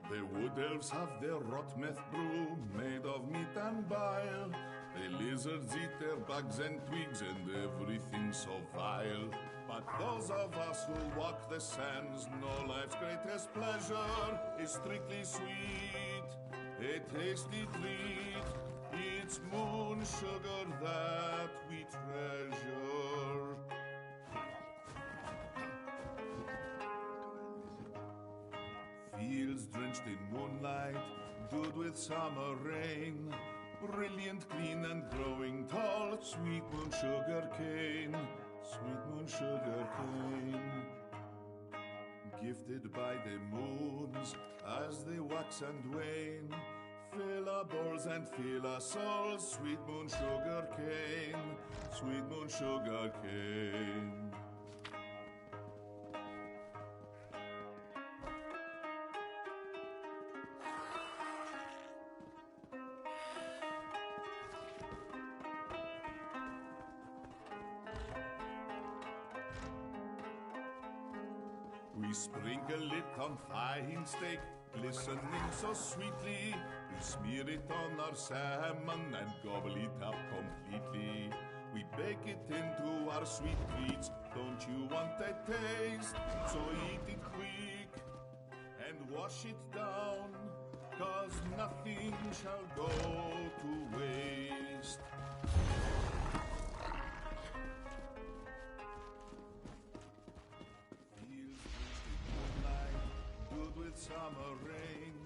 The wood elves have their rot meth brew, made of meat and bile. The lizards eat their bugs and twigs and everything so vile. But those of us who walk the sands know life's greatest pleasure is strictly sweet, a tasty treat. It's moon sugar that we treasure. Fields drenched in moonlight, dewed with summer rain, brilliant, clean, and growing tall, sweet moon sugar cane, sweet moon sugar cane. Gifted by the moons as they wax and wane, fill our bowls and fill our souls, sweet moon sugar cane, sweet moon sugar cane. We sprinkle it on fine steak, glistening so sweetly. We smear it on our salmon and gobble it up completely. We bake it into our sweet treats. Don't you want a taste? So eat it quick and wash it down, 'cause nothing shall go to waste. Summer rain,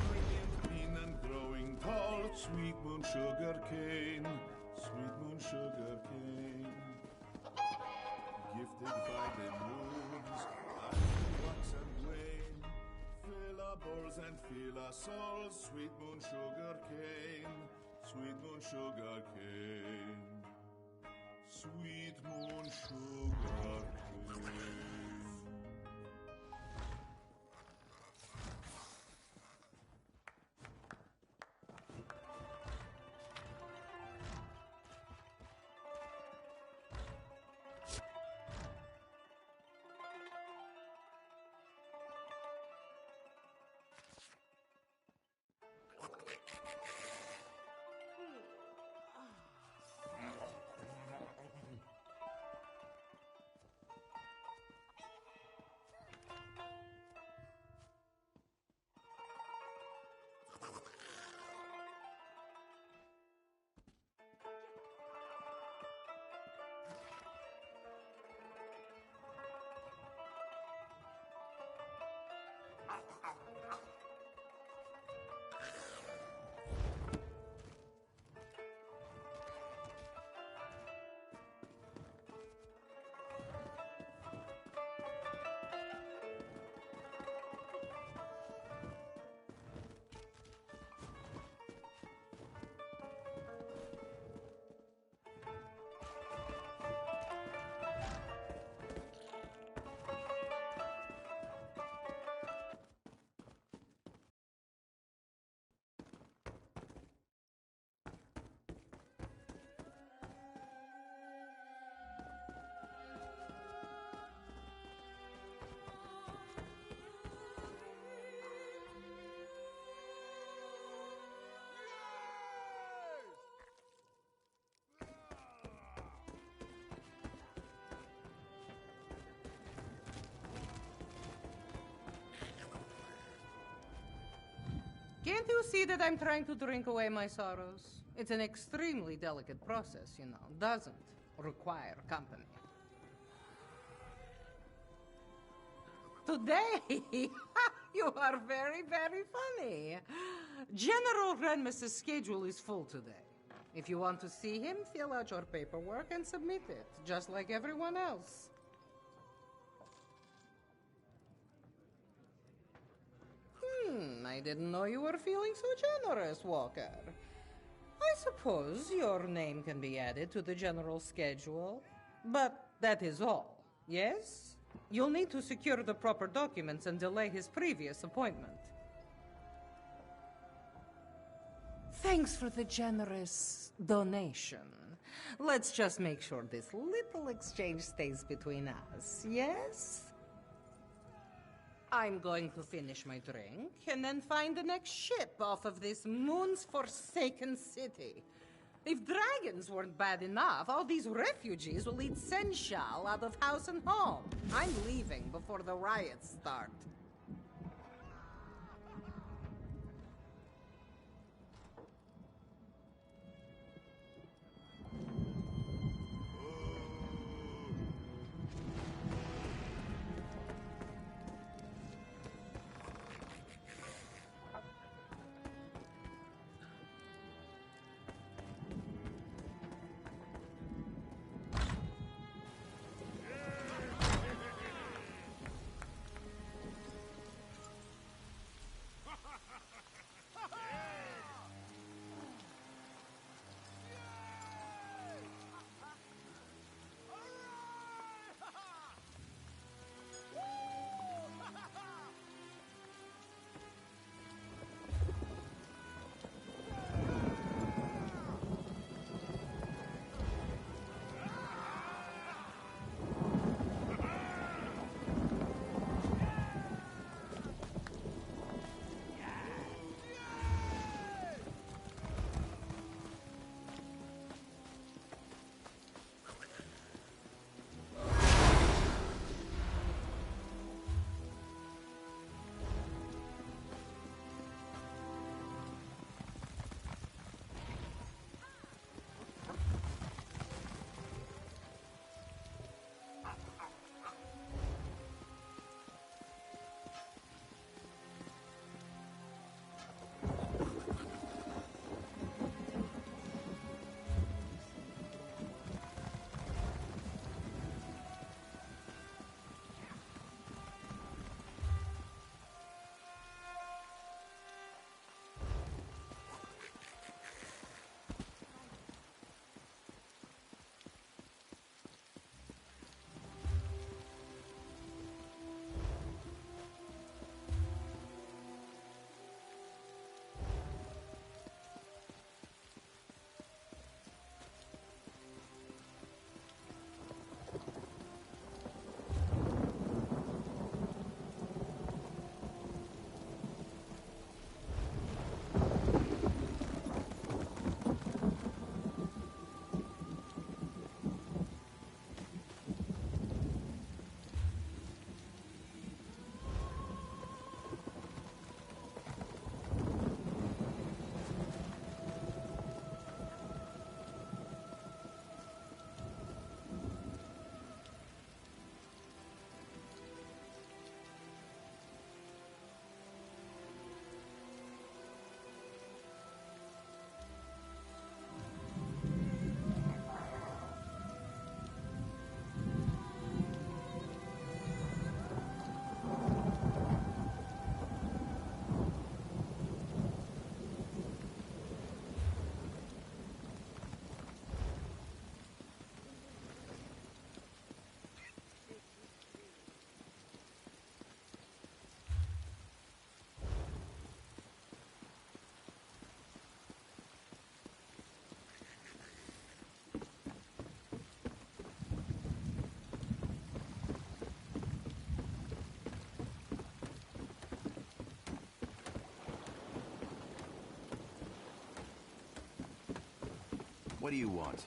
brilliant, clean, and growing tall, sweet moon sugar cane, sweet moon sugar cane. Gifted by the moons as they wax and wane, fill our bowls and fill our souls, sweet moon sugar cane, sweet moon sugar cane, sweet moon sugar cane. Can't you see that I'm trying to drink away my sorrows? It's an extremely delicate process, you know. Doesn't require company. Today, you are very, very funny. General Renmus's schedule is full today. If you want to see him, fill out your paperwork and submit it, just like everyone else. I didn't know you were feeling so generous, Walker. I suppose your name can be added to the general schedule, but that is all, yes? You'll need to secure the proper documents and delay his previous appointment. Thanks for the generous donation. Let's just make sure this little exchange stays between us, yes? I'm going to finish my drink and then find the next ship off of this moon's forsaken city. If dragons weren't bad enough, all these refugees will eat sensual out of house and home. I'm leaving before the riots start. What do you want?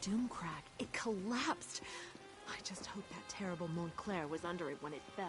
Doomcrack. It collapsed. I just hope that terrible Montclair was under it when it fell.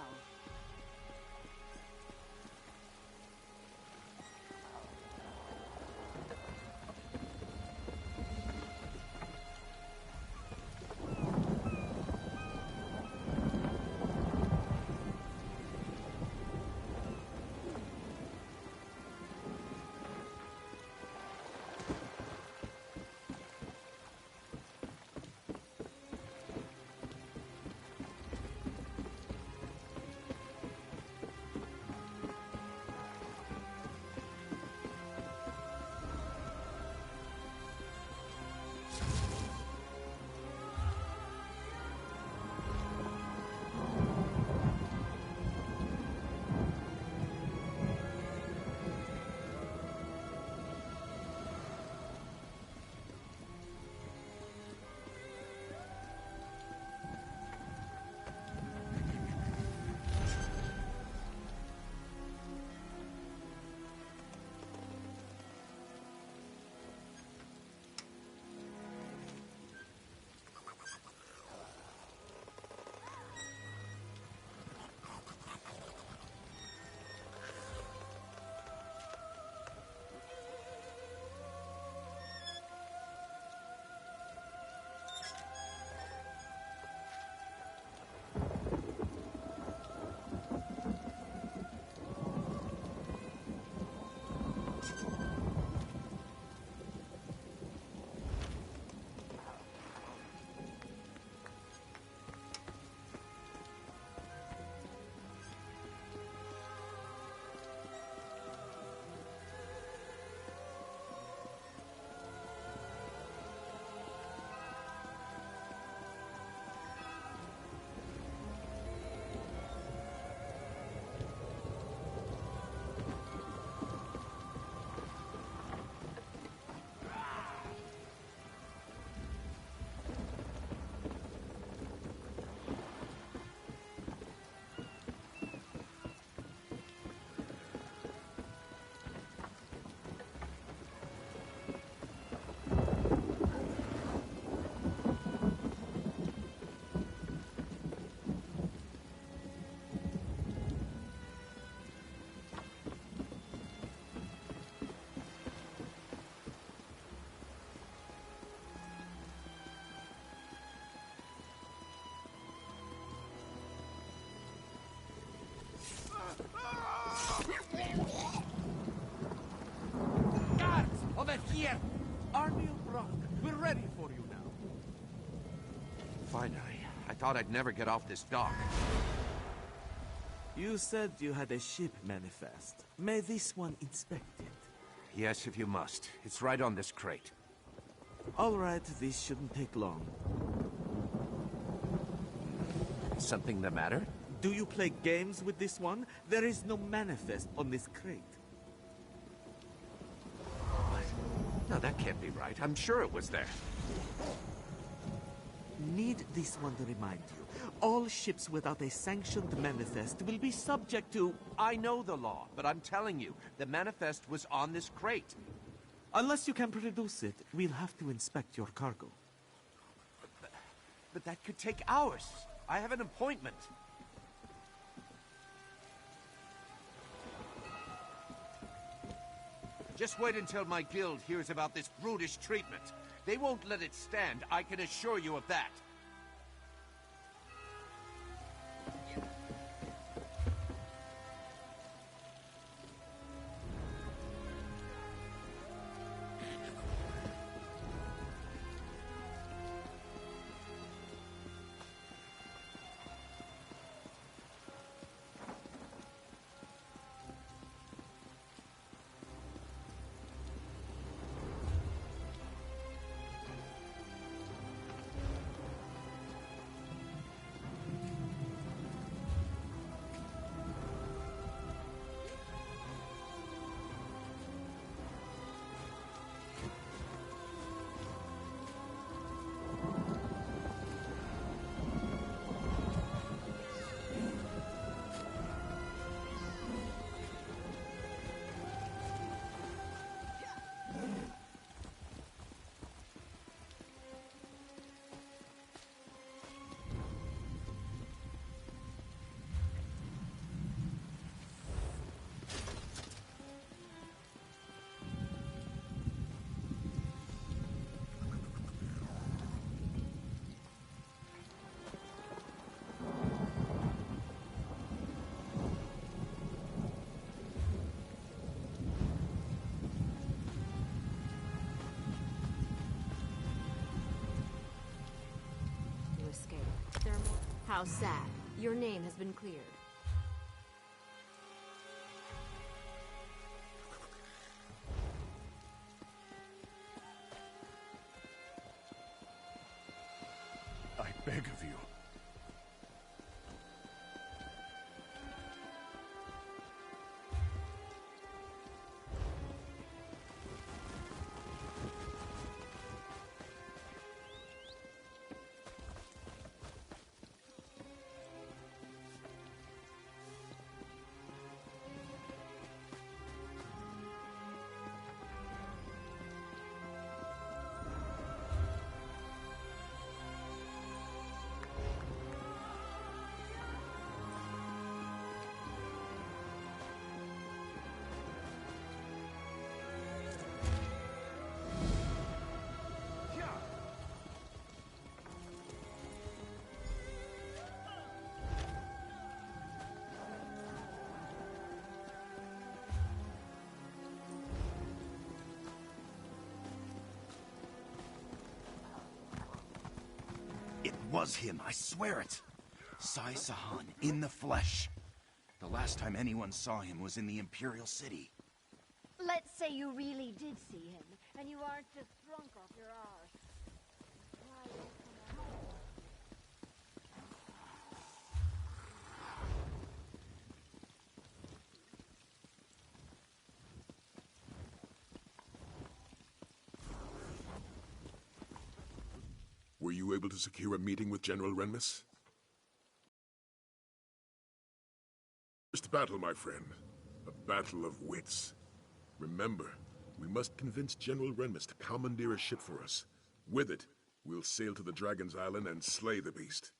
Yes! Army of Brock, we're ready for you now. Finally. I thought I'd never get off this dock. You said you had a ship manifest. May this one inspect it? Yes, if you must. It's right on this crate. All right, this shouldn't take long. Something the matter? Do you play games with this one? There is no manifest on this crate. What? No, that can't be right. I'm sure it was there. Need this one to remind you. All ships without a sanctioned manifest will be subject to... I know the law, but I'm telling you, the manifest was on this crate. Unless you can produce it, we'll have to inspect your cargo. But that could take hours. I have an appointment. Just wait until my guild hears about this brutish treatment. They won't let it stand, I can assure you of that. How sad. Your name has been cleared. I beg of you. It was him, I swear it. Sai Sahan, in the flesh. The last time anyone saw him was in the Imperial City. Let's say you really did see him, and you aren't just drunk off your arse. Why don't you come home? Were you able to secure a meeting with General Renmus? First battle, my friend. A battle of wits. Remember, we must convince General Renmus to commandeer a ship for us. With it, we'll sail to the Dragon's Island and slay the beast.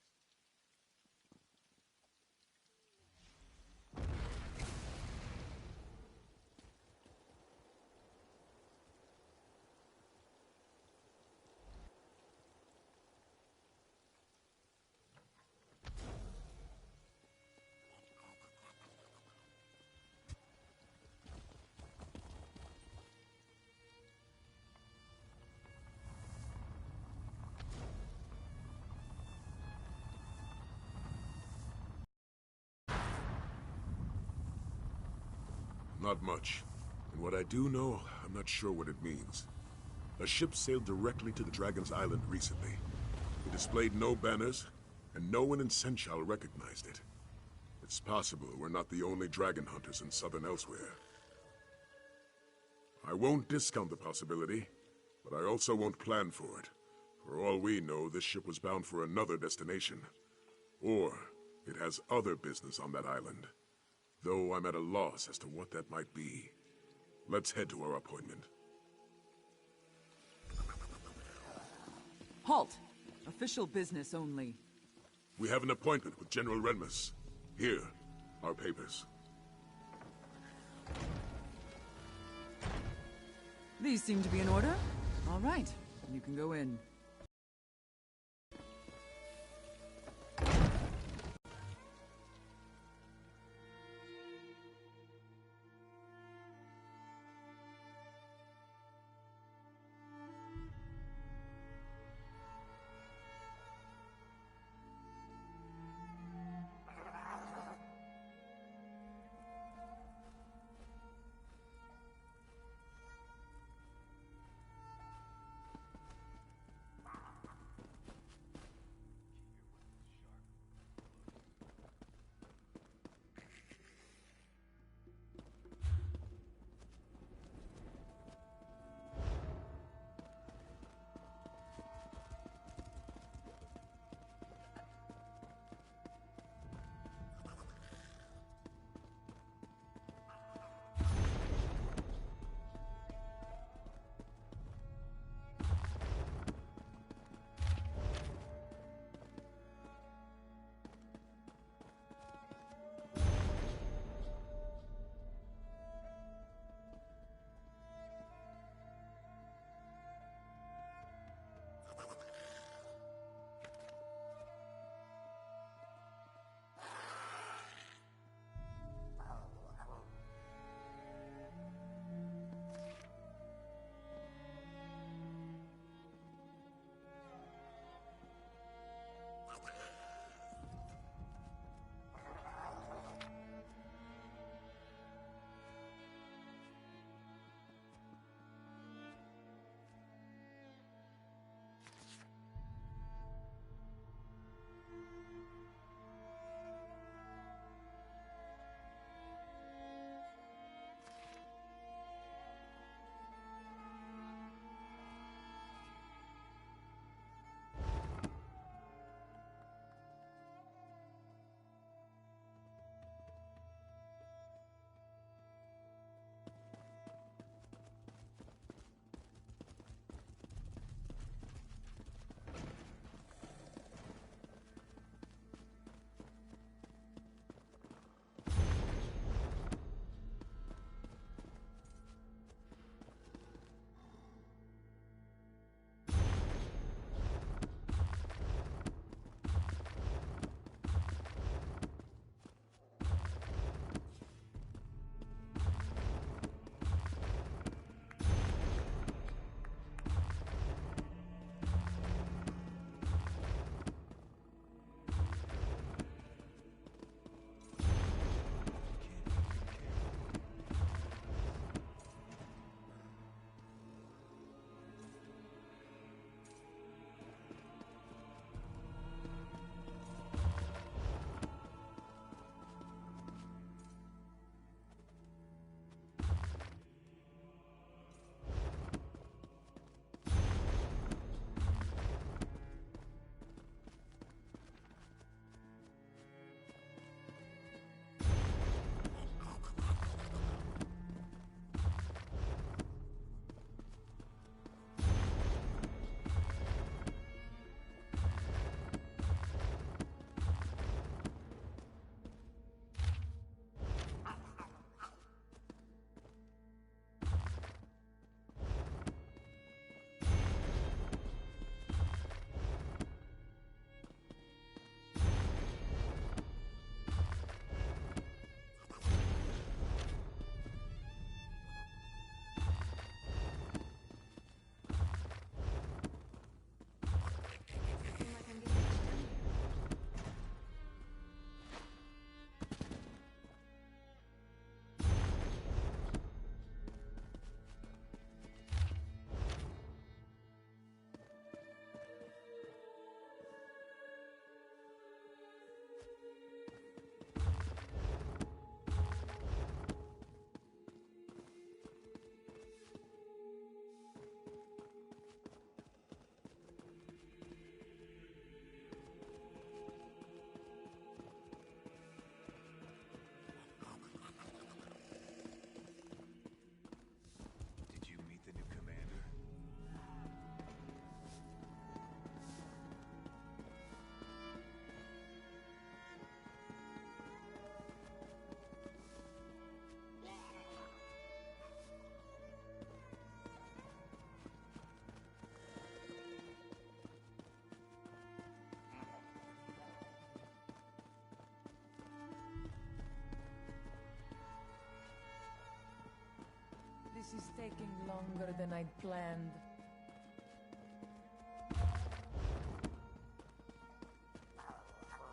Not much. And what I do know, I'm not sure what it means. A ship sailed directly to the Dragon's Island recently. It displayed no banners, and no one in Senchal recognized it. It's possible we're not the only dragon hunters in southern Elsweyr. I won't discount the possibility, but I also won't plan for it. For all we know, this ship was bound for another destination. Or it has other business on that island. Though I'm at a loss as to what that might be. Let's head to our appointment. Halt! Official business only. We have an appointment with General Renmus. Here, our papers. These seem to be in order. All right, you can go in. This is taking longer than I'd planned.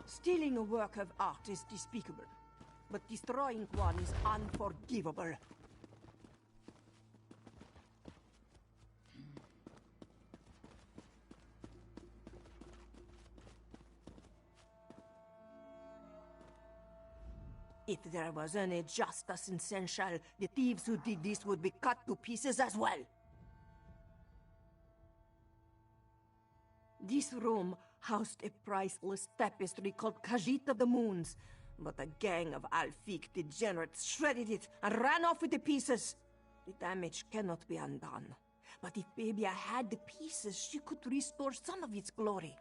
Stealing a work of art is despicable, but destroying one is unforgivable. If there was any justice in Senchal, the thieves who did this would be cut to pieces as well. This room housed a priceless tapestry called Khajiit of the Moons, but a gang of Alfiq degenerates shredded it and ran off with the pieces. The damage cannot be undone, but if Babia had the pieces, she could restore some of its glory.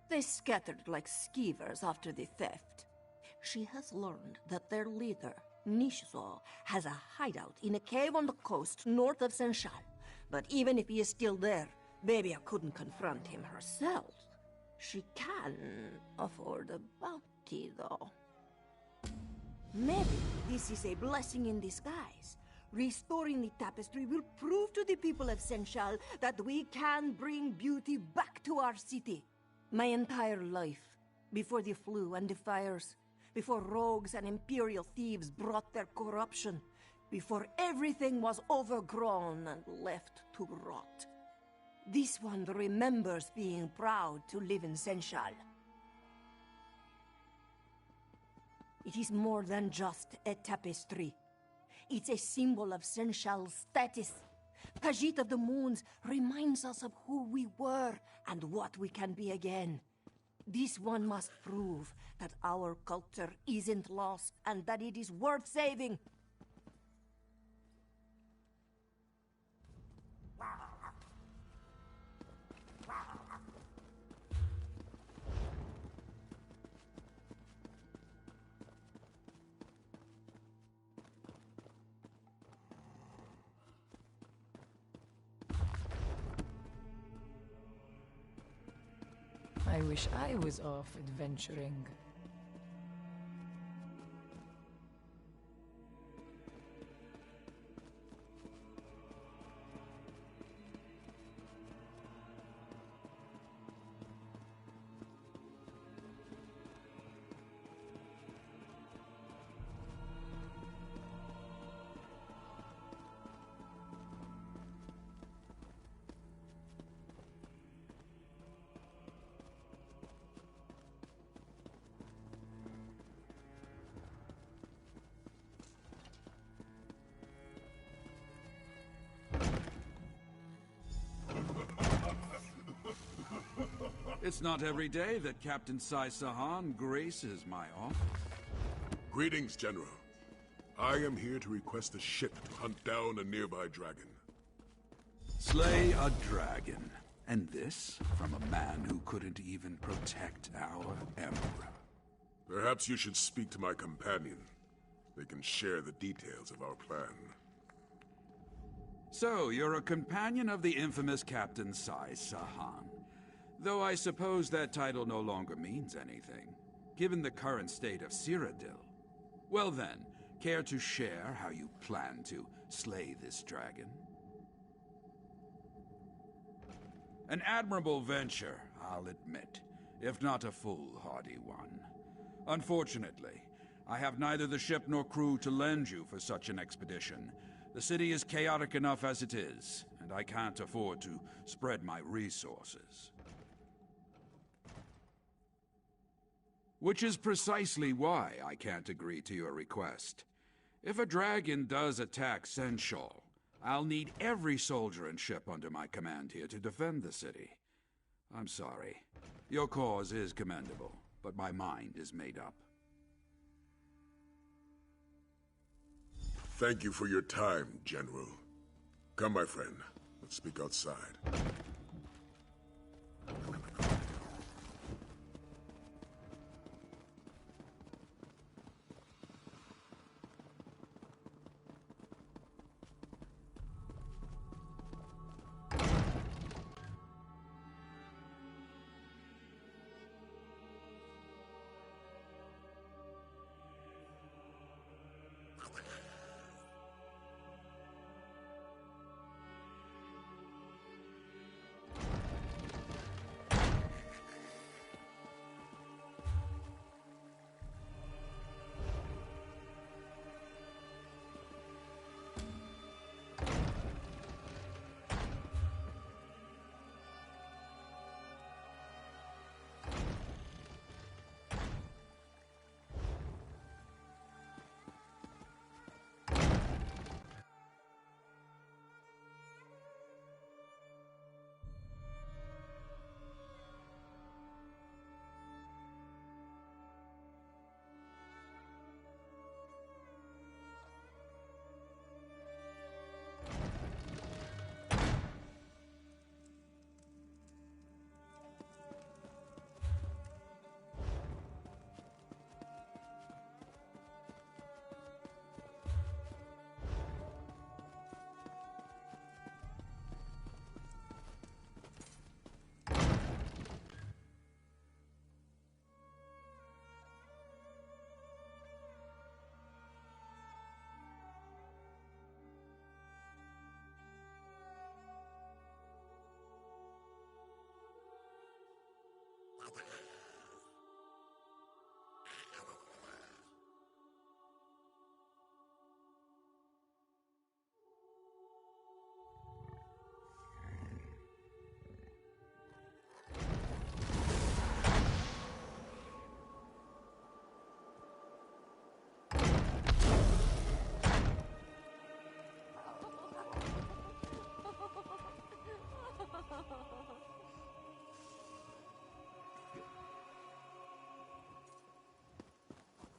They scattered like skeevers after the theft. She has learned that their leader, Nishzo, has a hideout in a cave on the coast north of Senchal. But even if he is still there, Babia couldn't confront him herself. She can afford a bounty, though. Maybe this is a blessing in disguise. Restoring the tapestry will prove to the people of Senchal that we can bring beauty back to our city. My entire life, before the flu and the fires, before rogues and imperial thieves brought their corruption, before everything was overgrown and left to rot. This one remembers being proud to live in Senchal. It is more than just a tapestry. It's a symbol of Senchal's status. Khajiit of the Moons reminds us of who we were and what we can be again. This one must prove that our culture isn't lost and that it is worth saving. I wish I was off adventuring. It's not every day that Captain Sai Sahan graces my office. Greetings, General. I am here to request a ship to hunt down a nearby dragon. Slay a dragon. And this from a man who couldn't even protect our Emperor. Perhaps you should speak to my companion. They can share the details of our plan. So, you're a companion of the infamous Captain Sai Sahan. Though I suppose that title no longer means anything, given the current state of Cyrodiil. Well then, care to share how you plan to slay this dragon? An admirable venture, I'll admit, if not a foolhardy one. Unfortunately, I have neither the ship nor crew to lend you for such an expedition. The city is chaotic enough as it is, and I can't afford to spread my resources. Which is precisely why I can't agree to your request. If a dragon does attack Senchal, I'll need every soldier and ship under my command here to defend the city. I'm sorry. Your cause is commendable, but my mind is made up. Thank you for your time, General. Come, my friend. Let's speak outside.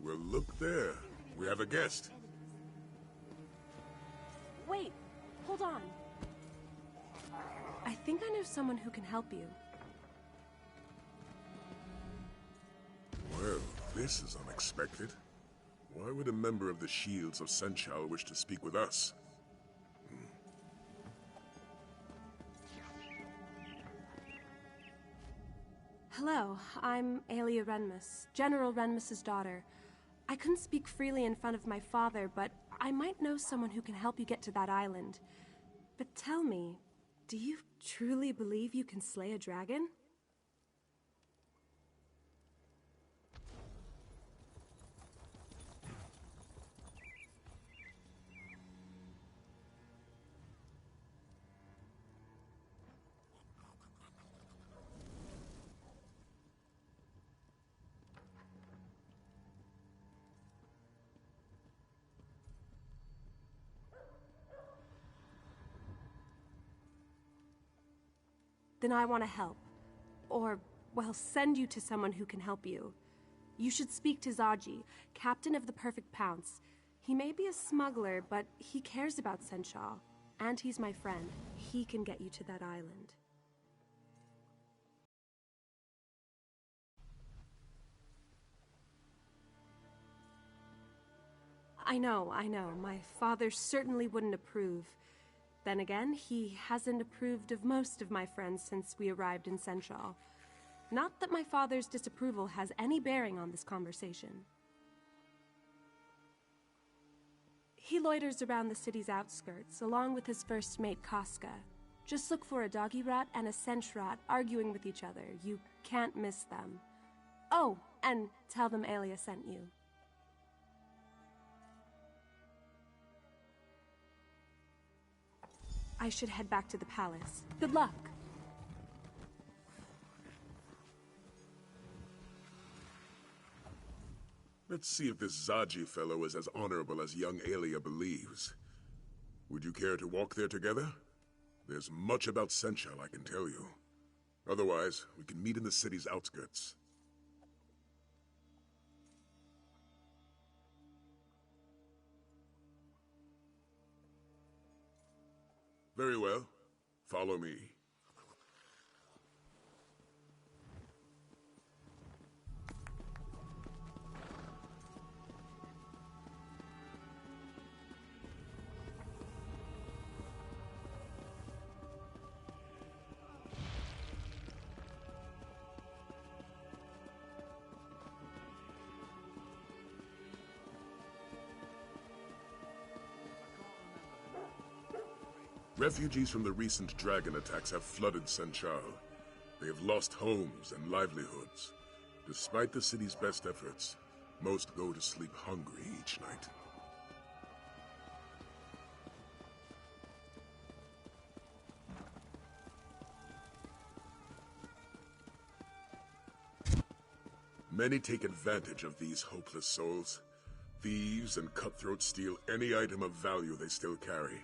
Well, look there. We have a guest. Wait, hold on. I think I know someone who can help you. Well, this is unexpected. Why would a member of the Shields of Senchal wish to speak with us? Hello, I'm Aelia Renmus, General Renmus's daughter. I couldn't speak freely in front of my father, but I might know someone who can help you get to that island. But tell me, do you truly believe you can slay a dragon? Then I want to help. Or, well, send you to someone who can help you. You should speak to Zaji, captain of the Perfect Pounce. He may be a smuggler, but he cares about Senchal. And he's my friend. He can get you to that island. I know. My father certainly wouldn't approve. Then again, he hasn't approved of most of my friends since we arrived in Senchal. Not that my father's disapproval has any bearing on this conversation. He loiters around the city's outskirts, along with his first mate, Casca. Just look for a doggy rat and a sench rat arguing with each other. You can't miss them. Oh, and tell them Aelia sent you. I should head back to the palace. Good luck! Let's see if this Zaji fellow is as honorable as young Aelia believes. Would you care to walk there together? There's much about Senchal I can tell you. Otherwise, we can meet in the city's outskirts. Very well. Follow me. Refugees from the recent dragon attacks have flooded Senchal. They have lost homes and livelihoods. Despite the city's best efforts, most go to sleep hungry each night. Many take advantage of these hopeless souls. Thieves and cutthroats steal any item of value they still carry.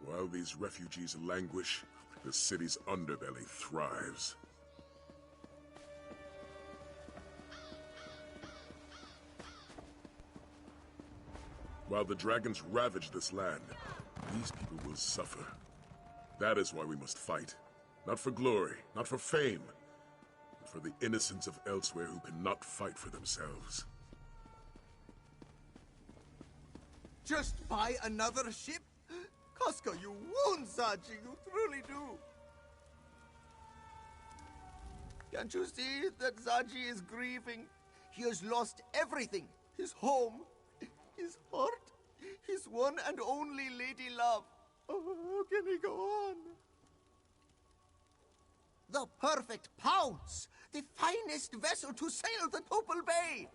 While these refugees languish, the city's underbelly thrives. While the dragons ravage this land, these people will suffer. That is why we must fight. Not for glory, not for fame, but for the innocents of Elsweyr who cannot fight for themselves. Just buy another ship? Casca, you wound Zaji, you truly do. Can't you see that Zaji is grieving? He has lost everything. His home, his heart, his one and only lady love. Oh, how can he go on? The Perfect Pounce! The finest vessel to sail the Topal Bay!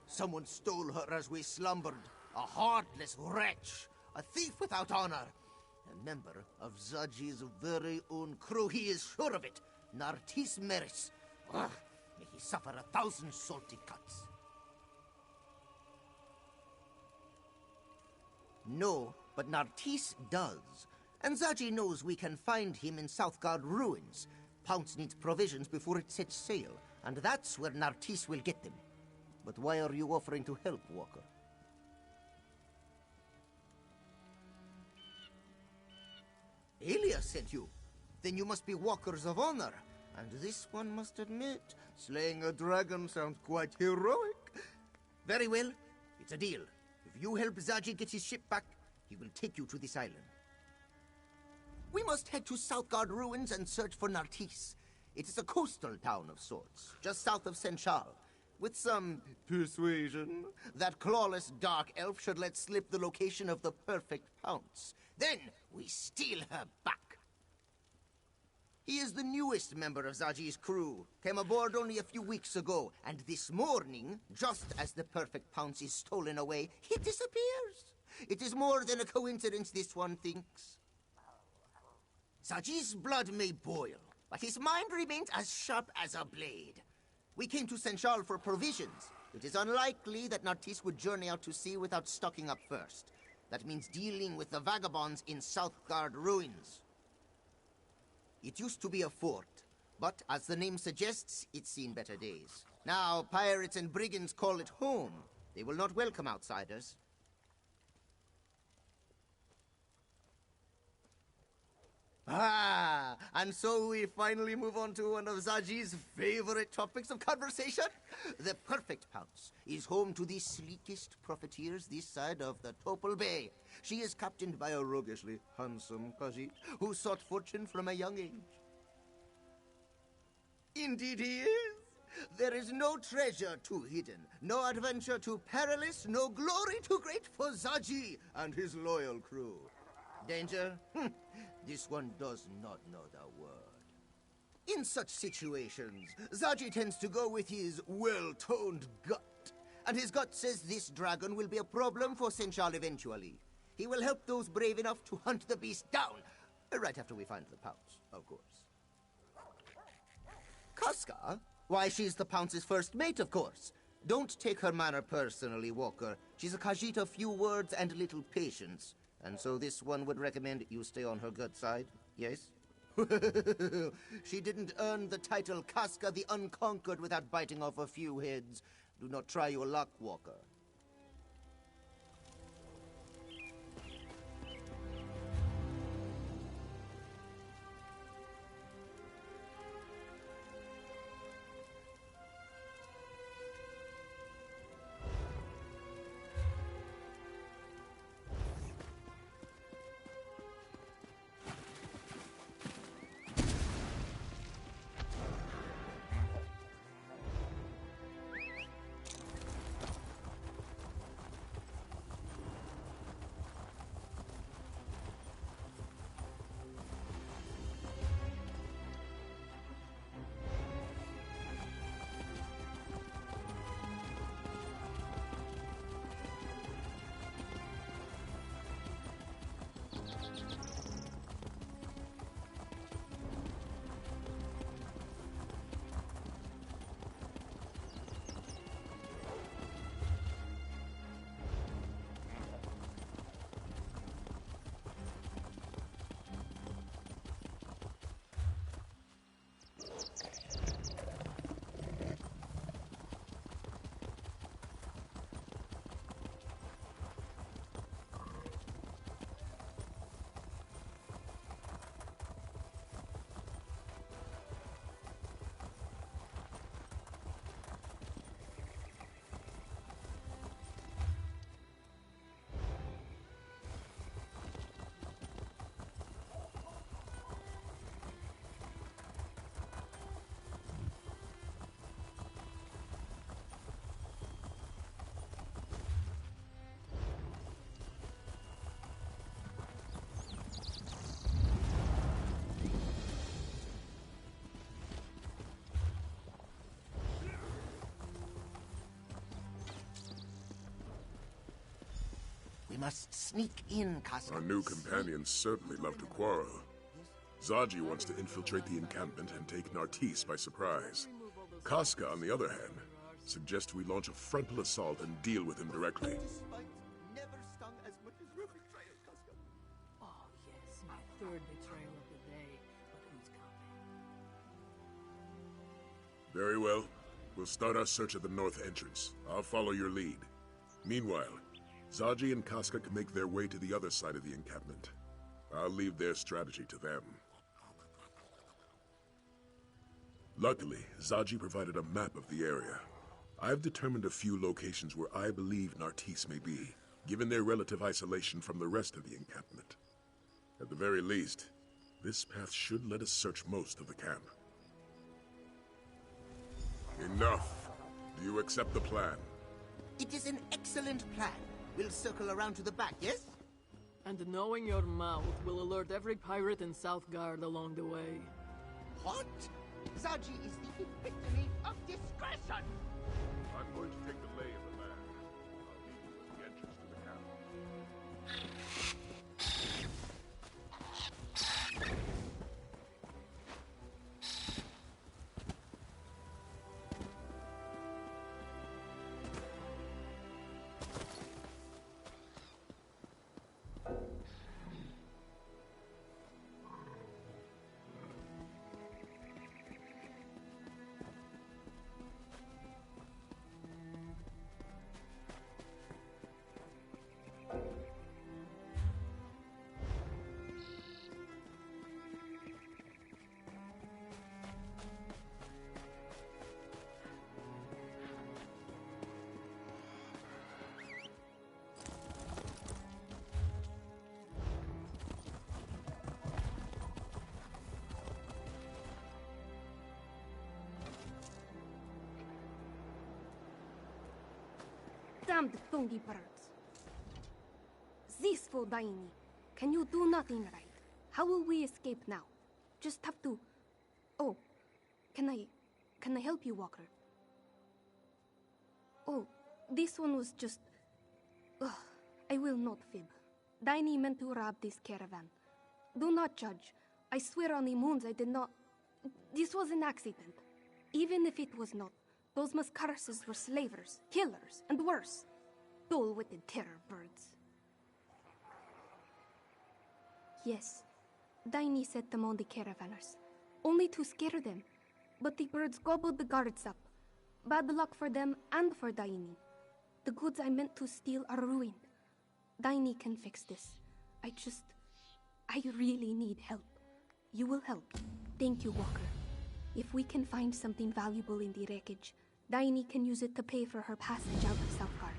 Someone stole her as we slumbered. A heartless wretch. A thief without honor. A member of Zaji's very own crew. He is sure of it. Nartis Meris. Ugh, may he suffer 1,000 salty cuts. No, but Nartis does. And Zaji knows we can find him in Southgard ruins. Pounce needs provisions before it sets sail, and that's where Nartis will get them. But why are you offering to help, Walker? Elias sent you. Then you must be walkers of honor. And this one must admit, slaying a dragon sounds quite heroic. Very well, it's a deal. If you help Zaji get his ship back, he will take you to this island. We must head to Southgard Ruins and search for Nartis. It is a coastal town of sorts, just south of St. Charles. With some persuasion, that clawless dark elf should let slip the location of the perfect pounce. Then we steal her back. He is the newest member of Zaji's crew. Came aboard only a few weeks ago, and this morning, just as the perfect pounce is stolen away, he disappears. It is more than a coincidence, this one thinks. Zaji's blood may boil, but his mind remains as sharp as a blade. We came to St. Charles for provisions. It is unlikely that Nartis would journey out to sea without stocking up first. That means dealing with the vagabonds in Southgard Ruins. It used to be a fort, but as the name suggests, it's seen better days. Now, pirates and brigands call it home. They will not welcome outsiders. Ah, and so we finally move on to one of Zaji's favorite topics of conversation. The perfect pounce is home to the sleekest profiteers this side of the Topal Bay. She is captained by a roguishly handsome Khajiit who sought fortune from a young age. Indeed he is. There is no treasure too hidden, no adventure too perilous, no glory too great for Zaji and his loyal crew. Danger? This one does not know the word. In such situations, Zaji tends to go with his well-toned gut. And his gut says this dragon will be a problem for St. Charles eventually. He will help those brave enough to hunt the beast down. Right after we find the pounce, of course. Casca? Why, she's the pounce's first mate, of course. Don't take her manner personally, Walker. She's a Khajiit of few words and little patience. And so this one would recommend you stay on her good side, yes? She didn't earn the title Casca the Unconquered without biting off a few heads. Do not try your luck, Walker. We must sneak in, Casca. Our new companions certainly love to quarrel. Zaji wants to infiltrate the encampment and take Nartis by surprise. Casca, on the other hand, suggests we launch a frontal assault and deal with him directly. Never stung as much as your betrayal, Casca. Oh, yes, my third betrayal of the day. But who's counting? Very well. We'll start our search at the north entrance. I'll follow your lead. Meanwhile, Zaji and Casca can make their way to the other side of the encampment. I'll leave their strategy to them. Luckily, Zaji provided a map of the area. I've determined a few locations where I believe Nartisse may be, given their relative isolation from the rest of the encampment. At the very least, this path should let us search most of the camp. Enough! Do you accept the plan? It is an excellent plan. We'll circle around to the back, yes? And knowing your mouth will alert every pirate in Southgard along the way. What? Zaji is the epitome of discretion! I'm going to take the lay of the land. I'll meet you at the entrance to the camp. Damned Thungi birds. This for Daini. Can you do nothing right? How will we escape now? Just have to... Oh, can I help you, Walker? Oh, this one was just... Ugh, I will not fib. Daini meant to rob this caravan. Do not judge. I swear on the moons I did not... This was an accident. Even if it was not, those Mascarases were slavers, killers, and worse. Dull-witted terror birds. Yes, Daini set them on the caravanners, only to scare them. But the birds gobbled the guards up. Bad luck for them and for Daini. The goods I meant to steal are ruined. Daini can fix this. I really need help. You will help. Thank you, Walker. If we can find something valuable in the wreckage, Daini can use it to pay for her passage out of Southgard.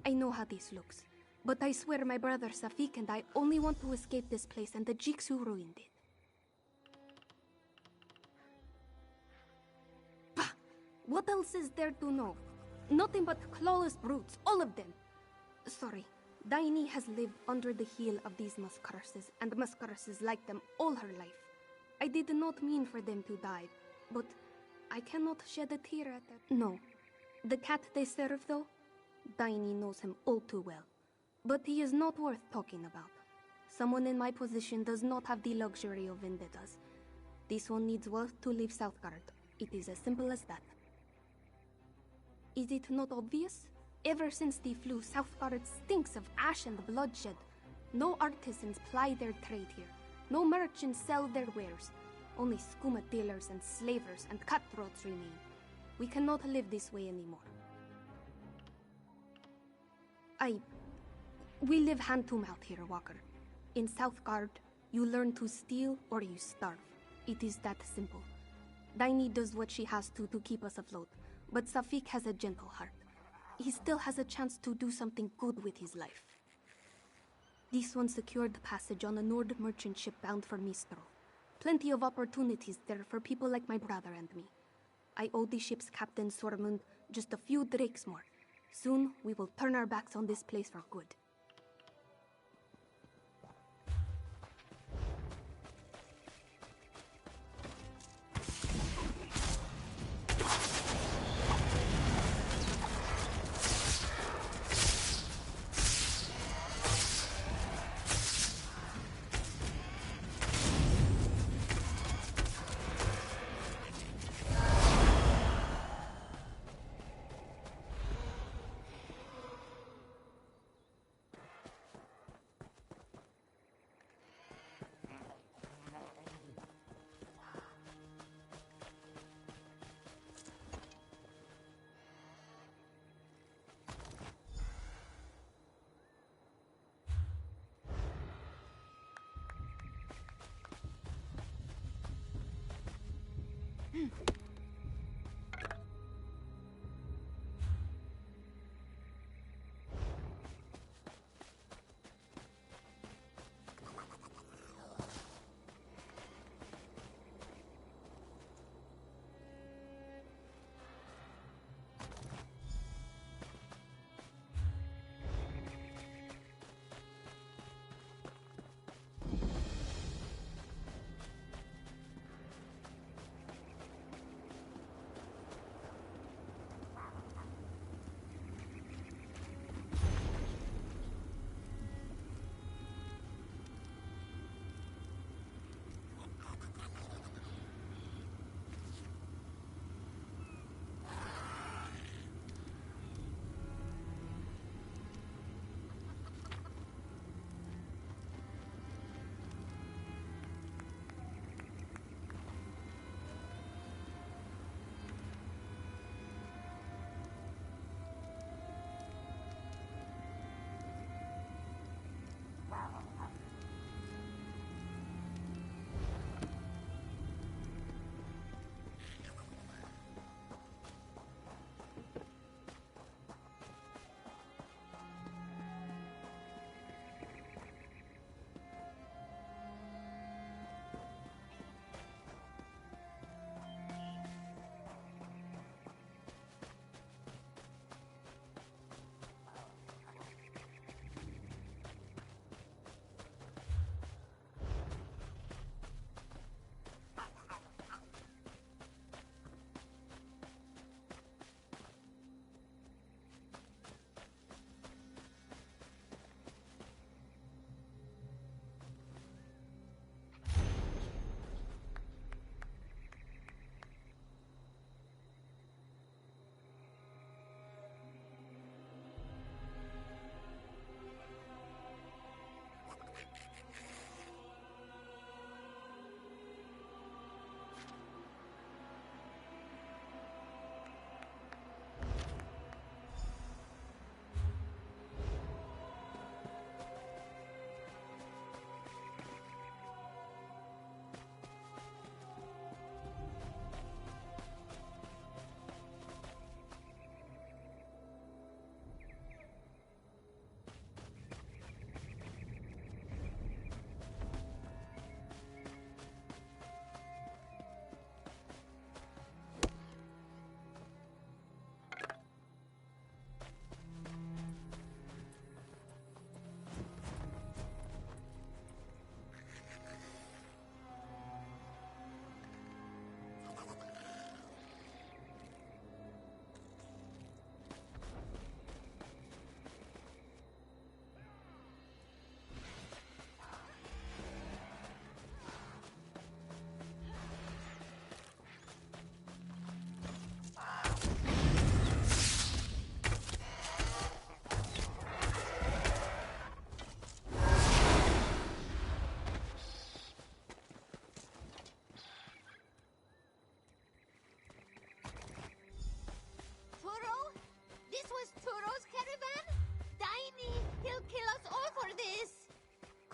I know how this looks, but I swear my brother Safik and I only want to escape this place and the Jigs who ruined it. Bah! What else is there to know? Nothing but clawless brutes, all of them. Sorry, Daini has lived under the heel of these Mascarases and Mascarases like them all her life. I did not mean for them to die, but I cannot shed a tear at that. No. The cat they serve, though? Daini knows him all too well. But he is not worth talking about. Someone in my position does not have the luxury of vendettas. This one needs wealth to leave Southgard. It is as simple as that. Is it not obvious? Ever since the flu, Southgard stinks of ash and bloodshed. No artisans ply their trade here. No merchants sell their wares. Only skooma dealers and slavers and cutthroats remain. We cannot live this way anymore. We live hand to mouth here, Walker. In Southgard, you learn to steal or you starve. It is that simple. Daini does what she has to keep us afloat, but Safik has a gentle heart. He still has a chance to do something good with his life. This one secured the passage on a Nord merchant ship bound for Mistral. Plenty of opportunities there for people like my brother and me. I owe the ship's captain, Sormund, just a few drakes more. Soon, we will turn our backs on this place for good.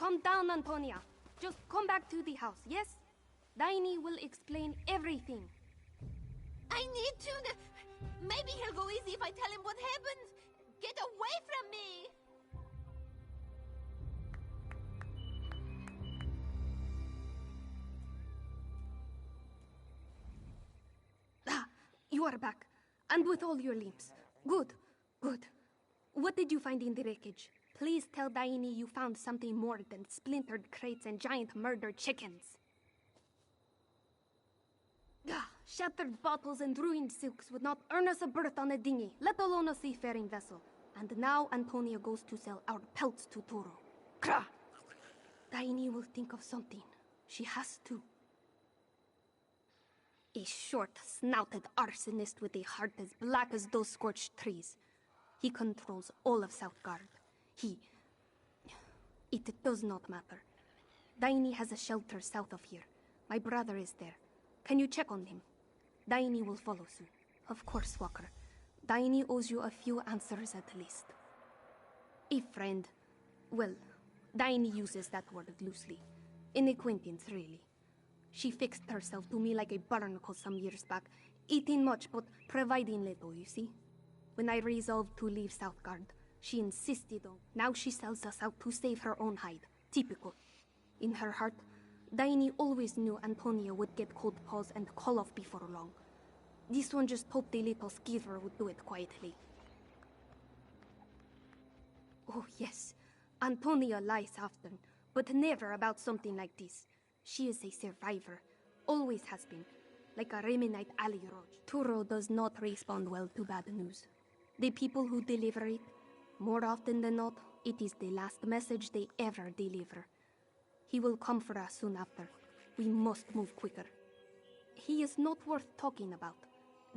Calm down, Antonia. Just come back to the house, yes? Daini will explain everything. I need to... Maybe he'll go easy if I tell him what happened. Get away from me! Ah, you are back. And with all your limbs. Good, good. What did you find in the wreckage? Please tell Daini you found something more than splintered crates and giant murdered chickens. Ah, shattered bottles and ruined silks would not earn us a berth on a dinghy, let alone a seafaring vessel. And now Antonia goes to sell our pelts to Toro. Krah! Daini will think of something. She has to. A short-snouted arsonist with a heart as black as those scorched trees. He controls all of Southgard. It does not matter. Daini has a shelter south of here. My brother is there. Can you check on him? Daini will follow soon. Of course, Walker. Daini owes you a few answers at least. A friend. Well, Daini uses that word loosely. An acquaintance, really. She fixed herself to me like a barnacle some years back, eating much but providing little, you see. When I resolved to leave Southgard, she insisted on. Now she sells us out to save her own hide. Typical. In her heart, Daini always knew Antonia would get cold paws and call off before long. This one just hoped the little skeever would do it quietly. Oh yes, Antonia lies often, but never about something like this. She is a survivor, always has been, like a Remenite alley roach. Turo does not respond well to bad news. The people who deliver it, more often than not, it is the last message they ever deliver. He will come for us soon after. We must move quicker. He is not worth talking about.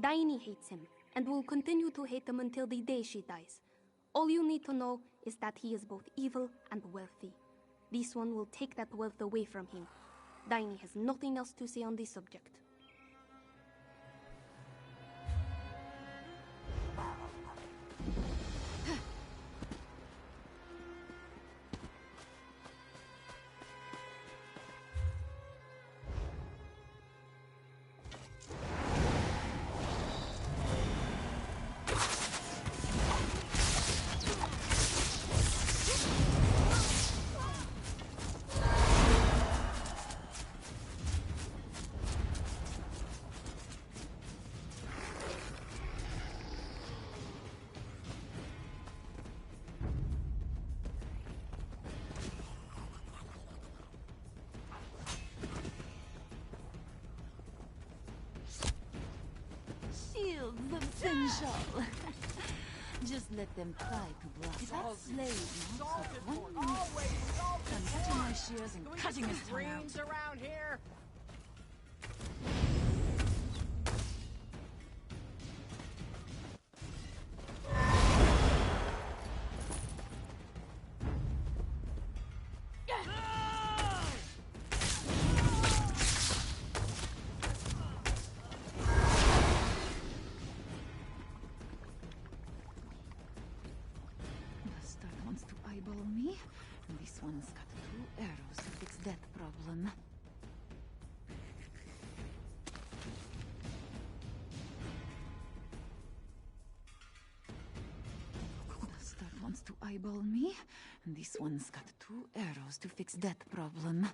Daini hates him, and will continue to hate him until the day she dies. All you need to know is that he is both evil and wealthy. This one will take that wealth away from him. Daini has nothing else to say on this subject. Shields of Sensual. Just let them try to block that slave. I'm cutting my shears and cutting his tongue out. Around here. Me, and this one's got 2 arrows to fix that problem. Bastard wants to eyeball me, and this one's got 2 arrows to fix that problem.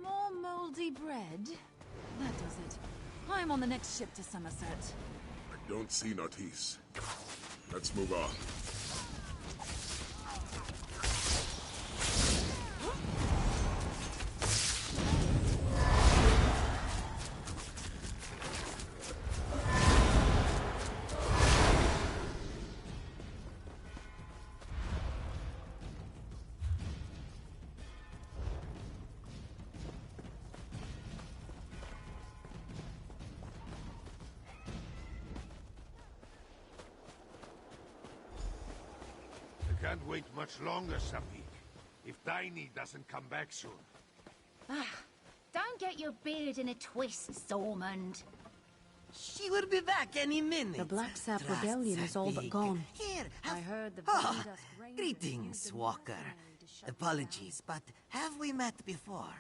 More moldy bread? That does it. I'm on the next ship to Somerset. Don't see Nartisse. Let's move on. Can't wait much longer, Safik. If Daini doesn't come back soon. Don't get your beard in a twist, Stormund. She will be back any minute. The Black Sap Rebellion is all but gone. Here, I heard the greetings, Walker. Apologies, but have we met before?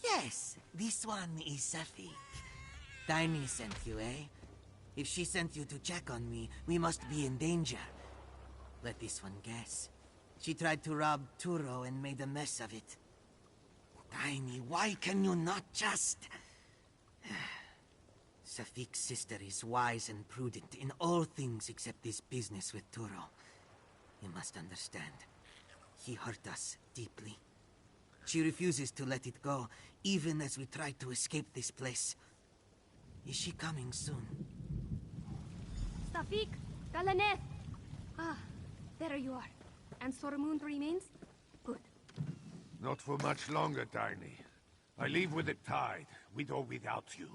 Yes, this one is Safik. Daini sent you, eh? If she sent you to check on me, we must be in danger. Let this one guess. She tried to rob Turo and made a mess of it. Daini, why can you not just... Safik's sister is wise and prudent in all things except this business with Turo. You must understand. He hurt us deeply. She refuses to let it go, even as we try to escape this place. Is she coming soon? Safik! Galaneth! Ah, there you are. And Sormund remains? Good. Not for much longer, Daini. I leave with the tide, with or without you.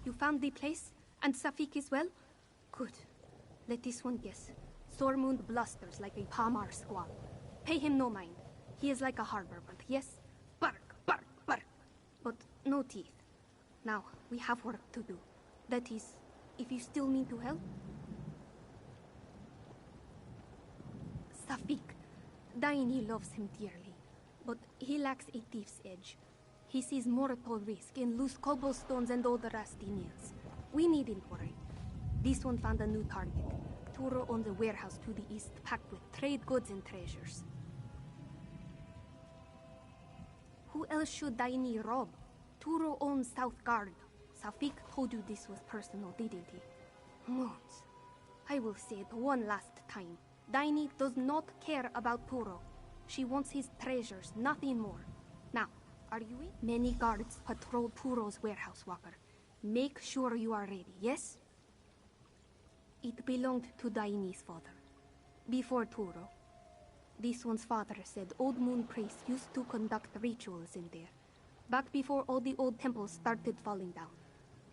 You found the place? And Safik is well? Good. Let this one guess. Sormund blusters like a Pamar squall. Pay him no mind. He is like a harbor bird, yes? Bark, bark, bark. no teeth. Now, we have work to do. That is, if you still need to help. Safik. Daini loves him dearly, but he lacks a thief's edge. He sees mortal risk in loose cobblestones and old rusty nails. We needn't worry. This one found a new target. Turo owns a warehouse to the east packed with trade goods and treasures. Who else should Daini rob? Turo owns South Guard. Safik told you this was personal, didn't he? Moons. I will say it one last time. Daini does not care about Turo. She wants his treasures, nothing more. Now, are you in? Many guards patrol Turo's warehouse, Walker. Make sure you are ready, yes? It belonged to Daini's father. Before Turo. This one's father said Old Moon priests used to conduct rituals in there. Back before all the old temples started falling down.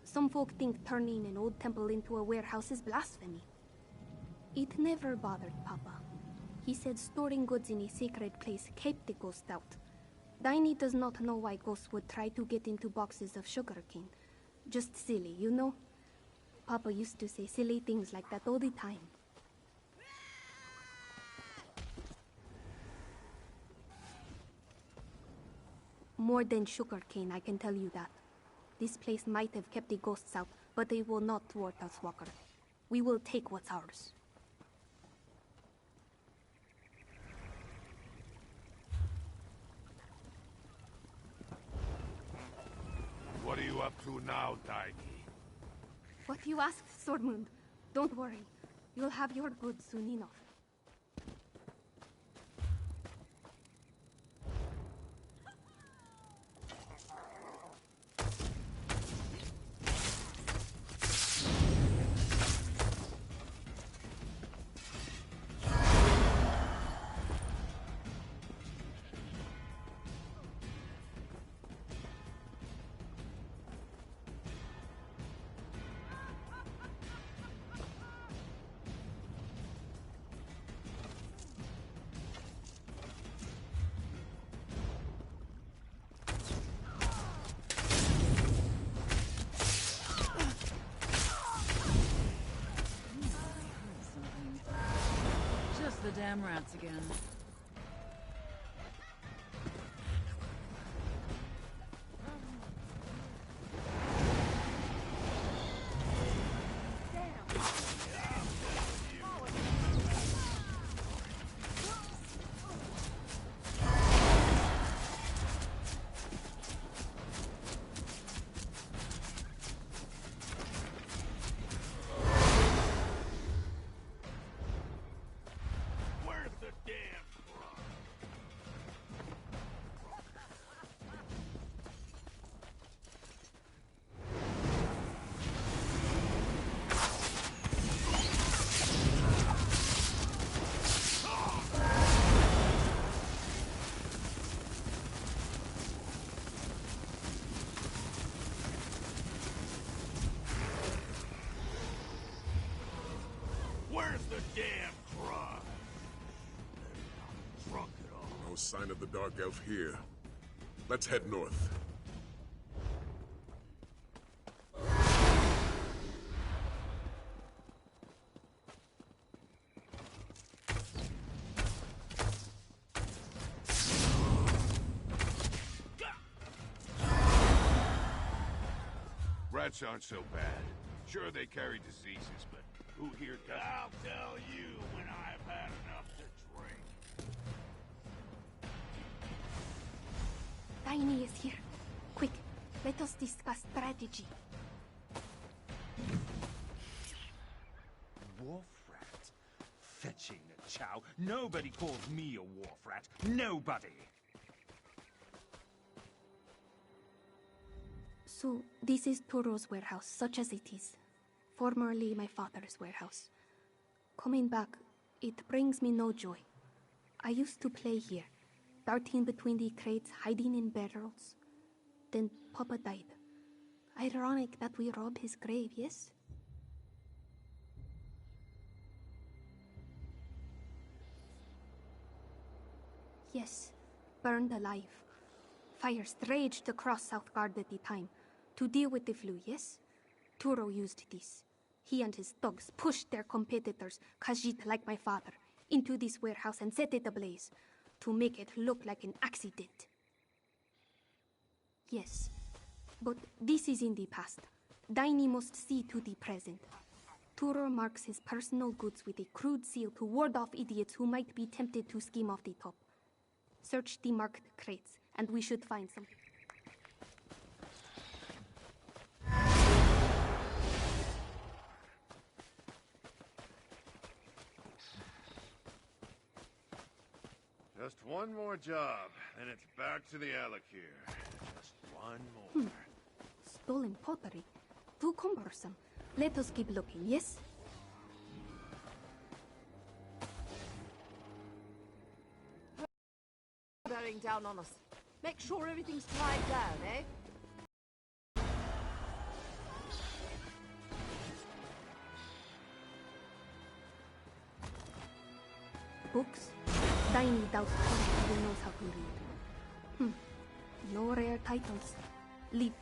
Some folk think turning an old temple into a warehouse is blasphemy. It never bothered Papa. He said storing goods in a sacred place kept the ghost out. Daini does not know why ghosts would try to get into boxes of sugarcane. Just silly, you know? Papa used to say silly things like that all the time. More than sugarcane, I can tell you that. This place might have kept the ghosts out, but they will not thwart us, Walker. We will take what's ours. What are you up to now, Daini? What you asked, Sormund. Don't worry. You'll have your goods soon enough. The damn rats again. Where's the damn truck? Drunk at all. No sign of the Dark Elf here. Let's head north. Rats aren't so bad. Sure, they carry diseases, but who here doesn't? I'll tell you when I've had enough to drink. Daini is here. Quick, let us discuss strategy. Wharf rat? Fetching a chow. Nobody calls me a wharf rat. Nobody! So, this is Turo's warehouse, such as it is. Formerly my father's warehouse. Coming back, it brings me no joy. I used to play here, darting between the crates, hiding in barrels. Then Papa died. Ironic that we rob his grave, yes? Yes, burned alive. Fires raged across Southgard at the time. To deal with the flu, yes? Turo used this. He and his thugs pushed their competitors, Khajiit like my father, into this warehouse and set it ablaze, to make it look like an accident. Yes, but this is in the past. Daini must see to the present. Turo marks his personal goods with a crude seal to ward off idiots who might be tempted to skim off the top. Search the marked crates, and we should find something. Just one more job, and it's back to the Alakir. Just one more. Stolen pottery. Too cumbersome. Let us keep looking, yes? Bearing down on us. Make sure everything's tied down, eh? Books? Daini doubts Torval knows how to read. No rare titles. Leave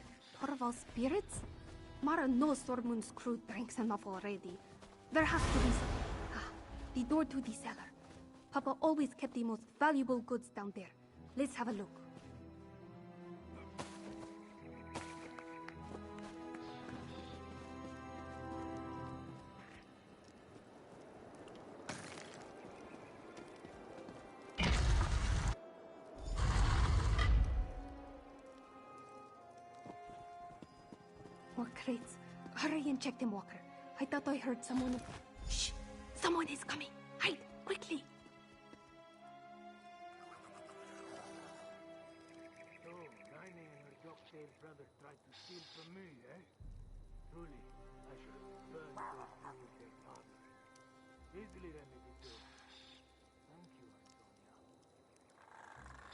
Torval's spirits? Mara knows Sormund's crew drinks enough already. There has to be some... the door to the cellar. Papa always kept the most valuable goods down there. Let's have a look. More crates. Hurry and check them, Walker. I thought I heard someone... Shh! Someone is coming! Hide! Quickly! So, Daini and her dock-tailed brother tried to steal from me, eh? Truly, I should have burned those two with their father. Easily remedied too. Thank you, Antonia.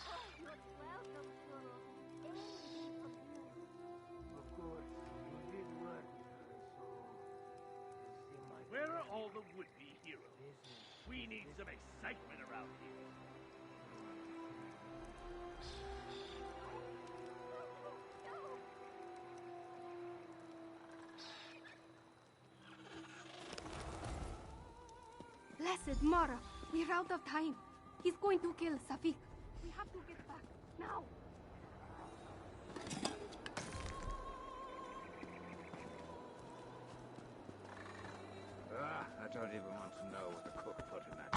Oh, you're welcome, Turo. Anything from you. Of course, you did work with her, so... you'll see my... Where are all the would-be heroes? We need some excitement around here. Blessed Mara, we're out of time. He's going to kill Safik. We have to get back, now. I don't even want to know what the cook put in that.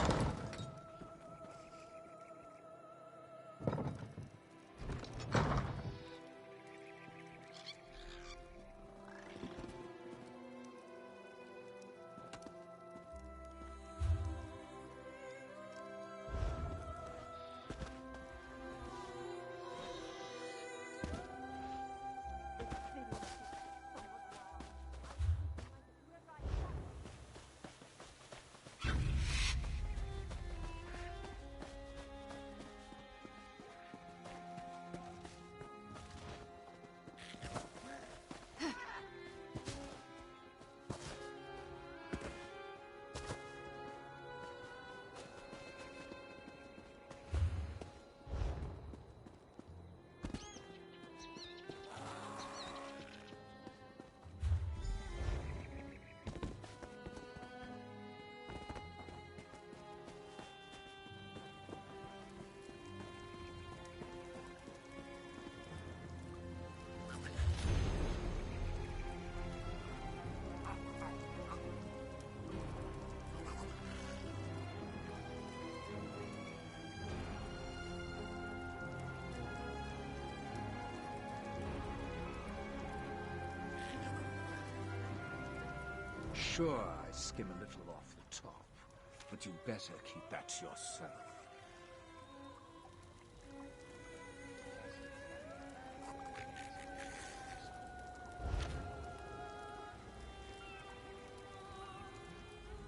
Sure, I skim a little off the top, but you'd better keep that to yourself.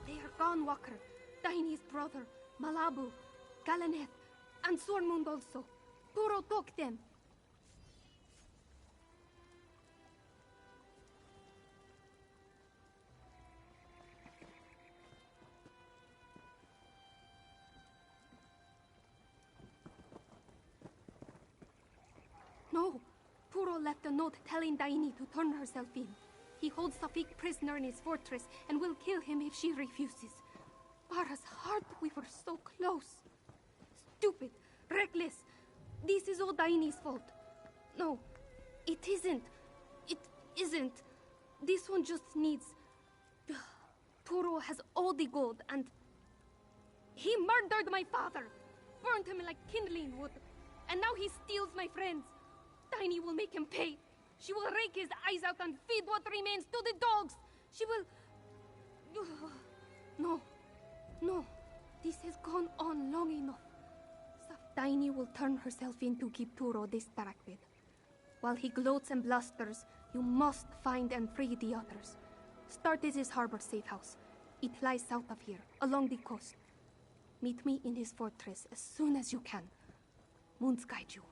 They are gone, Walker. Daini's brother, Malabu, Galaneth, and Sormund also. Turo took them. No. Turo left a note telling Daini to turn herself in. He holds Safik prisoner in his fortress and will kill him if she refuses. Bara's heart, we were so close. Stupid, reckless. This is all Daini's fault. No, it isn't. It isn't. This one just needs... Turo has all the gold and... He murdered my father! Burned him like kindling wood. And now he steals my friends. Daini will make him pay. She will rake his eyes out and feed what remains to the dogs. She will... No. No. This has gone on long enough. Daini will turn herself in to keep Turo distracted. While he gloats and blusters, you must find and free the others. Start at his harbor safe house. It lies south of here, along the coast. Meet me in his fortress as soon as you can. Moons guide you.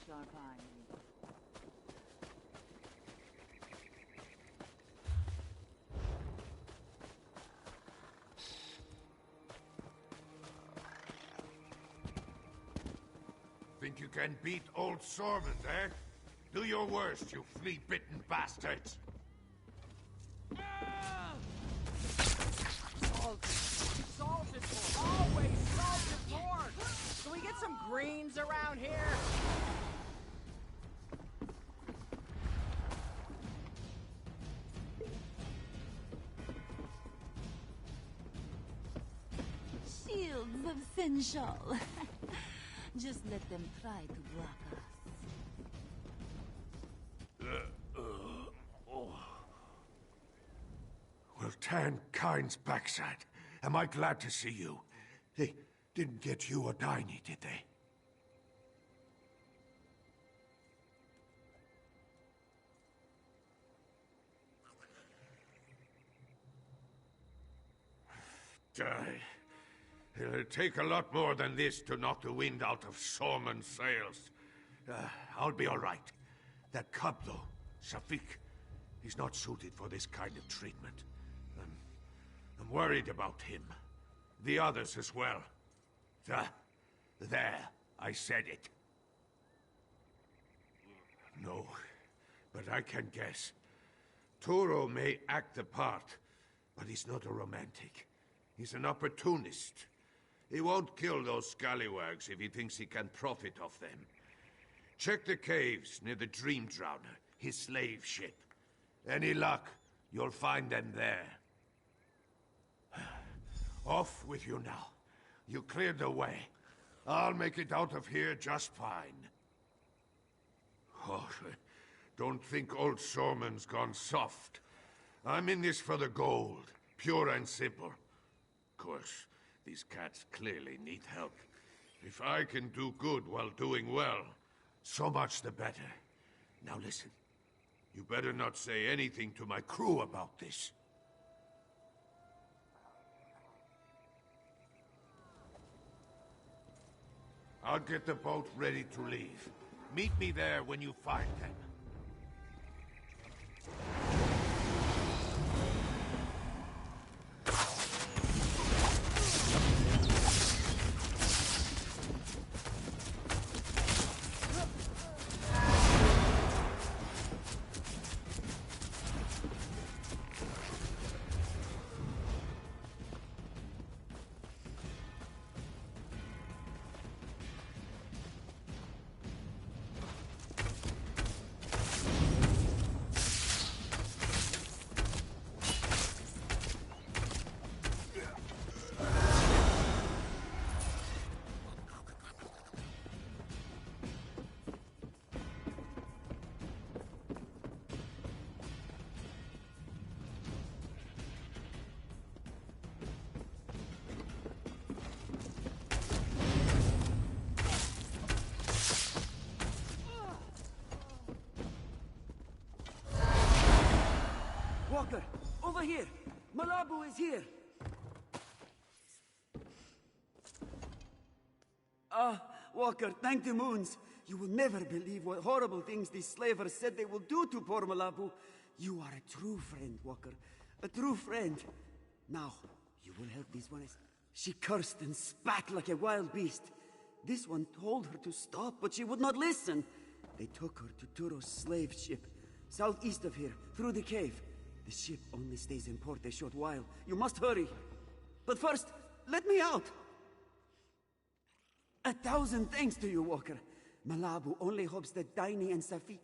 Sharp eye. Think you can beat old Sormund, eh? Do your worst, you flea-bitten bastards! Salted pork! Always salted pork! Can we get some greens around here? Shields of Sensual. Just let them try to block us. Well, Tan Kind's backside. Am I glad to see you? They didn't get you or Daini, did they? Die. It'll take a lot more than this to knock the wind out of Sormund's sails. I'll be all right. That cub, though, Safik, he's not suited for this kind of treatment. I'm worried about him. The others as well. There, I said it. No, but I can guess. Turo may act the part, but he's not a romantic. He's an opportunist. He won't kill those scallywags if he thinks he can profit off them. Check the caves near the Dream Drowner, his slave ship. Any luck, you'll find them there. Off with you now. You cleared the way. I'll make it out of here just fine. Oh, don't think old Sorman's gone soft. I'm in this for the gold, pure and simple. Of course, these cats clearly need help. If I can do good while doing well, so much the better. Now listen, you better not say anything to my crew about this. I'll get the boat ready to leave. Meet me there when you find them. Walker, over here! Malabu is here! Walker, thank the moons. You will never believe what horrible things these slavers said they will do to poor Malabu. You are a true friend, Walker. A true friend. Now, you will help this one. She cursed and spat like a wild beast. This one told her to stop, but she would not listen. They took her to Turo's slave ship, southeast of here, through the cave. The ship only stays in port a short while. You must hurry. But first, let me out. 1,000 thanks to you, Walker. Malabu only hopes that Daini and Safik...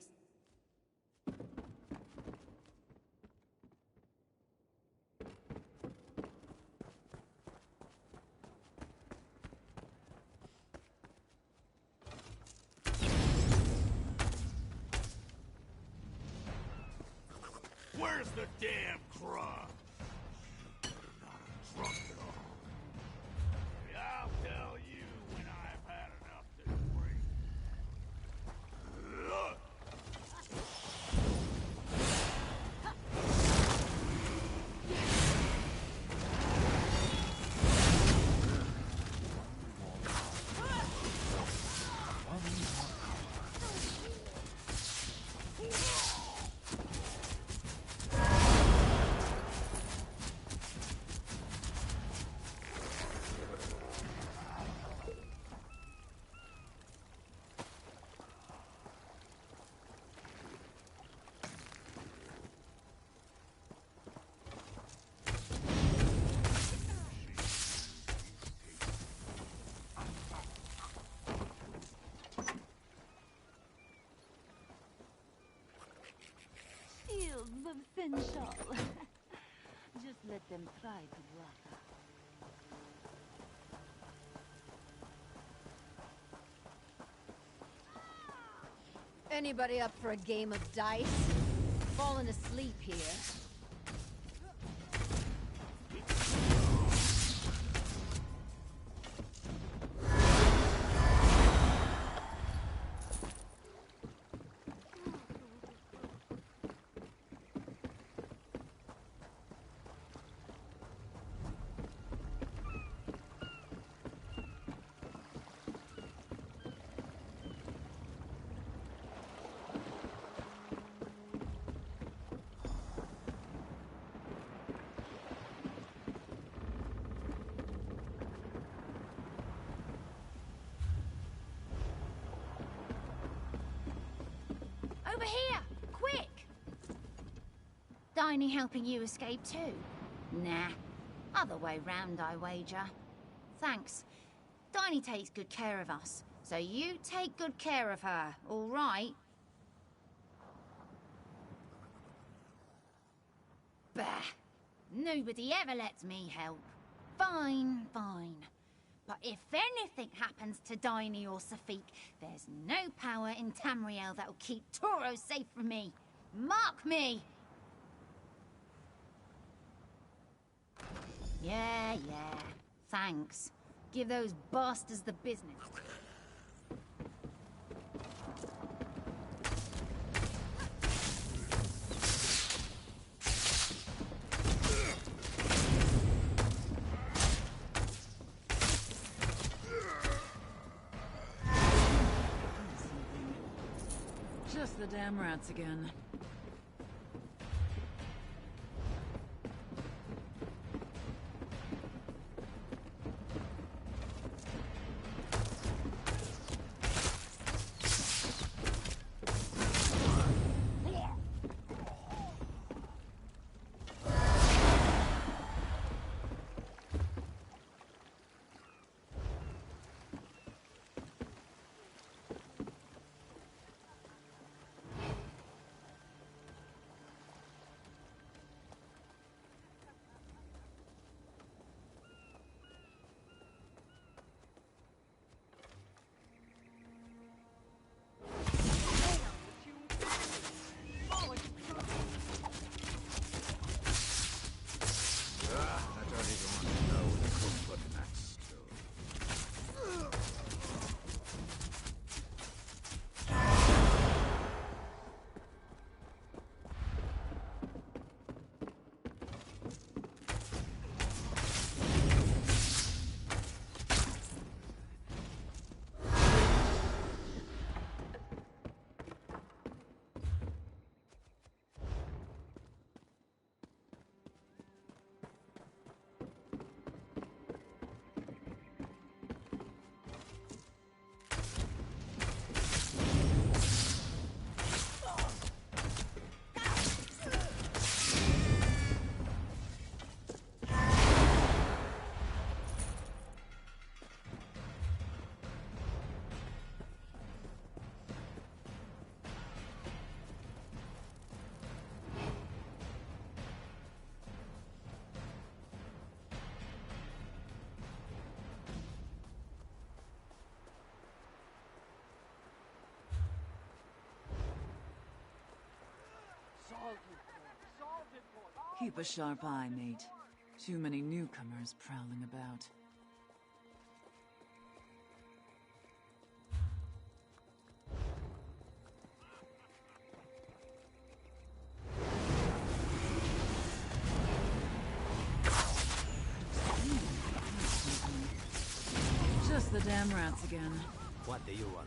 Where's the damn crop? Not drunk at all. I'll tell you when I've had enough to drink. Fields of Sensual. Just let them try to block us. Anybody up for a game of dice? Falling asleep here. Over here! Quick! Daini helping you escape too? Nah. Other way round, I wager. Thanks. Daini takes good care of us, so you take good care of her, all right? Bah! Nobody ever lets me help. Fine, fine. But if anything happens to Daini or Safik, there's no power in Tamriel that'll keep Toro safe from me. Mark me! Yeah. Thanks. Give those bastards the business. Just the damn rats again. Keep a sharp eye, mate. Too many newcomers prowling about. Just the damn rats again. What do you want?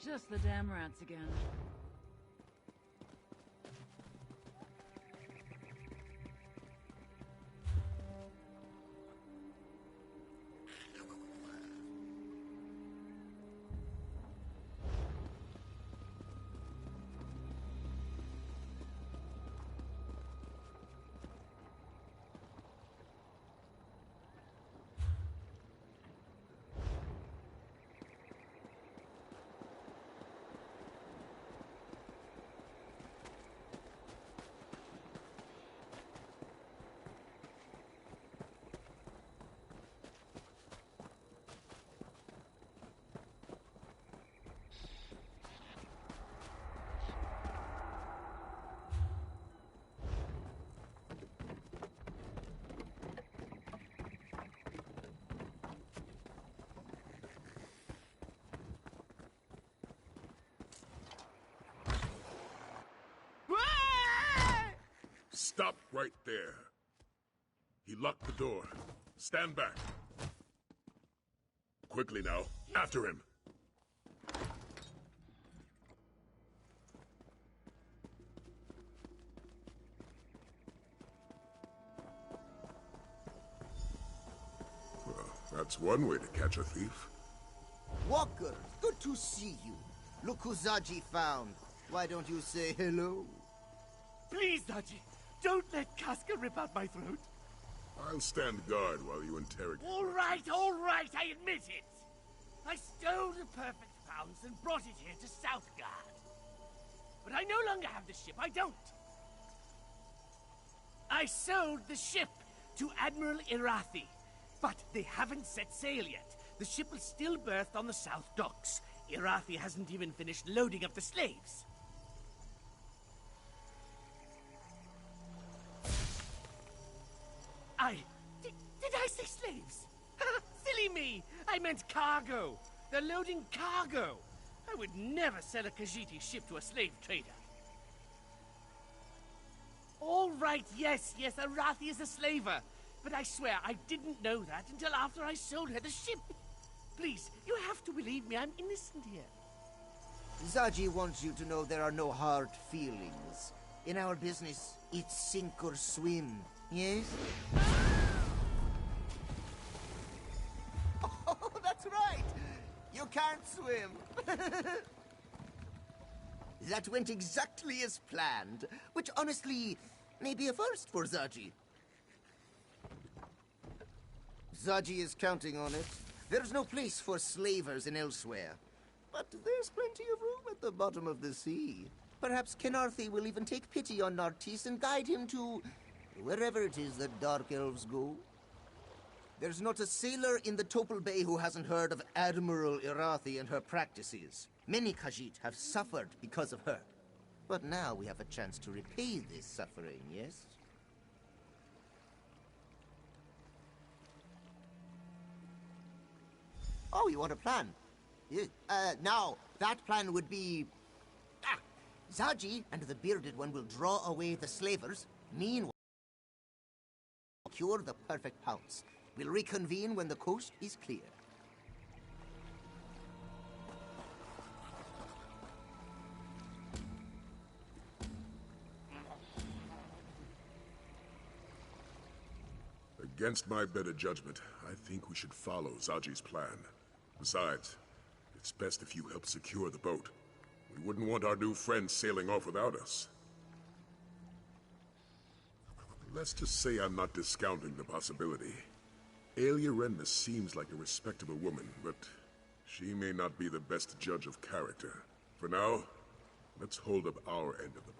Just the damn rats again. Stop right there. He locked the door. Stand back. Quickly now. After him. Well, that's one way to catch a thief. Walker, good to see you. Look who Zaji found. Why don't you say hello? Please, Zaji, don't let Casca rip out my throat. I'll stand guard while you interrogate. All right, I admit it. I stole the perfect pounds and brought it here to Southgard. But I no longer have the ship, I don't. I sold the ship to Admiral Irathi, but they haven't set sail yet. The ship is still berthed on the south docks. Irathi hasn't even finished loading up the slaves. Did I say slaves? Silly me! I meant cargo. They're loading cargo. I would never sell a Khajiiti ship to a slave trader. All right, yes, Irathi is a slaver. But I swear I didn't know that until after I sold her the ship. Please, you have to believe me, I'm innocent here. Zaji wants you to know there are no hard feelings. In our business, it's sink or swim, yes? Oh, that's right! You can't swim! That went exactly as planned, which honestly may be a first for Zaji. Zaji is counting on it. There's no place for slavers in Elsweyr. But there's plenty of room at the bottom of the sea. Perhaps Kenarthi will even take pity on Nartis and guide him to wherever it is the Dark Elves go. There's not a sailor in the Topal Bay who hasn't heard of Admiral Irathi and her practices. Many Khajiit have suffered because of her. But now we have a chance to repay this suffering, yes? Oh, you want a plan? Now, that plan would be... Zaji and the Bearded One will draw away the slavers. Meanwhile, secure the perfect pounce. We'll reconvene when the coast is clear. Against my better judgment, I think we should follow Zaji's plan. Besides, it's best if you help secure the boat. We wouldn't want our new friend sailing off without us. Let's just say I'm not discounting the possibility. Aelia Renmus seems like a respectable woman, but she may not be the best judge of character. For now, let's hold up our end of the boat.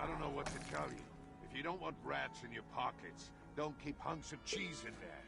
I don't know what to tell you. If you don't want rats in your pockets, don't keep hunks of cheese in there.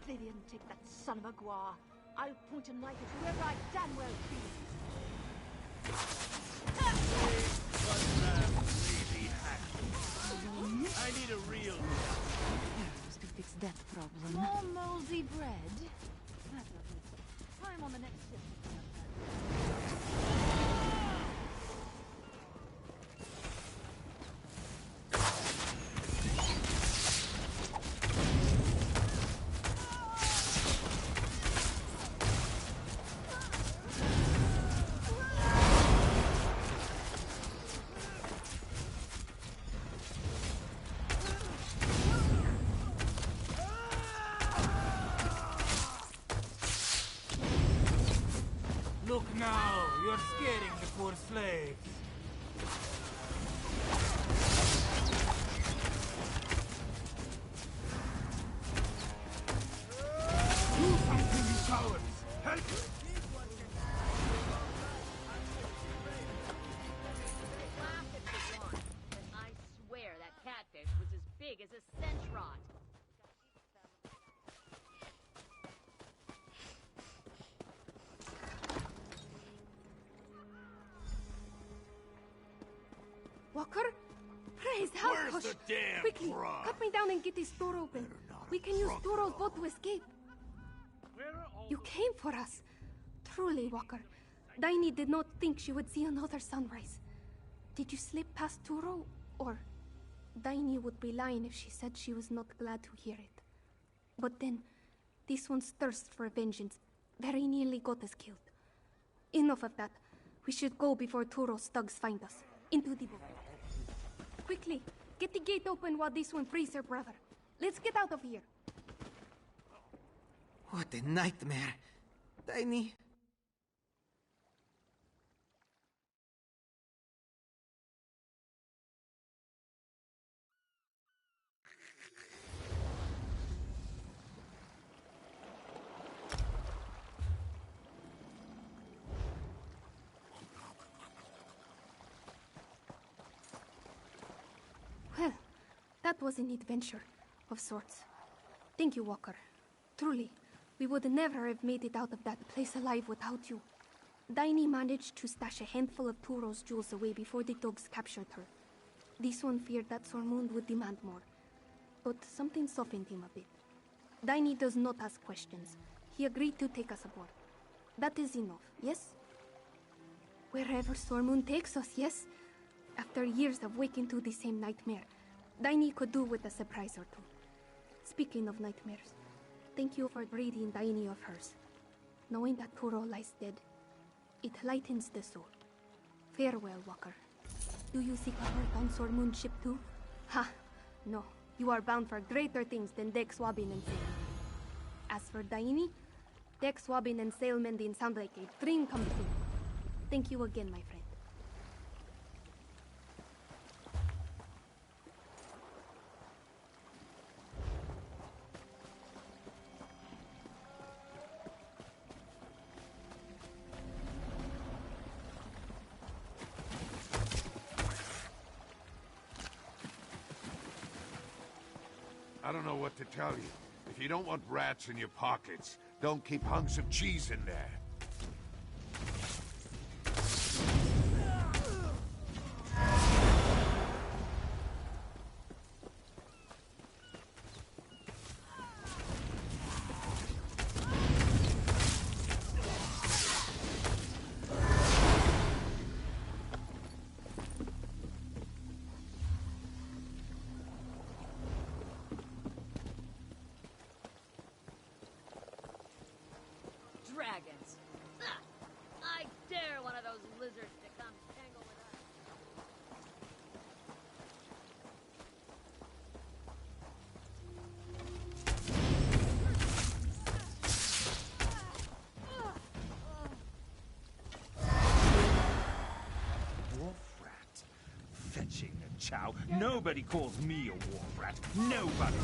they didn't take that son of a gua, I'll point a knife at whoever I damn well please. I need a real Arrows to fix that problem. More moldy bread? That's lovely. I'm on the next ship. Look now, you're scaring the poor slaves. Do something, you cowards! Help! I swear that catfish was as big as a centrot. Walker? Praise help Where's us! the damn Quickly, frog? cut me down and get this door open. We can use Turo's boat to escape. You came for us. Truly, Walker. Daini did not think she would see another sunrise. Did you slip past Turo? Or Daini would be lying if she said she was not glad to hear it. But then, this one's thirst for vengeance very nearly got us killed. Enough of that. We should go before Turo's thugs find us. Into the boat. Quickly, get the gate open while this one frees her brother. Let's get out of here. What a nightmare. Tiny. Well, that was an adventure, of sorts. Thank you, Walker. Truly, we would never have made it out of that place alive without you. Daini managed to stash a handful of Turo's jewels away before the dogs captured her. This one feared that Sormund would demand more, but something softened him a bit. Daini does not ask questions. He agreed to take us aboard. That is enough, yes? Wherever Sormund takes us, yes? After years of waking to the same nightmare, Daini could do with a surprise or two. Speaking of nightmares, thank you for breathing Daini of hers. Knowing that Turo lies dead, it lightens the soul. Farewell, Walker. Do you seek a berth on Sormund's ship too? Ha! No, you are bound for greater things than deck swabbing and sailing. As for Daini, deck swabbing and sail mending sound like a dream come true. Thank you again, my friend. I don't know what to tell you. If you don't want rats in your pockets, don't keep hunks of cheese in there. Dragons. Ah, I dare one of those lizards to come tangle with us. Wharf rat. Fetching a chow. Nobody calls me a wharf rat. Nobody.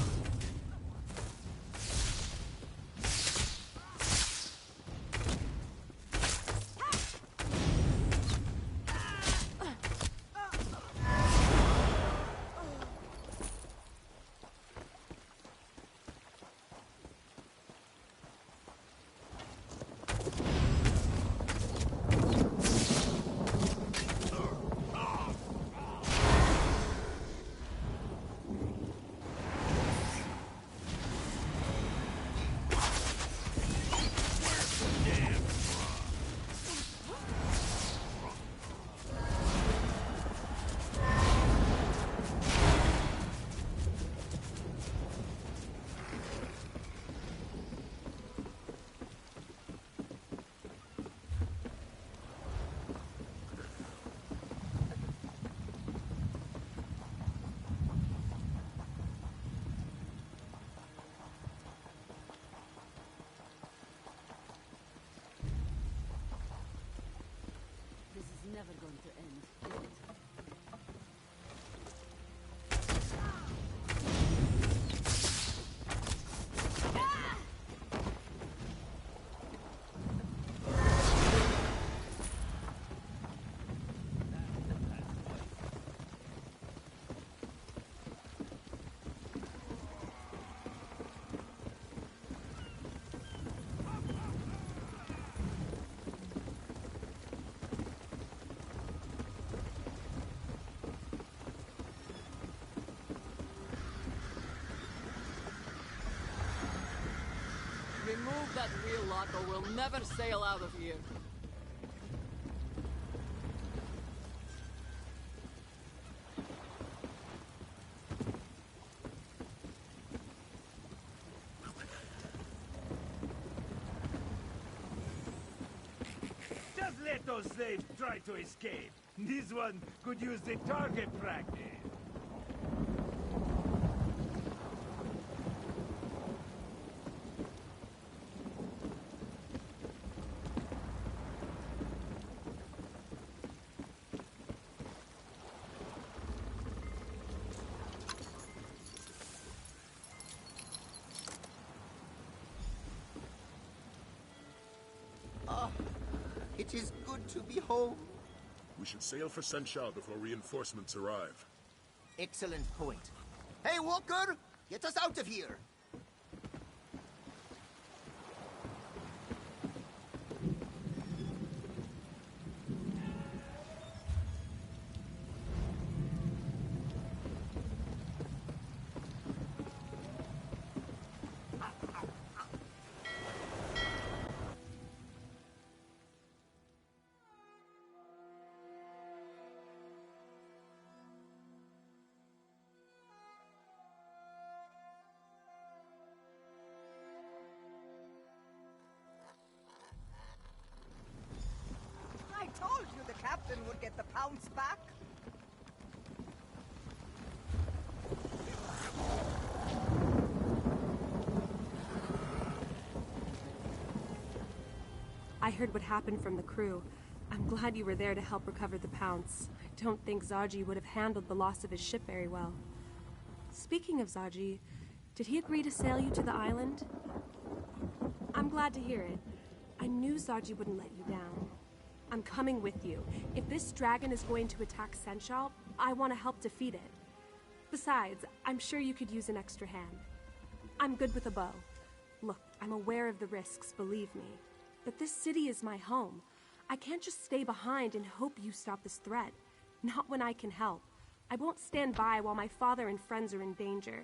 move that wheel lock or we'll never sail out of here. Just let those slaves try to escape. This one could use the target practice. It is good to be home. We should sail for Senchal before reinforcements arrive. Excellent point. Hey, Walker! Get us out of here! I told you the captain would get the pounce back. I heard what happened from the crew. I'm glad you were there to help recover the pounce. I don't think Zaji would have handled the loss of his ship very well. Speaking of Zaji, did he agree to sail you to the island? I'm glad to hear it. I knew Zaji wouldn't let you down. I'm coming with you. If this dragon is going to attack Senchal, I want to help defeat it. Besides, I'm sure you could use an extra hand. I'm good with a bow. Look, I'm aware of the risks, believe me. But this city is my home. I can't just stay behind and hope you stop this threat. Not when I can help. I won't stand by while my father and friends are in danger.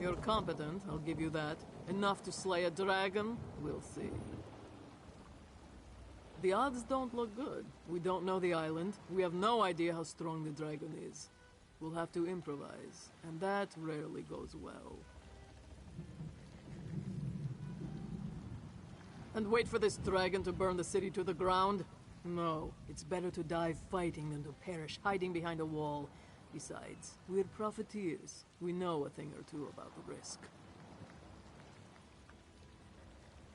You're competent, I'll give you that. Enough to slay a dragon? We'll see. The odds don't look good. We don't know the island. We have no idea how strong the dragon is. We'll have to improvise, and that rarely goes well. And wait for this dragon to burn the city to the ground? No, it's better to die fighting than to perish hiding behind a wall. Besides, we're profiteers. We know a thing or two about the risk.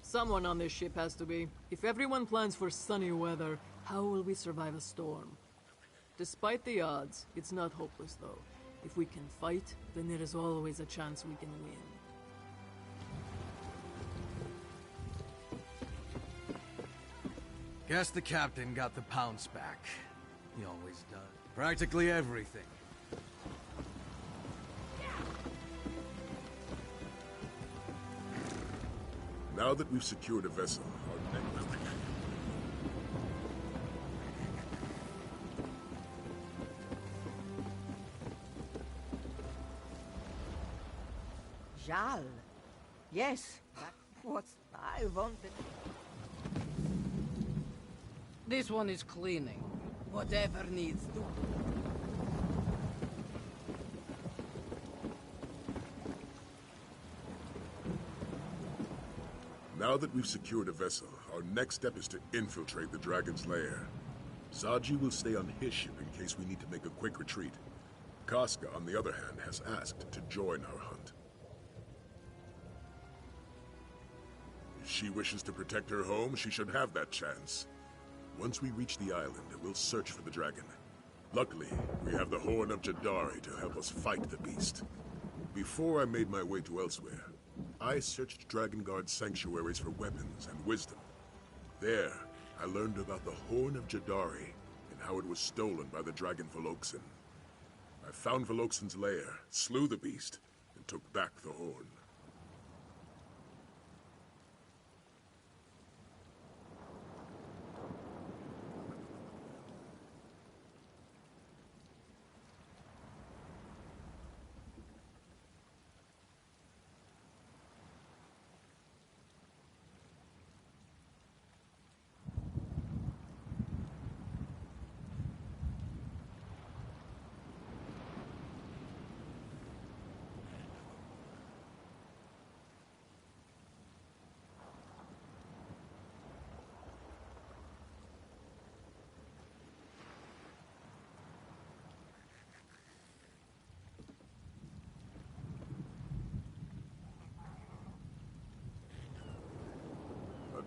Someone on this ship has to be. If everyone plans for sunny weather, how will we survive a storm? Despite the odds, it's not hopeless though. If we can fight, then there is always a chance we can win. Guess the captain got the pounce back. He always does. Practically everything. Now that we've secured a vessel, our next... Jal. Yes, that's what I wanted. This one is cleaning. Whatever needs to. Now that we've secured a vessel, our next step is to infiltrate the dragon's lair. Zaji will stay on his ship in case we need to make a quick retreat. Casca, on the other hand, has asked to join our hunt. If she wishes to protect her home, she should have that chance. Once we reach the island, we'll search for the dragon. Luckily, we have the Horn of Jadari to help us fight the beast. Before I made my way to Elsweyr, I searched Drakengard's sanctuaries for weapons and wisdom. There, I learned about the Horn of Jadari and how it was stolen by the dragon Veloxin. I found Veloxin's lair, slew the beast, and took back the horn.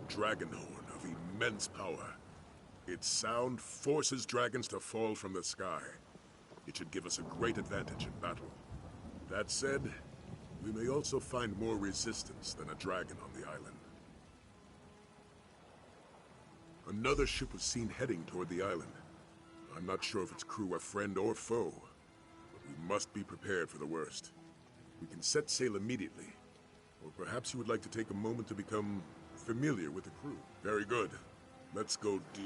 Dragon horn of immense power. Its sound forces dragons to fall from the sky. It should give us a great advantage in battle. That said, we may also find more resistance than a dragon on the island. Another ship was seen heading toward the island. I'm not sure if its crew are friend or foe, but we must be prepared for the worst. We can set sail immediately, or perhaps you would like to take a moment to become familiar with the crew. Very good. Let's go deal.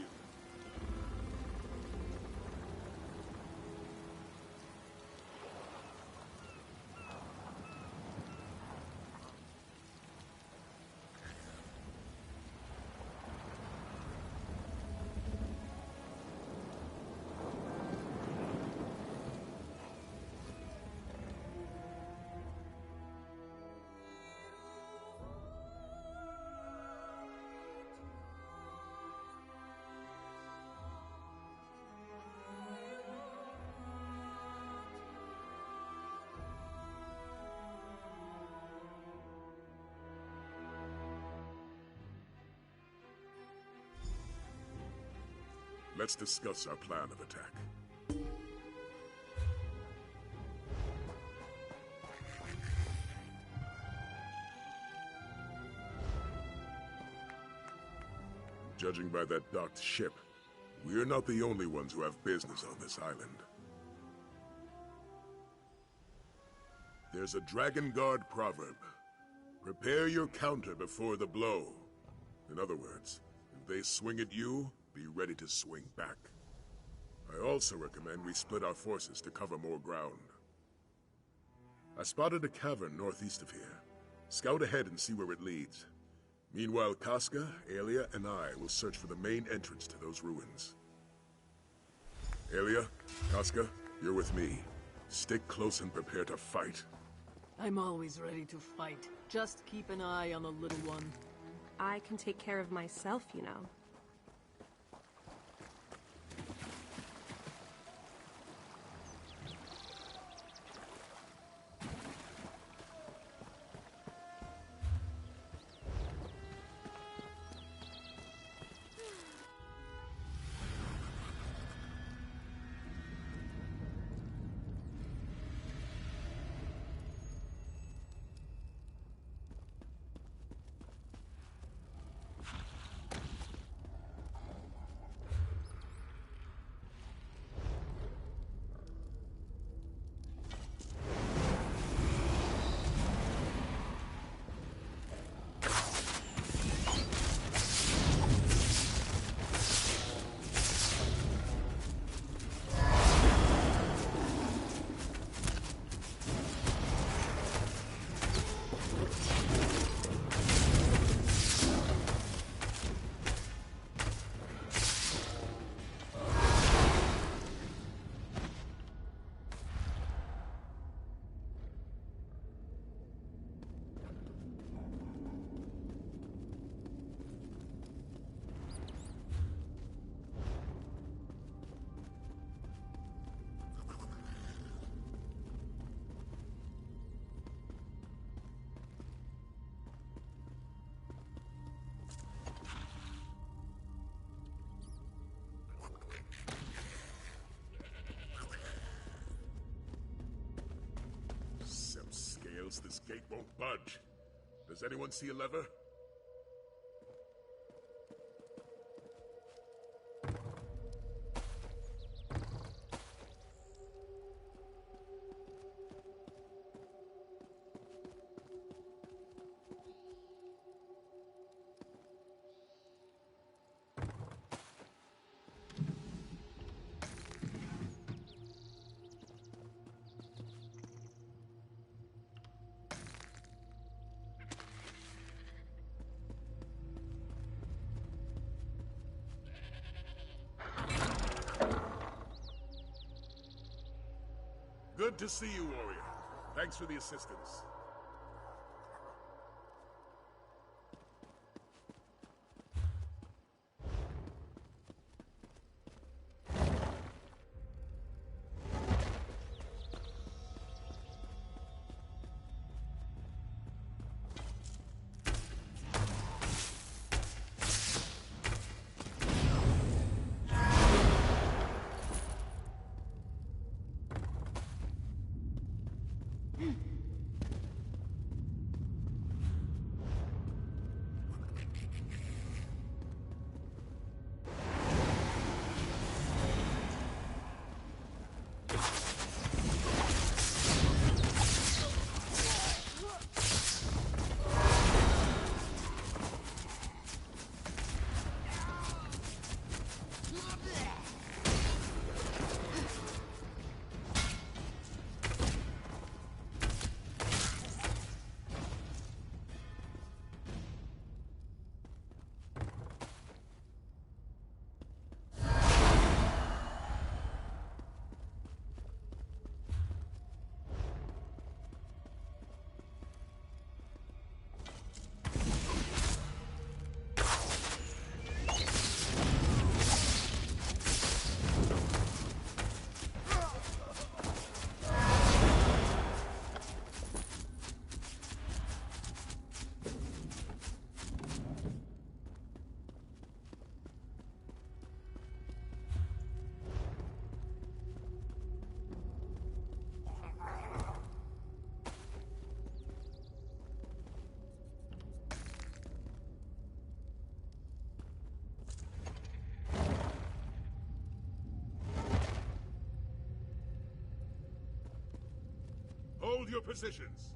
Let's discuss our plan of attack. Judging by that docked ship, we're not the only ones who have business on this island. There's a Drakengard proverb. Prepare your counter before the blow. In other words, if they swing at you, be ready to swing back. I also recommend we split our forces to cover more ground. I spotted a cavern northeast of here. Scout ahead and see where it leads. Meanwhile, Casca, Aelia, and I will search for the main entrance to those ruins. Aelia, Casca, you're with me. Stick close and prepare to fight. I'm always ready to fight. Just keep an eye on the little one. I can take care of myself, you know. gate won't budge. Does anyone see a lever? Good to see you, warrior. Thanks for the assistance. Hold your positions.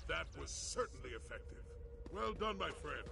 That was certainly effective. Well done, my friend.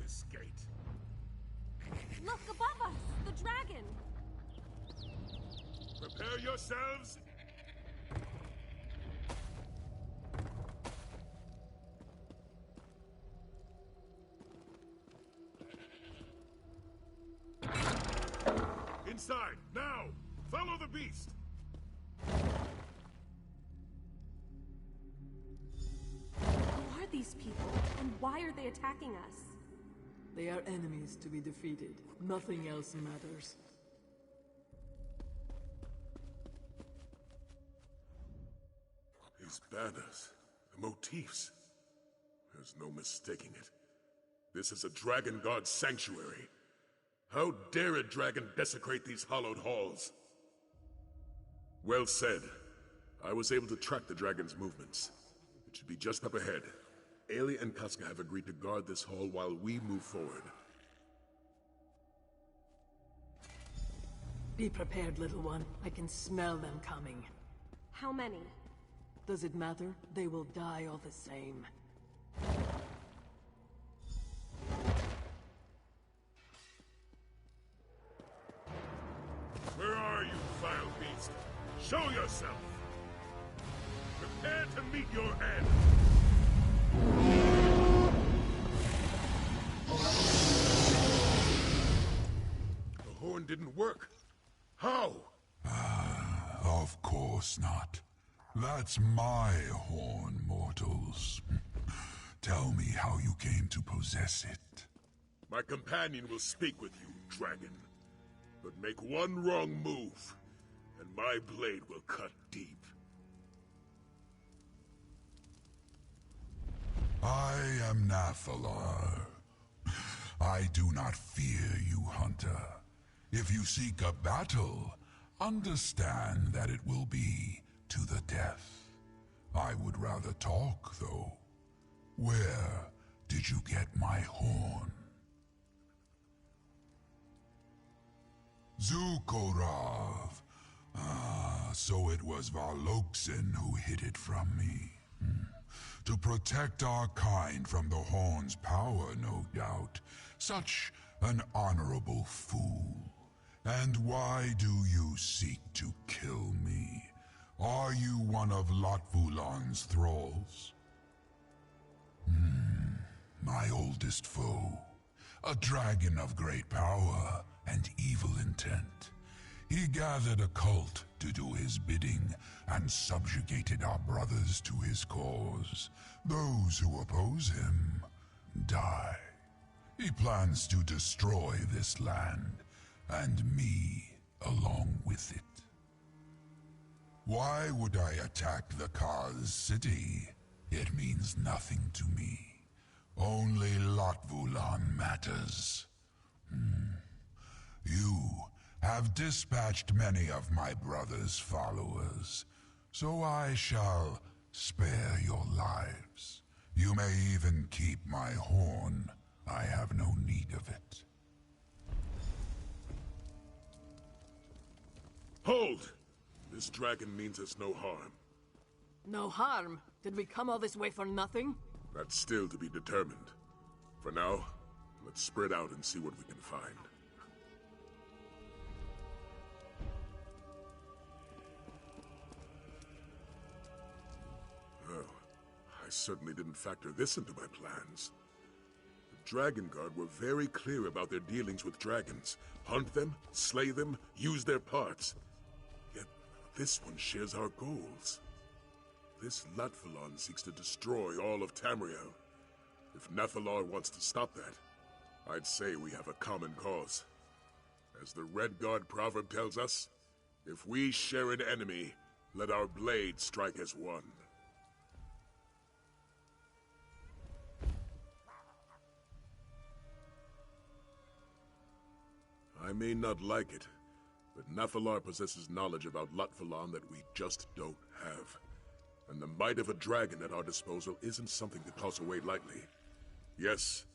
this gate. Look above us! The dragon! Prepare yourselves! Inside, now! Follow the beast! Who are these people, and why are they attacking us? They are enemies to be defeated. Nothing else matters. These banners, the motifs. There's no mistaking it. This is a dragon god's sanctuary. How dare a dragon desecrate these hallowed halls? Well said. I was able to track the dragon's movements. It should be just up ahead. Ailey and Casca have agreed to guard this hall while we move forward. Be prepared, little one. I can smell them coming. How many? Does it matter? They will die all the same. Where are you, vile beast? Show yourself! Prepare to meet your end! The horn didn't work. How? Of course not. That's my horn, mortals. Tell me how you came to possess it. My companion will speak with you, dragon. But make one wrong move, and my blade will cut deep. I am Nathalar. I do not fear you, hunter. If you seek a battle, understand that it will be to the death. I would rather talk, though. Where did you get my horn? Zukorav. Ah, so it was Varloksin who hid it from me. To protect our kind from the horn's power, no doubt. Such an honorable fool. And why do you seek to kill me? Are you one of Lotvulan's thralls? My oldest foe. A dragon of great power and evil intent. He gathered a cult to do his bidding and subjugated our brothers to his cause. Those who oppose him die. He plans to destroy this land, and me along with it. Why would I attack the Kaz city? It means nothing to me. Only Lotvulan matters. You have dispatched many of my brother's followers, so I shall spare your lives. You may even keep my horn. I have no need of it. Hold! This dragon means us no harm. No harm? Did we come all this way for nothing? That's still to be determined. For now, let's spread out and see what we can find. Well, I certainly didn't factor this into my plans. The Dragon Guard were very clear about their dealings with dragons. Hunt them, slay them, use their parts. Yet this one shares our goals. This Latvalon seeks to destroy all of Tamriel. If Nathalar wants to stop that, I'd say we have a common cause. As the Red Guard proverb tells us, if we share an enemy, let our blade strike as one. I may not like it, but Nathalar possesses knowledge about Latvalon that we just don't have. And the might of a dragon at our disposal isn't something to toss away lightly. Yes,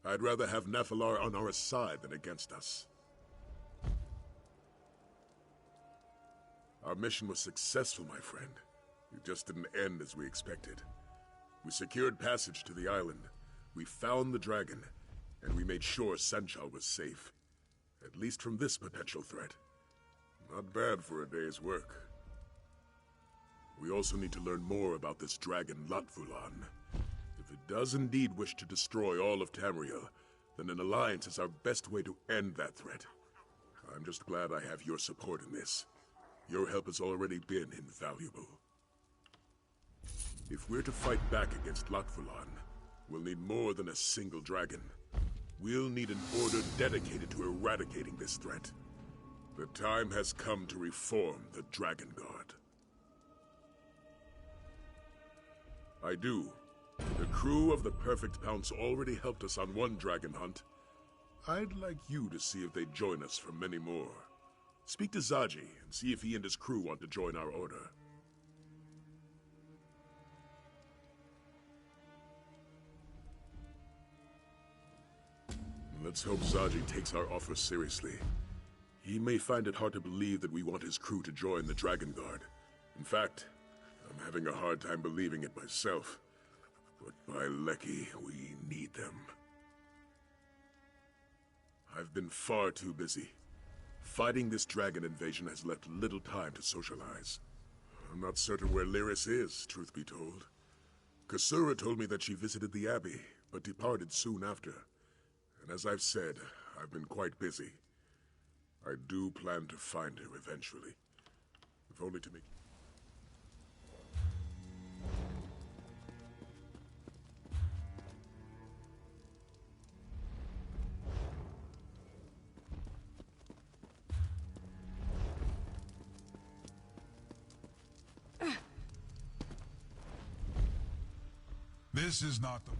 I'd rather have Nathalar on our side than against us. Our mission was successful, my friend. It just didn't end as we expected. We secured passage to the island. We found the dragon. and we made sure Sanchal was safe. At least from this potential threat. Not bad for a day's work. We also need to learn more about this dragon Latvulan. If it does indeed wish to destroy all of Tamriel, then an alliance is our best way to end that threat. I'm just glad I have your support in this. Your help has already been invaluable. If we're to fight back against Latvulan, we'll need more than a single dragon. We'll need an order dedicated to eradicating this threat. The time has come to reform the Dragon Guard. I do. The crew of the Perfect Pounce already helped us on one dragon hunt. I'd like you to see if they'd join us for many more. Speak to Zaji and see if he and his crew want to join our order. Let's hope Zaji takes our offer seriously. He may find it hard to believe that we want his crew to join the Dragon Guard. In fact, I'm having a hard time believing it myself. But by Lecky, we need them. I've been far too busy. Fighting this dragon invasion has left little time to socialize. I'm not certain where Lyris is, truth be told. Kasura told me that she visited the Abbey, but departed soon after. And as I've said, I've been quite busy. I do plan to find her eventually. If only to make... This is not the...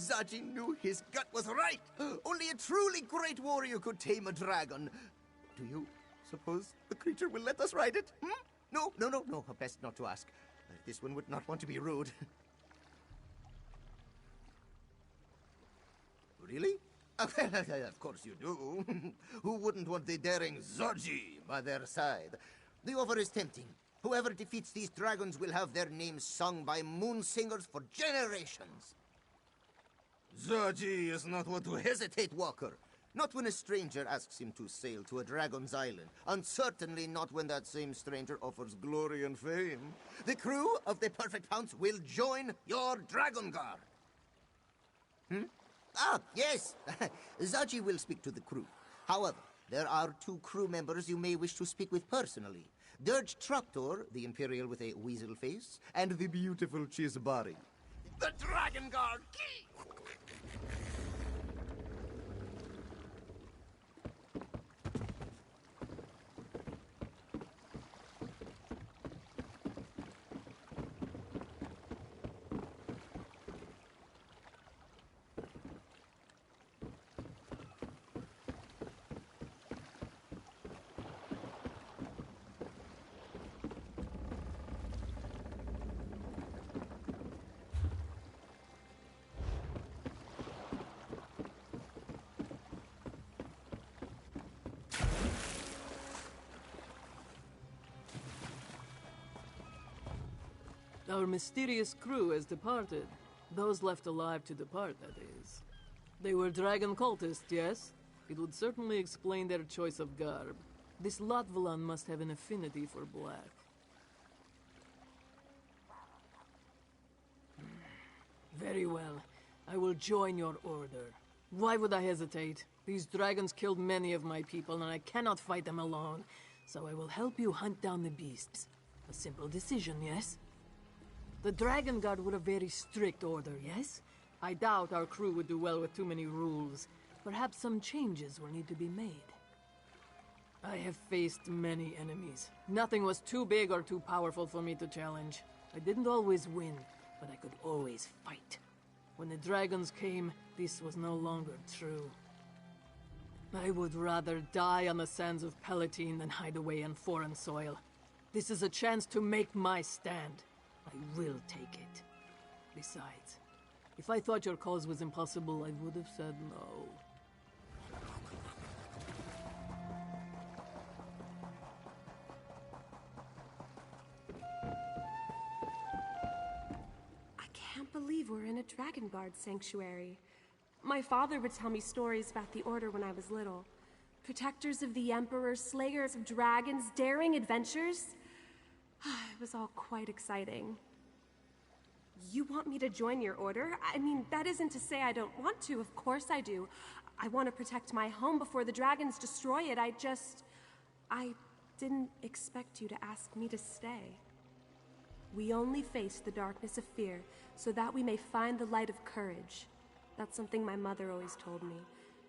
Zaji knew his gut was right. Only a truly great warrior could tame a dragon. Do you suppose the creature will let us ride it? Hmm? No. Best not to ask. This one would not want to be rude. Really? Of course you do. Who wouldn't want the daring Zaji by their side? The offer is tempting. Whoever defeats these dragons will have their names sung by moon singers for generations. Zaji is not one to hesitate, Walker. Not when a stranger asks him to sail to a dragon's island, and certainly not when that same stranger offers glory and fame. The crew of the Perfect Pounce will join your Dragon Guard. Ah, yes. Zaji will speak to the crew. However, there are 2 crew members you may wish to speak with personally. Dirge Traktor, the Imperial with a weasel face, and the beautiful Chisbari. The Dragon Guard key! Our mysterious crew has departed. Those left alive to depart, that is. They were dragon cultists, yes? It would certainly explain their choice of garb. This Latvalan must have an affinity for black. Very well. I will join your order. Why would I hesitate? These dragons killed many of my people, and I cannot fight them alone. So I will help you hunt down the beasts. A simple decision, yes? The Dragon Guard were a very strict order, yes? I doubt our crew would do well with too many rules. Perhaps some changes will need to be made. I have faced many enemies. Nothing was too big or too powerful for me to challenge. I didn't always win, but I could always fight. When the dragons came, this was no longer true. I would rather die on the sands of Palatine than hide away in foreign soil. This is a chance to make my stand. I will take it. Besides, if I thought your cause was impossible, I would have said no. I can't believe we're in a Dragon Guard sanctuary. My father would tell me stories about the Order when I was little. Protectors of the Emperor, slayers of dragons, daring adventures. It was all quite exciting. You want me to join your order? I mean, that isn't to say I don't want to. Of course I do. I want to protect my home before the dragons destroy it. I didn't expect you to ask me to stay. We only face the darkness of fear so that we may find the light of courage. That's something my mother always told me.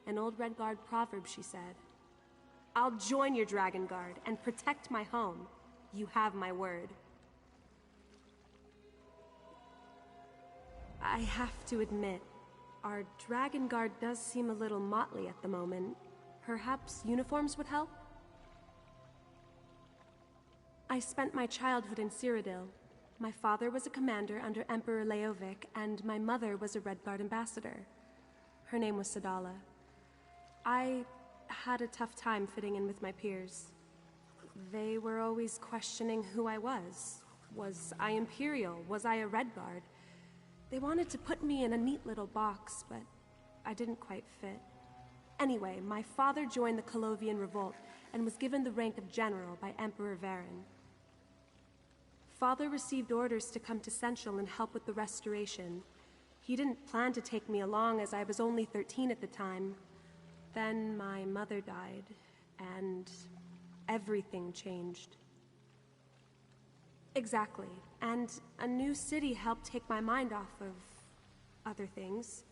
An old Red Guard proverb, she said. I'll join your Dragon Guard and protect my home. You have my word. I have to admit, our Dragon Guard does seem a little motley at the moment. Perhaps uniforms would help? I spent my childhood in Cyrodiil. My father was a commander under Emperor Leovic, and my mother was a Red Guard ambassador. Her name was Sadala. I had a tough time fitting in with my peers. They were always questioning who I was. Was I Imperial? Was I a Red Guard? They wanted to put me in a neat little box, but I didn't quite fit. Anyway, my father joined the Colovian Revolt and was given the rank of General by Emperor Varen. Father received orders to come to Central and help with the restoration. He didn't plan to take me along as I was only 13 at the time. Then my mother died, and everything changed. Exactly. And a new city helped take my mind off of other things.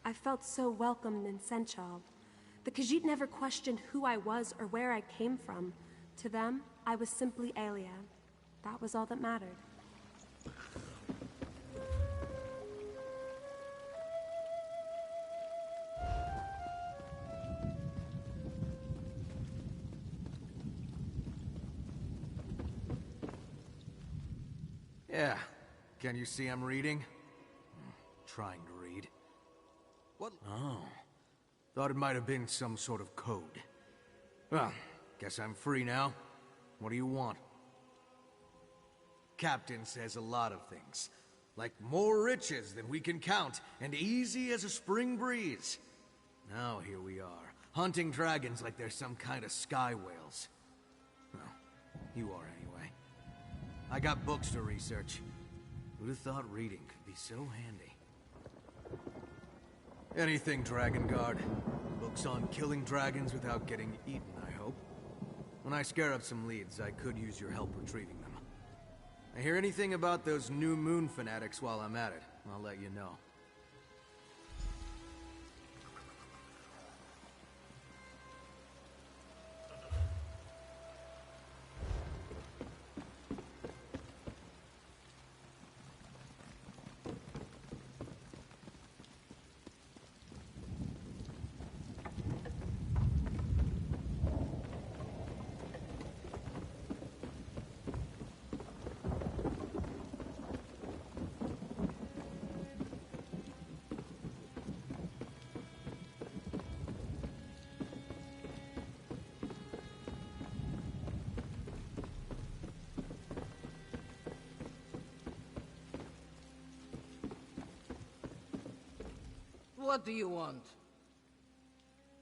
I felt so welcomed in Senchal. The Khajiit never questioned who I was or where I came from. To them, I was simply Aelia. That was all that mattered. Yeah. Can you see I'm reading? Trying to read. What? Oh. Thought it might have been some sort of code. Well, guess I'm free now. What do you want? Captain says a lot of things. Like more riches than we can count, and easy as a spring breeze. Now here we are, hunting dragons like they're some kind of sky whales. Well, you are anyway. I got books to research. Who'd have thought reading could be so handy? Anything, Dragon Guard. Books on killing dragons without getting eaten, I hope. When I scare up some leads, I could use your help retrieving them. I hear anything about those new moon fanatics while I'm at it, I'll let you know. What do you want?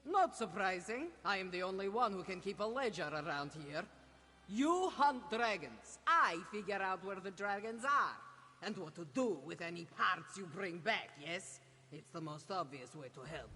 Not surprising. I am the only one who can keep a ledger around here. You hunt dragons. I figure out where the dragons are. And what to do with any parts you bring back, yes? It's the most obvious way to help.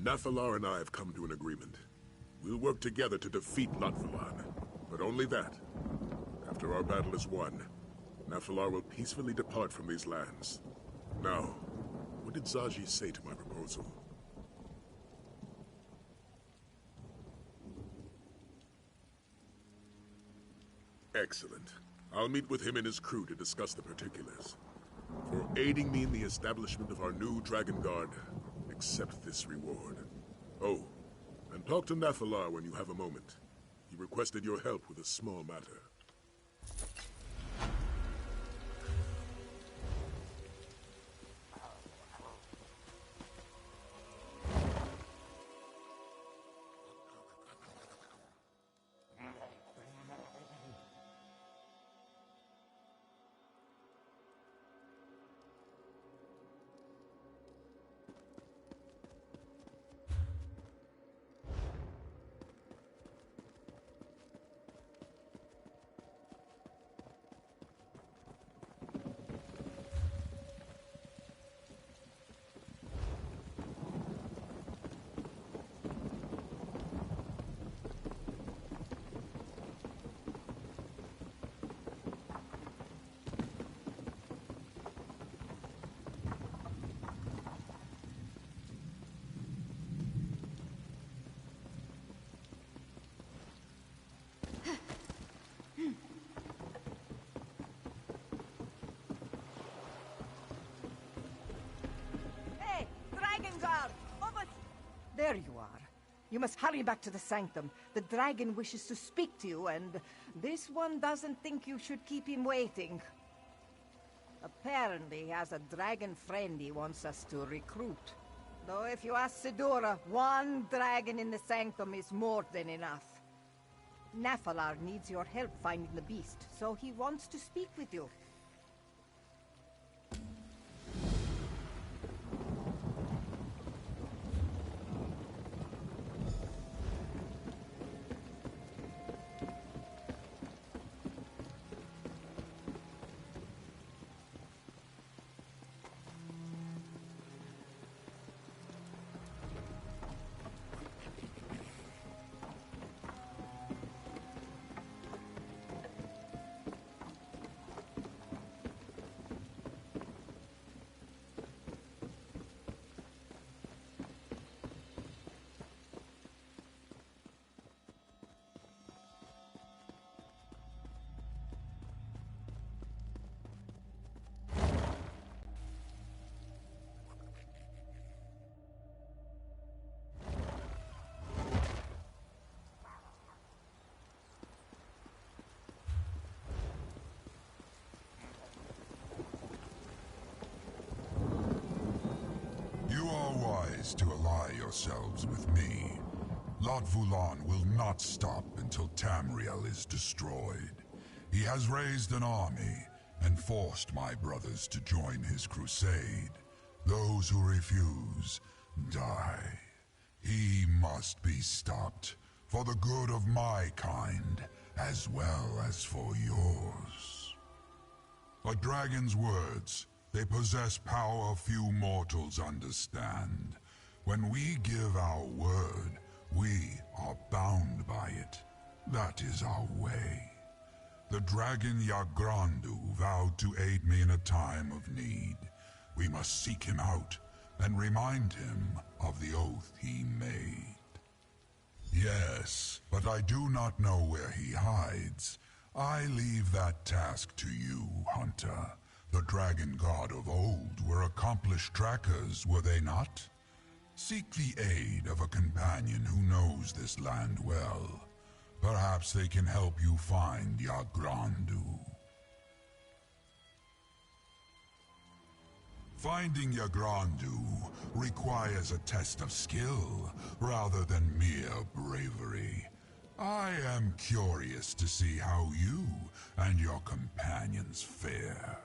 Nathalar and I have come to an agreement. We'll work together to defeat Lotfalan, but only that. After our battle is won, Nathalar will peacefully depart from these lands. Now, what did Zaji say to my proposal? Excellent. I'll meet with him and his crew to discuss the particulars. For aiding me in the establishment of our new Dragon Guard, accept this reward. Oh, and talk to Nathalar when you have a moment. He requested your help with a small matter. There you are. You must hurry back to the sanctum. The dragon wishes to speak to you, and this one doesn't think you should keep him waiting. Apparently, he has a dragon friend he wants us to recruit. Though if you ask Sidora, one dragon in the sanctum is more than enough. Nathalar needs your help finding the beast, so he wants to speak with you. wise to ally yourselves with me. Lot Vulan will not stop until Tamriel is destroyed. He has raised an army and forced my brothers to join his crusade. Those who refuse die. He must be stopped for the good of my kind, as well as for yours. A dragon's words, they possess power few mortals understand. When we give our word, we are bound by it. That is our way. The dragon Yagrandu vowed to aid me in a time of need. We must seek him out and remind him of the oath he made. Yes, but I do not know where he hides. I leave that task to you, Hunter. The dragon god of old were accomplished trackers, were they not? Seek the aid of a companion who knows this land well. Perhaps they can help you find Yagrandu. Finding Yagrandu requires a test of skill rather than mere bravery. I am curious to see how you and your companions fare.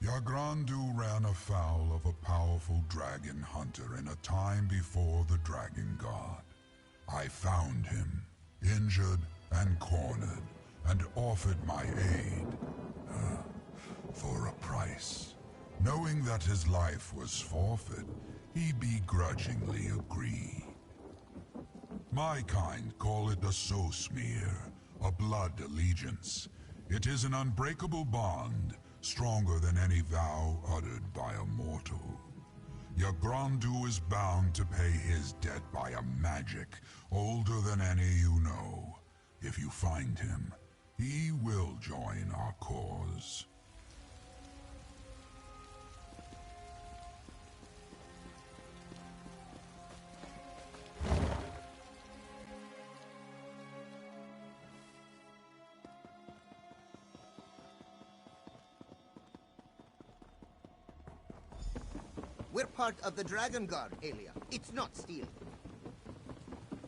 Yagrandu ran afoul of a powerful dragon hunter in a time before the dragon god. I found him, injured and cornered, and offered my aid. For a price. Knowing that his life was forfeit, he begrudgingly agreed. My kind call it a soul smear, a blood allegiance. It is an unbreakable bond, stronger than any vow uttered by a mortal. Yagrandu is bound to pay his debt by a magic older than any you know. If you find him, he will join our cause. We're part of the Dragon Guard, Aelia. It's not stealing.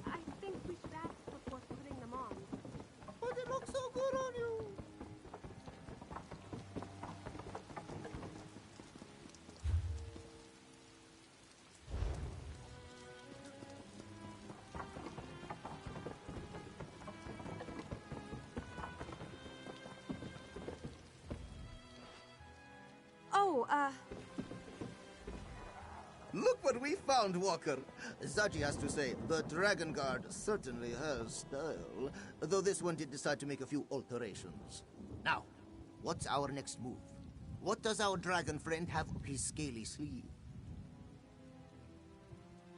I think we should ask before putting them on. But it looks so good on you. Look what we found, Walker. Zaji has to say, the Dragon Guard certainly has style, though this one did decide to make a few alterations. Now, what's our next move? What does our dragon friend have up his scaly sleeve?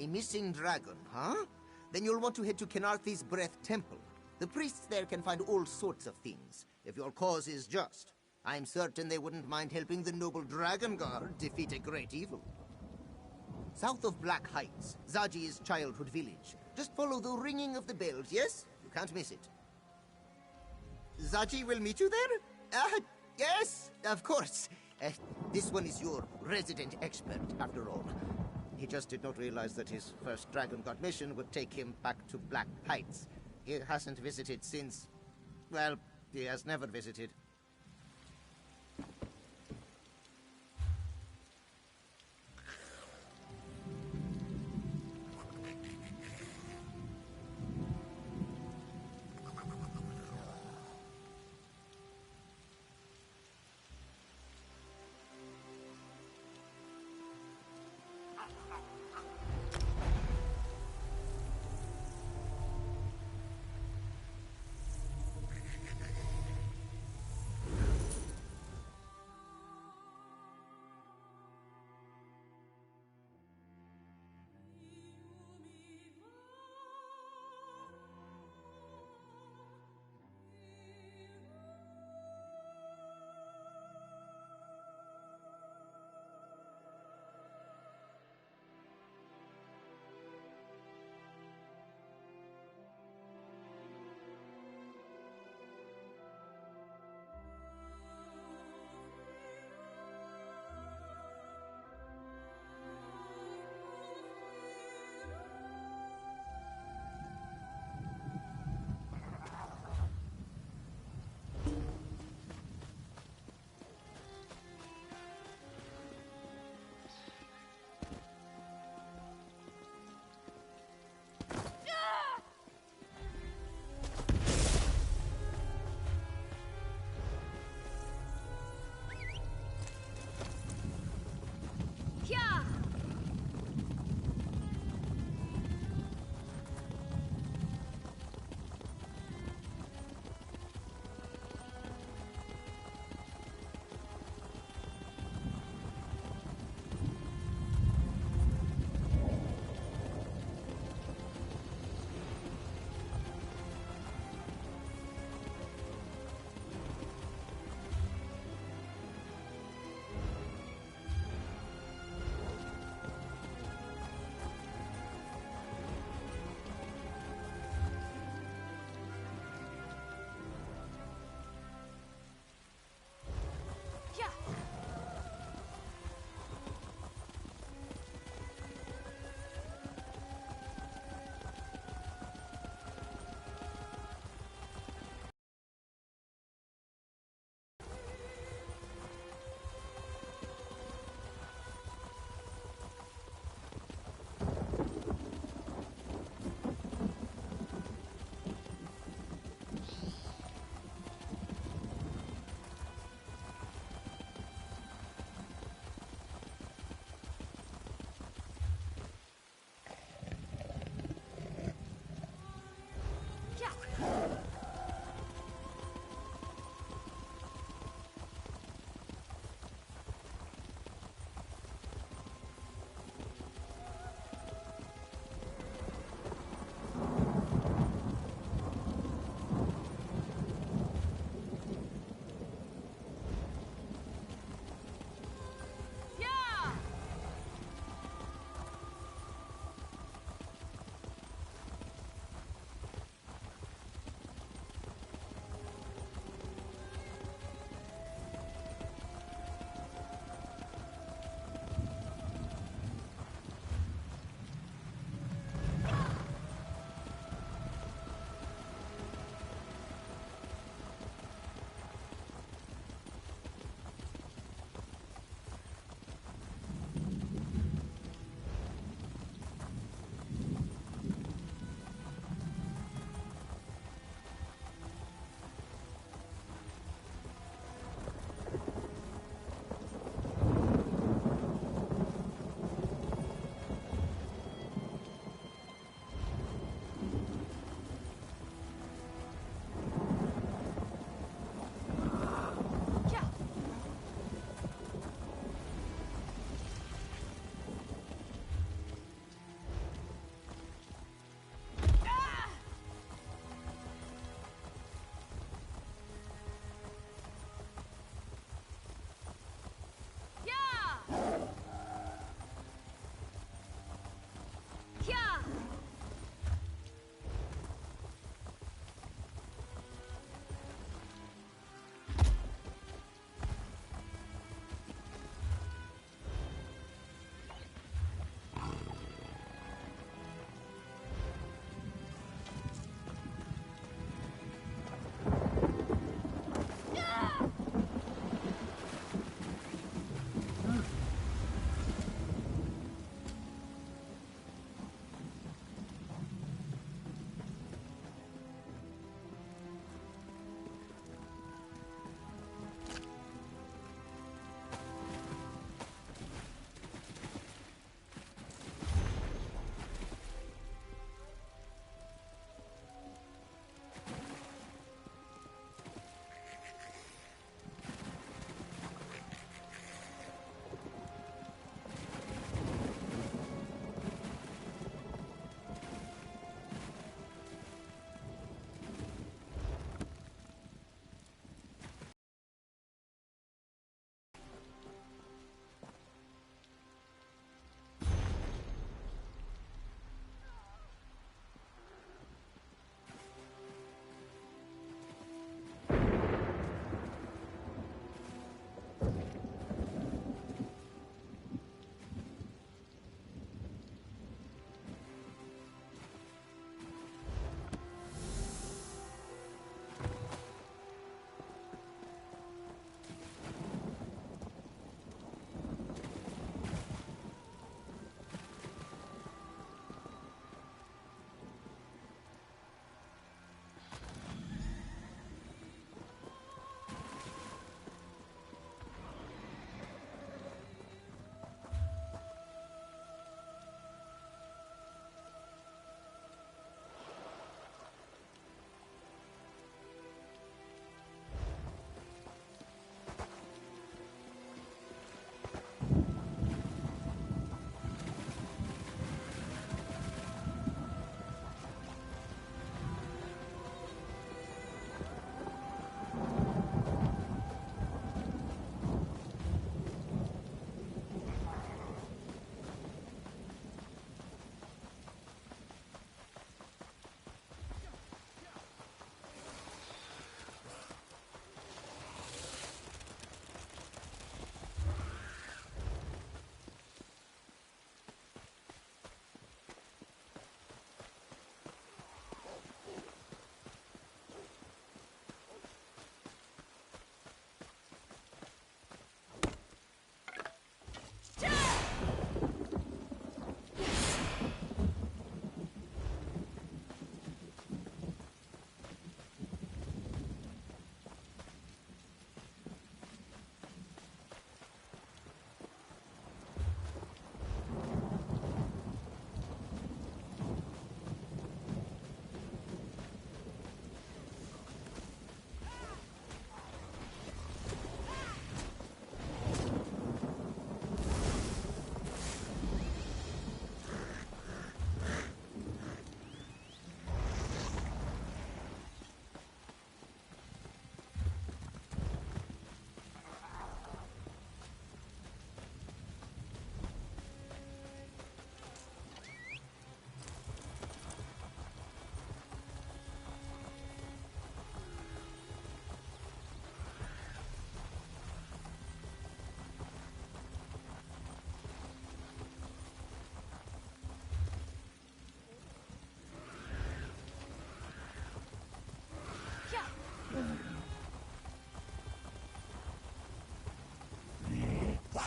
A missing dragon, huh? Then you'll want to head to Kenarthi's Breath Temple. The priests there can find all sorts of things, if your cause is just. I'm certain they wouldn't mind helping the noble Dragon Guard defeat a great evil. South of Black Heights, Zaji's childhood village. Just follow the ringing of the bells, yes? You can't miss it. Zaji will meet you there? Yes, of course. This one is your resident expert, after all. He just did not realize that his first Dragon Guard mission would take him back to Black Heights. He hasn't visited since... well, he has never visited.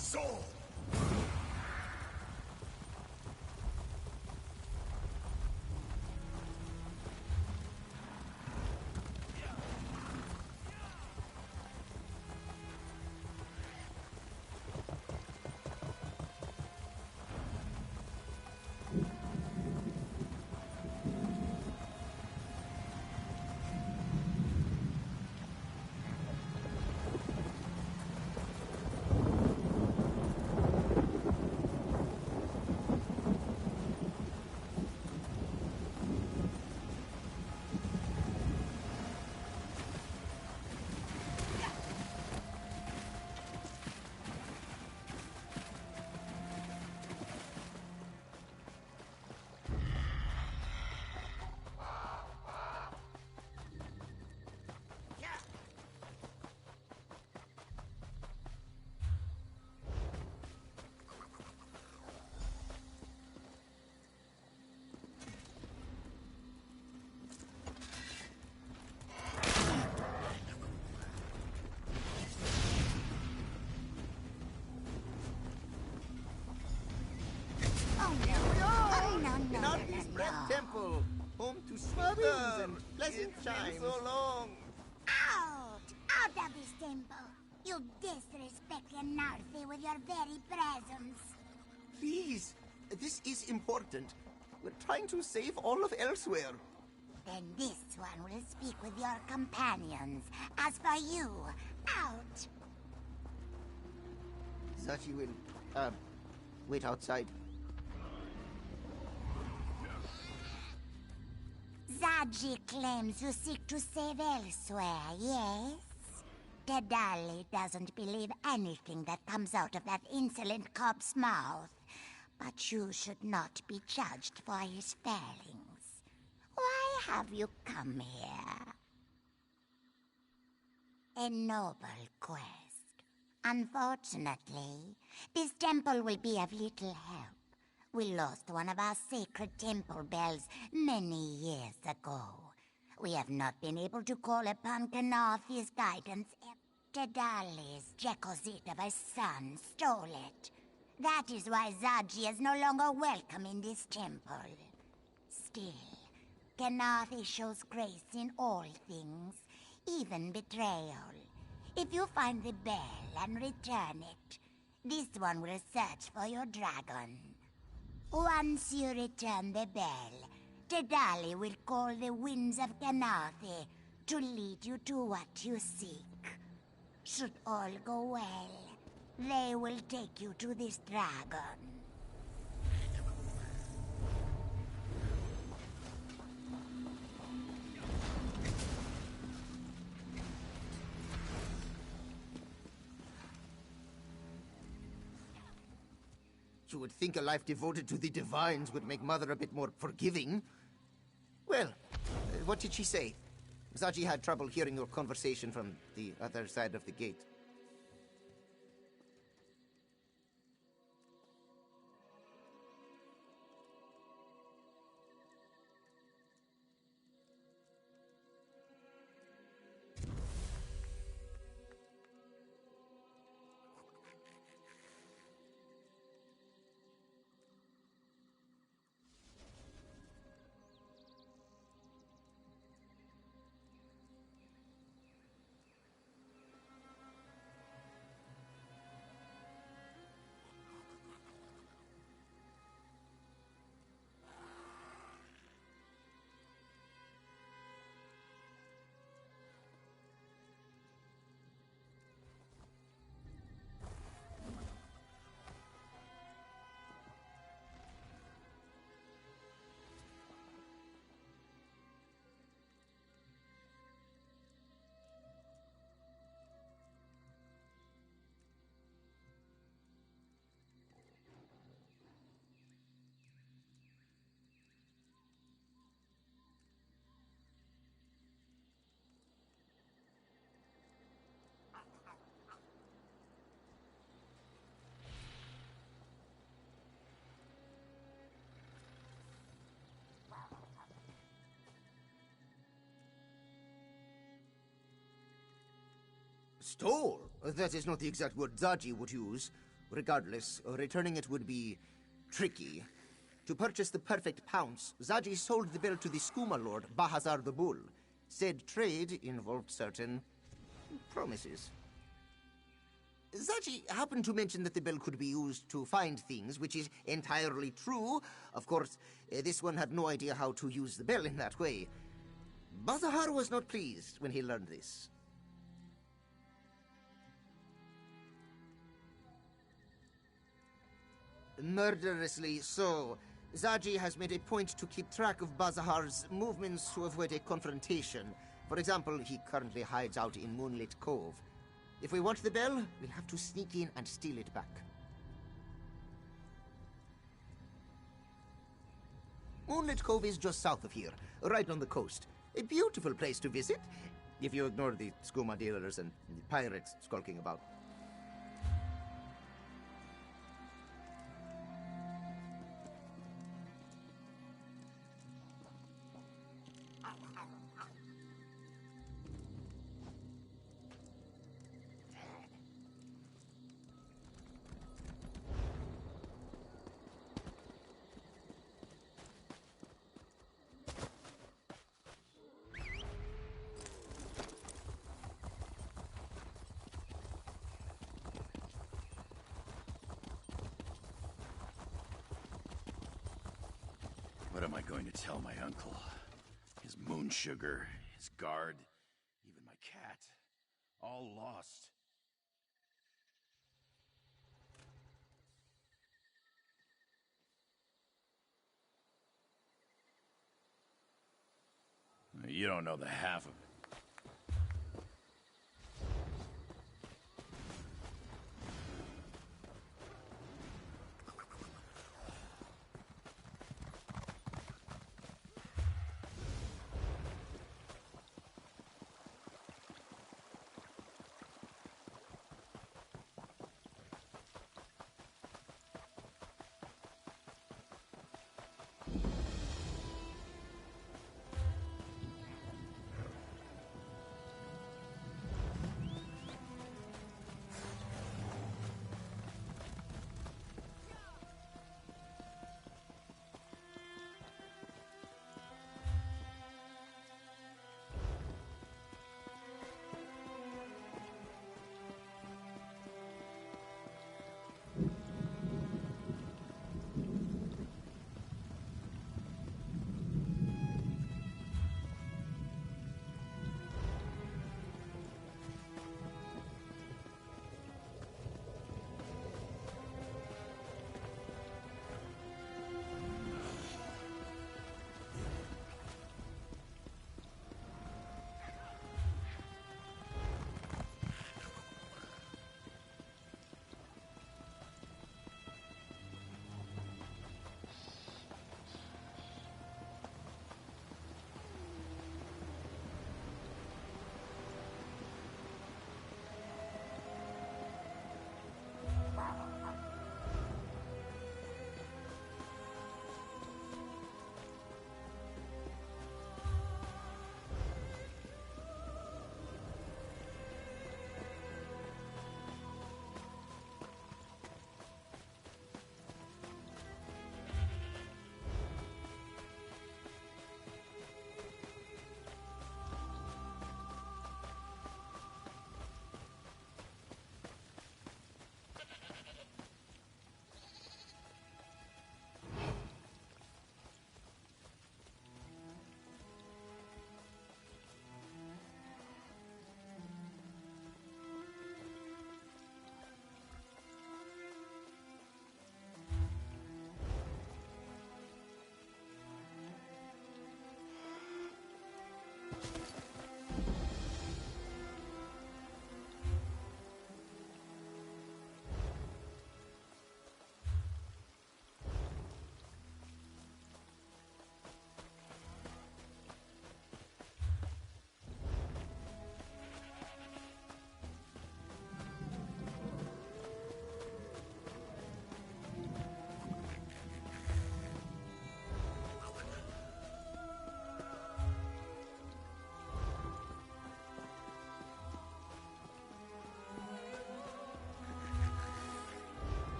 soul! Kenarthi's Breath Temple, home to sweetness and pleasant chimes. So long. Out! Out of this temple! You disrespect Kenarthi with your very presence. Please, this is important. We're trying to save all of Elsweyr. Then this one will speak with your companions. As for you, out! Zachi will, wait outside. Zaji claims you seek to save Elsweyr, yes? Dedali doesn't believe anything that comes out of that insolent cob's mouth. But you should not be judged for his failings. Why have you come here? A noble quest. Unfortunately, this temple will be of little help. We lost one of our sacred temple bells many years ago. We have not been able to call upon Kenarthi's guidance. Dedali's Jekozit of a son stole it. That is why Zaji is no longer welcome in this temple. Still, Kenarthi shows grace in all things, even betrayal. If you find the bell and return it, this one will search for your dragon. Once you return the bell, Dedali will call the winds of Kenarthi to lead you to what you seek. Should all go well, they will take you to this dragon. You would think a life devoted to the divines would make Mother a bit more forgiving. Well, what did she say? Zaji had trouble hearing your conversation from the other side of the gate. Stole? That is not the exact word Zaji would use. Regardless, returning it would be tricky. To purchase the perfect pounce, Zaji sold the bell to the Skooma Lord, Bahazar the Bull. Said trade involved certain promises. Zaji happened to mention that the bell could be used to find things, which is entirely true. Of course, this one had no idea how to use the bell in that way. Bahazar was not pleased when he learned this. Murderously so. Zaji has made a point to keep track of Bazar's movements to avoid a confrontation. For example, he currently hides out in Moonlit Cove. If we want the bell, we'll have to sneak in and steal it back. Moonlit Cove is just south of here, right on the coast. A beautiful place to visit, if you ignore the skooma dealers and the pirates skulking about. What am I going to tell my uncle? His moon sugar, his guard, even my cat. All lost. You don't know the half of it.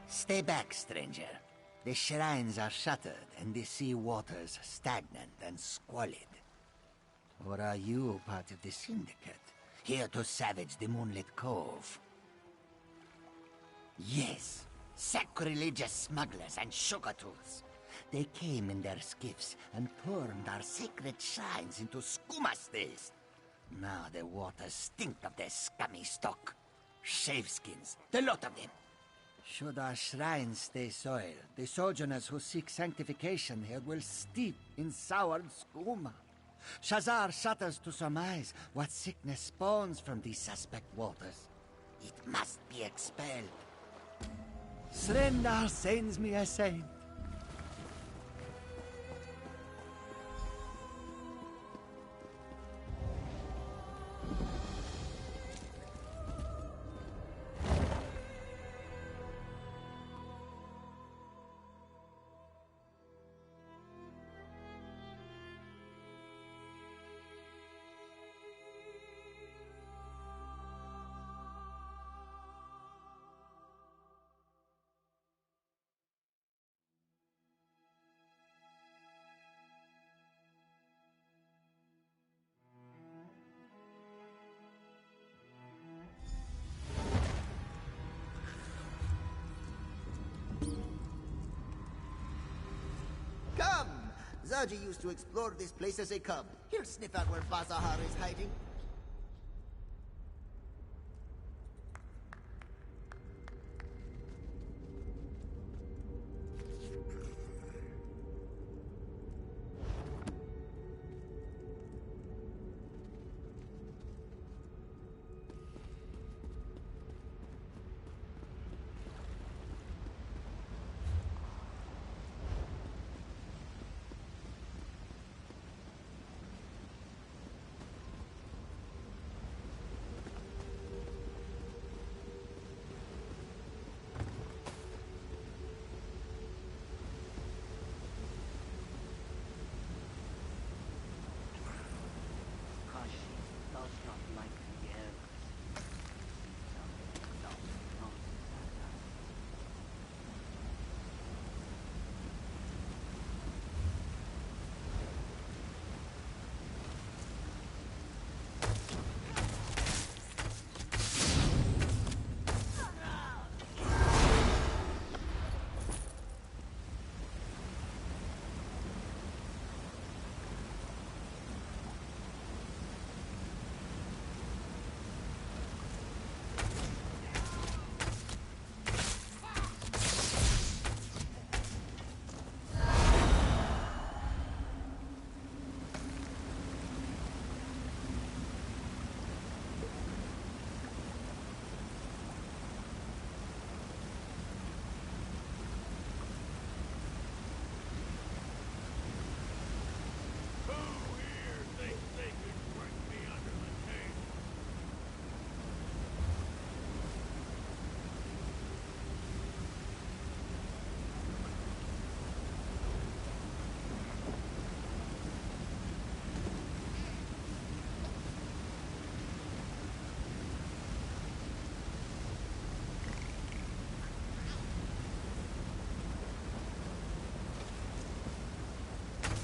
Stay back, stranger. The shrines are shuttered and the sea waters stagnant and squalid. Or are you part of the Syndicate, here to savage the Moonlit Cove? Yes, sacrilegious smugglers and sugar-tooths. They came in their skiffs and turned our sacred shrines into skooma stays. Now the waters stink of their scummy stock. Shaveskins, the lot of them. Should our shrines stay soiled, the sojourners who seek sanctification here will steep in soured skooma. Shazar shudders to surmise what sickness spawns from these suspect waters. It must be expelled. Srendar sends me a saint. Come! Zaji used to explore this place as a cub. He'll sniff out where Bazahar is hiding.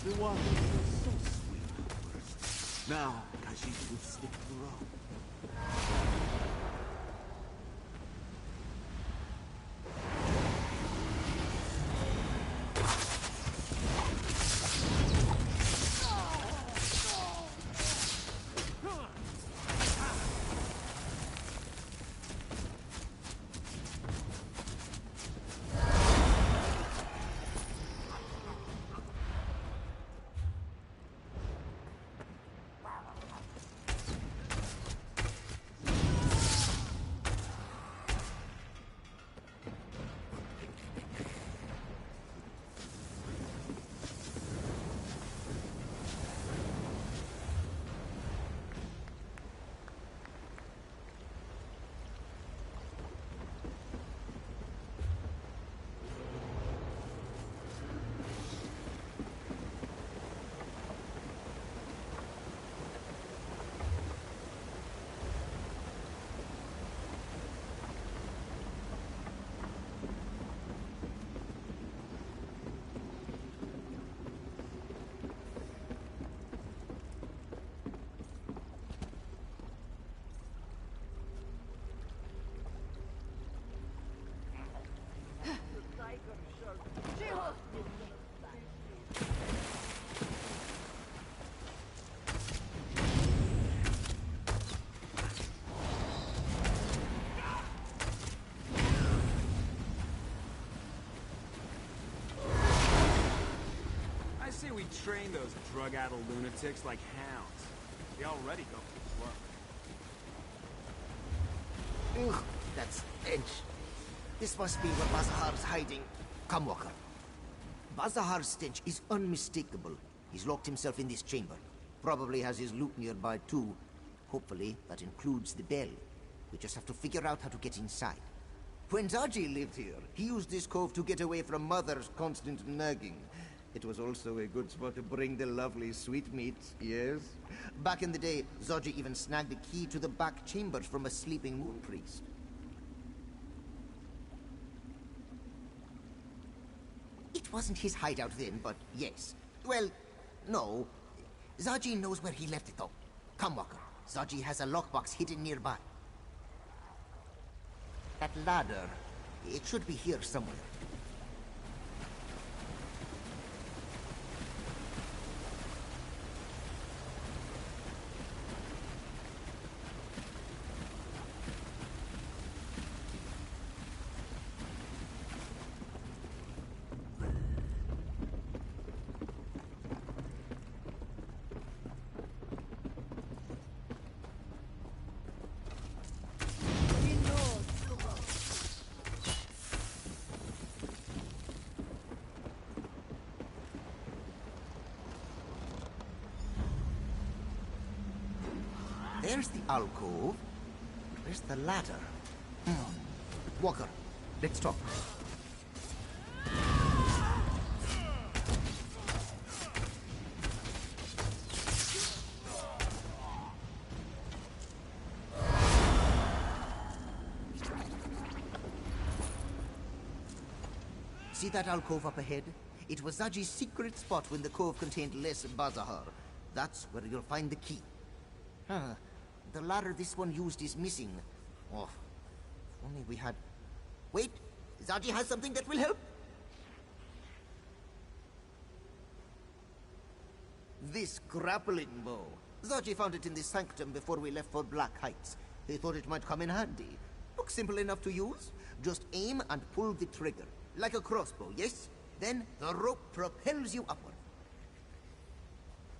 The water was so sweet. Now, Kashyyyk will stick to rope. We train those drug-addled lunatics like hounds. They already go for work. Ugh, that stench. This must be where Bazahar's hiding. Come, Walker. Bazahar's stench is unmistakable. He's locked himself in this chamber. Probably has his loot nearby, too. Hopefully, that includes the bell. We just have to figure out how to get inside. When Zaji lived here, he used this cove to get away from Mother's constant nagging. It was also a good spot to bring the lovely sweetmeats, yes? Back in the day, Zaji even snagged a key to the back chambers from a sleeping moon priest. It wasn't his hideout then, but yes. Well, no. Zaji knows where he left it, though. Come, Walker. Zaji has a lockbox hidden nearby. That ladder, it should be here somewhere. There's the alcove. Where's the ladder? Walker, let's talk. See that alcove up ahead? It was Zaji's secret spot when the cove contained less Bazahar. That's where you'll find the key. The ladder this one used is missing. Oh, if only we had... Wait! Zaji has something that will help! This grappling bow. Zaji found it in the sanctum before we left for Black Heights. He thought it might come in handy. Looks simple enough to use. Just aim and pull the trigger. Like a crossbow, yes? Then the rope propels you upward.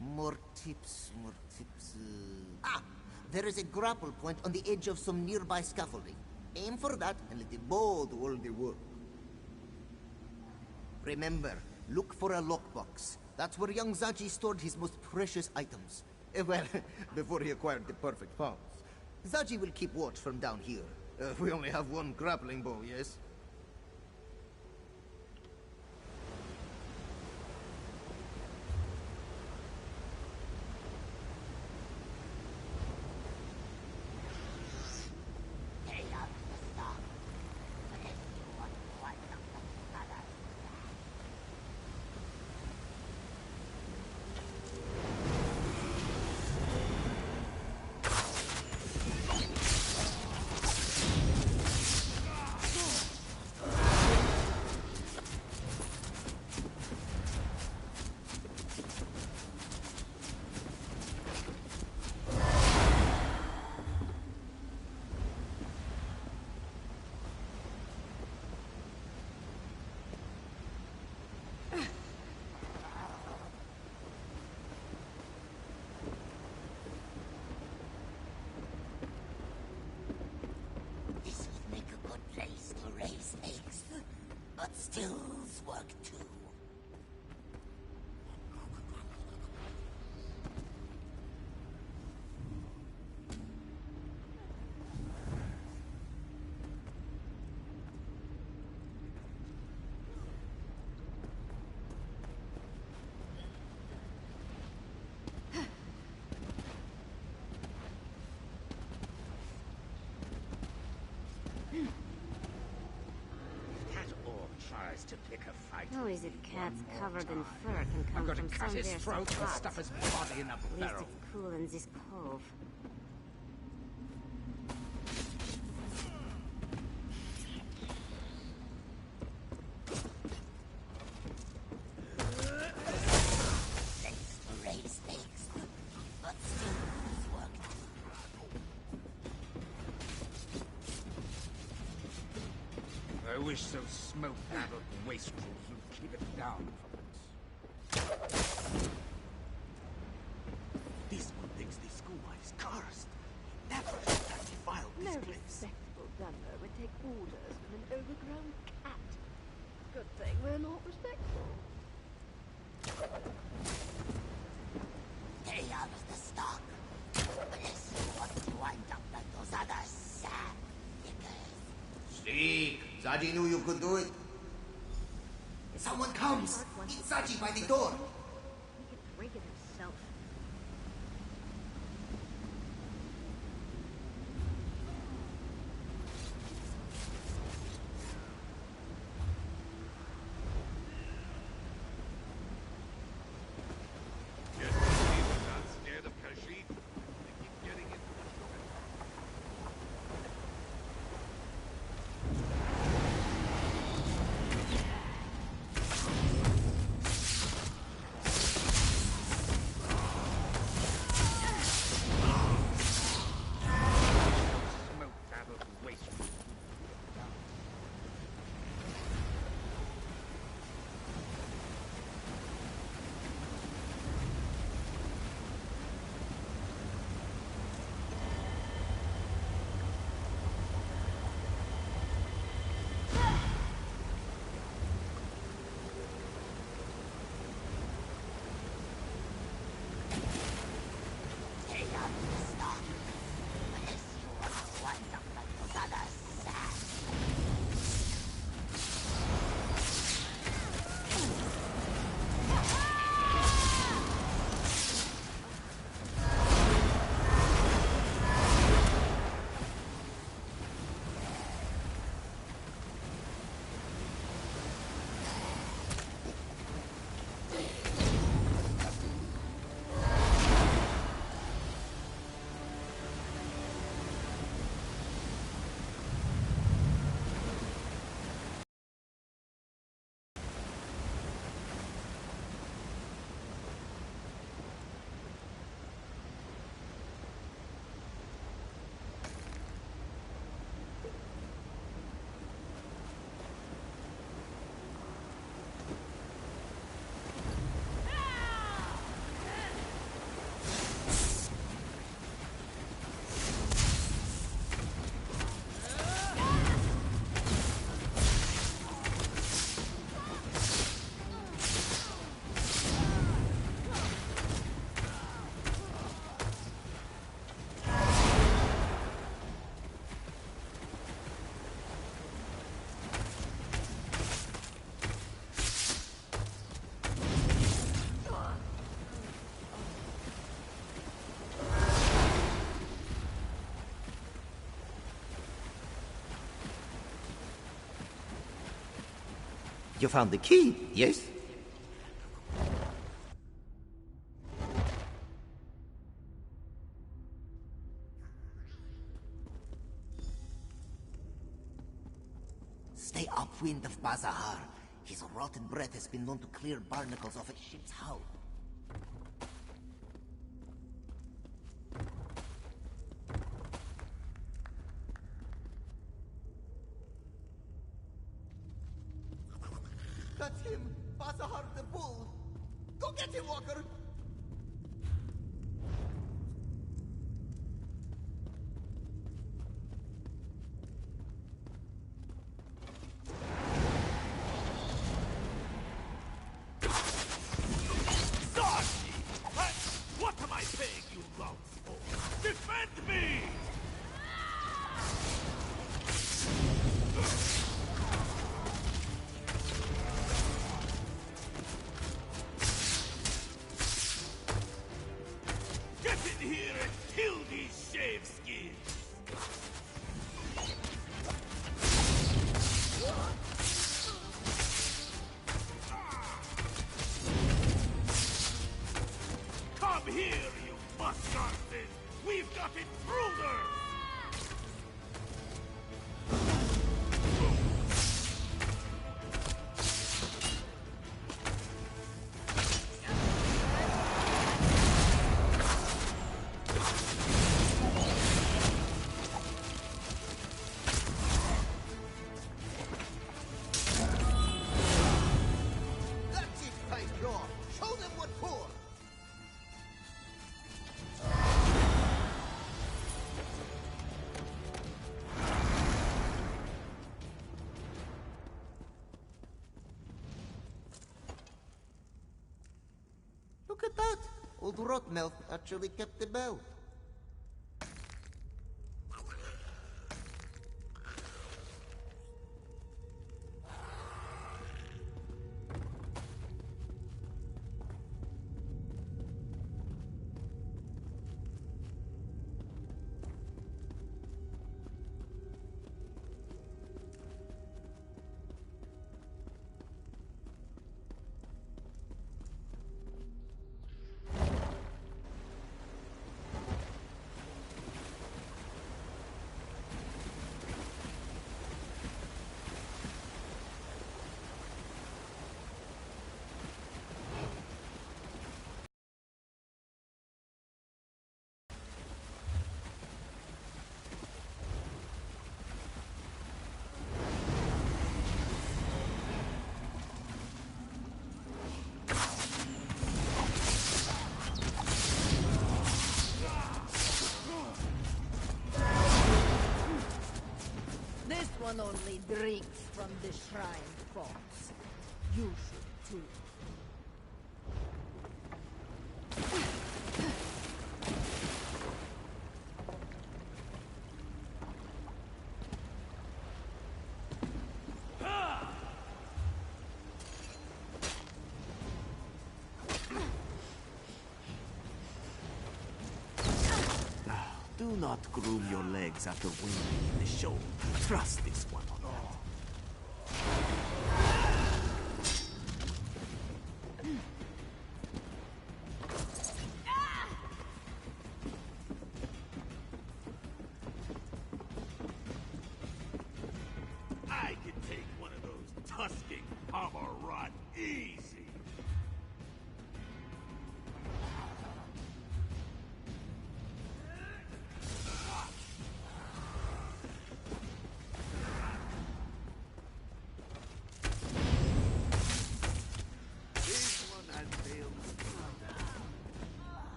More tips, more tips... There is a grapple point on the edge of some nearby scaffolding. Aim for that and let the bow do all the work. Remember, look for a lockbox. That's where young Zaji stored his most precious items. Well, before he acquired the perfect pounce. Zaji will keep watch from down here. We only have one grappling bow, yes? stills work too. To pick a fight. Who is it cats covered in fur can come I'm gonna from cut his somewhere so throat and hot. stuff his body in a At least barrel. it's cool in this cove. Raise snakes, but stills work too. I wish those smoke-addled wastrels would keep it down for once. This one thinks the schoolwife is cursed. Never should have defiled this No place. respectable gunner would take orders from an overgrown cat. Good thing we're not respectful. Stay out of the stock. Unless you want to wind up like those other sad niggers. Speak! Zaji knew you could do it. Someone comes! Meet Zaji by the door! He could break it himself. Just to see we're not scared of Khajiit. They keep getting into the trouble. Smoke-addled wastrels. Stay out of the stock. Unless you want to wind up like those other sad. You found the key, yes? Stay upwind of Bazahar. His rotten breath has been known to clear barnacles off a ship's hull. That's him! Bazahar the bull! Go get him, Walker! Old Rotmouth actually kept the bell. This one only drinks from the shrine pots. You should too. Do not groom your legs after winning in the show. Trust this one on that. I can take one of those tusking armor rot easy.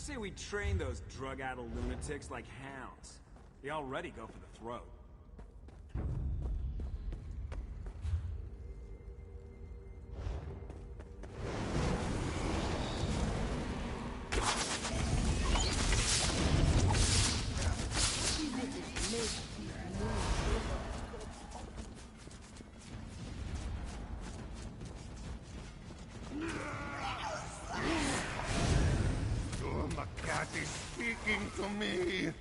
say we train those drug-addled lunatics like hounds? They already go for the throat. The cat is speaking to me.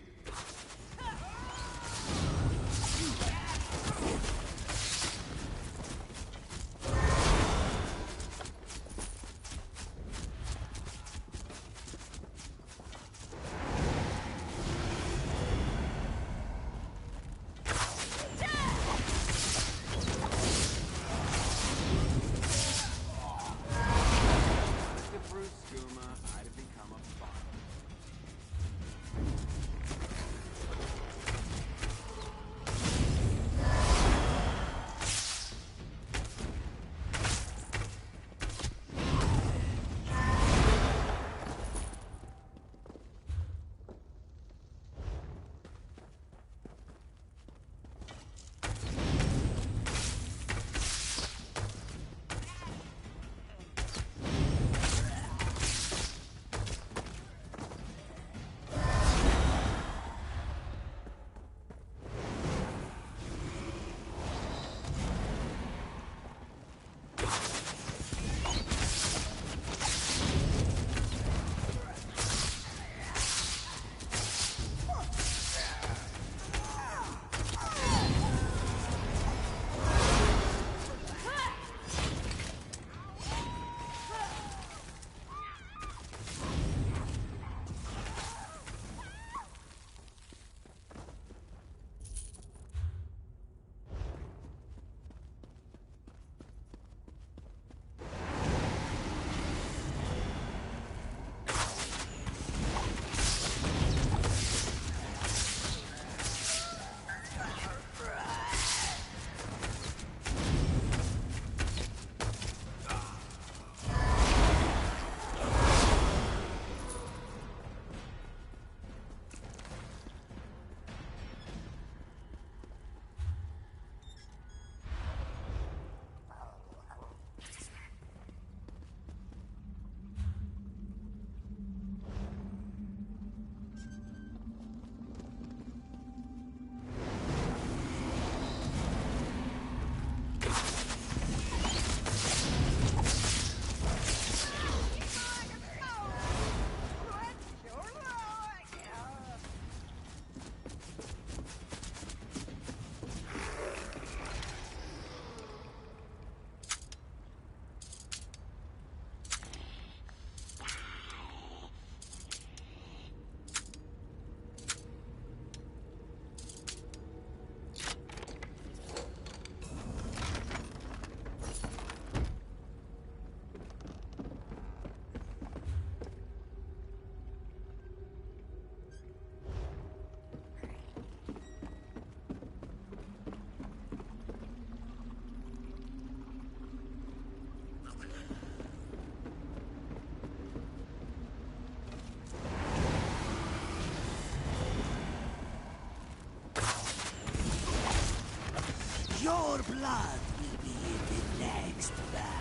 Your blood will be in the next batch.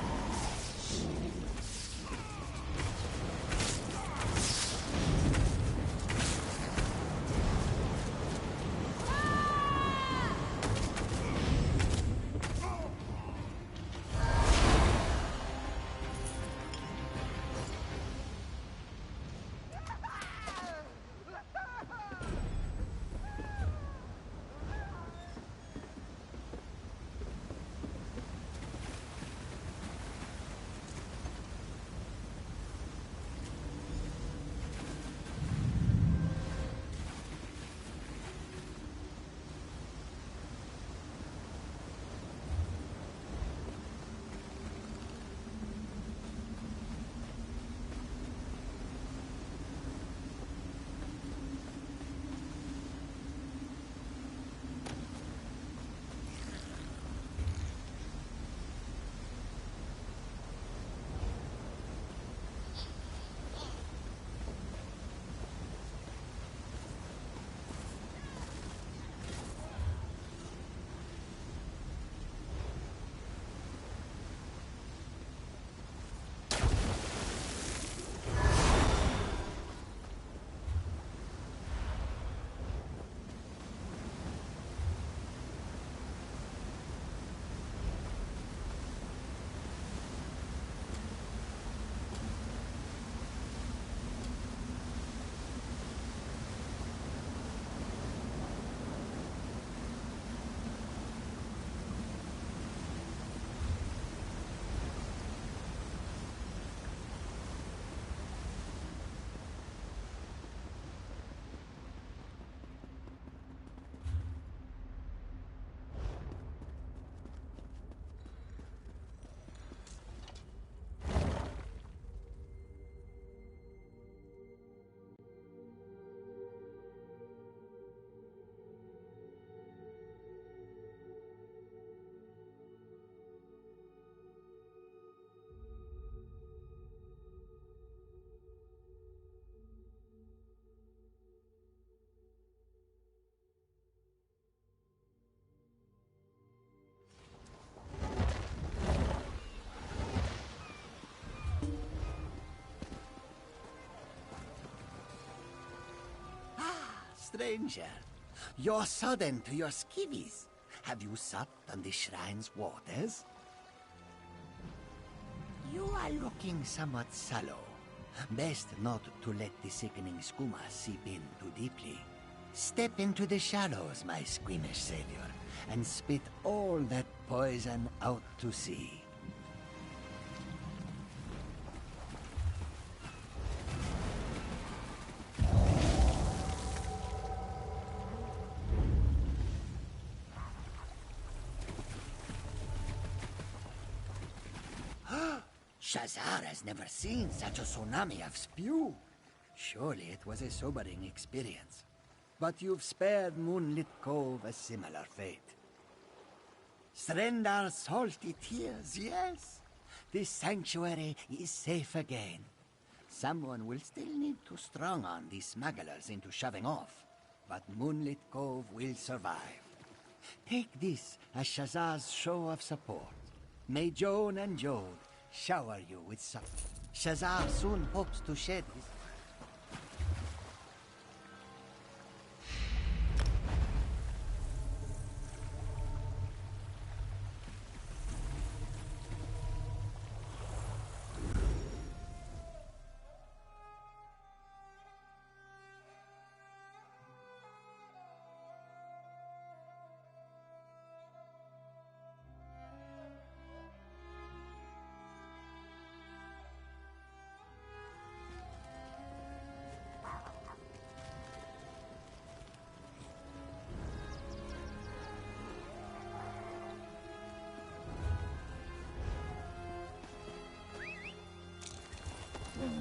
stranger. You're sudden to your skivvies. Have you supped on the shrine's waters? You are looking somewhat sallow. Best not to let the sickening skooma seep in too deeply. Step into the shallows, my squeamish savior, and spit all that poison out to sea. Shazar has never seen such a tsunami of spew. Surely it was a sobering experience. But you've spared Moonlit Cove a similar fate. Srendar's salty tears, yes. The sanctuary is safe again. Someone will still need to strong on these smugglers into shoving off, but Moonlit Cove will survive. Take this as Shazar's show of support. May Joan and Jode shower you with support. Shazar soon hopes to shed his...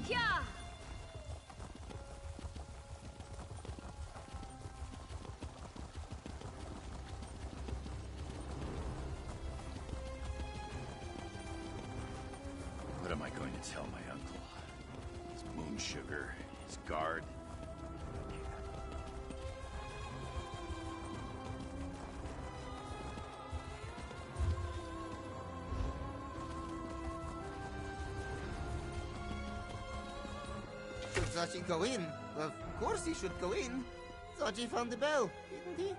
Yeah! What am I going to tell my uncle? His moon sugar, his guard. Should Zachi go in? Of course he should go in. Zachi found the bell, didn't he?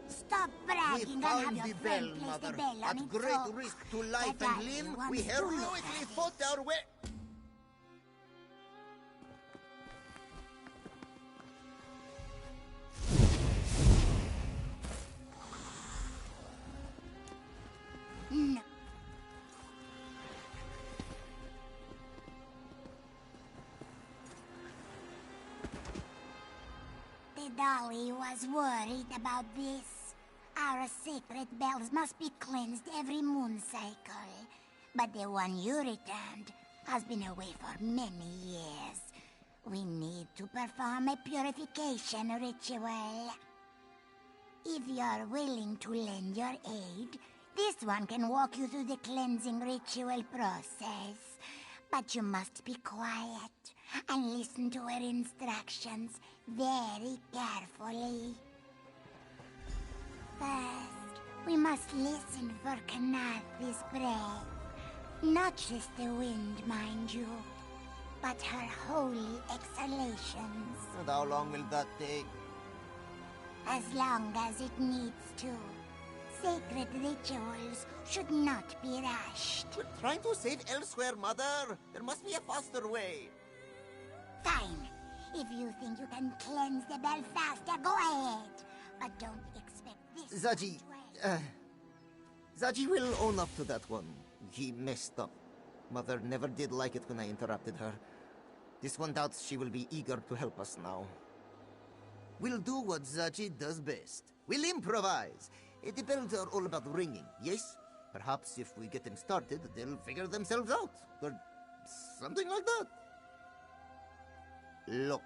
Stop bragging and have your friend place the bell on At its great hook. risk to life That and I limb, once we do heroically have fought our way... No. The Dolly was worried about this. Our sacred bells must be cleansed every moon cycle. But the one you returned has been away for many years. We need to perform a purification ritual. If you're willing to lend your aid, this one can walk you through the cleansing ritual process. But you must be quiet and listen to her instructions very carefully. First, we must listen for Kanathi's breath. Not just the wind, mind you, but her holy exhalations. And how long will that take? As long as it needs to. Sacred rituals should not be rushed. We're trying to save Elsweyr, Mother. There must be a faster way. Fine. If you think you can cleanse the bell faster, go ahead. But don't expect this Zaji, Zaji will own up to that one. He messed up. Mother never did like it when I interrupted her. This one doubts she will be eager to help us now. We'll do what Zaji does best. We'll improvise. The bells are all about ringing, yes? Perhaps if we get them started, they'll figure themselves out. Or something like that. Look,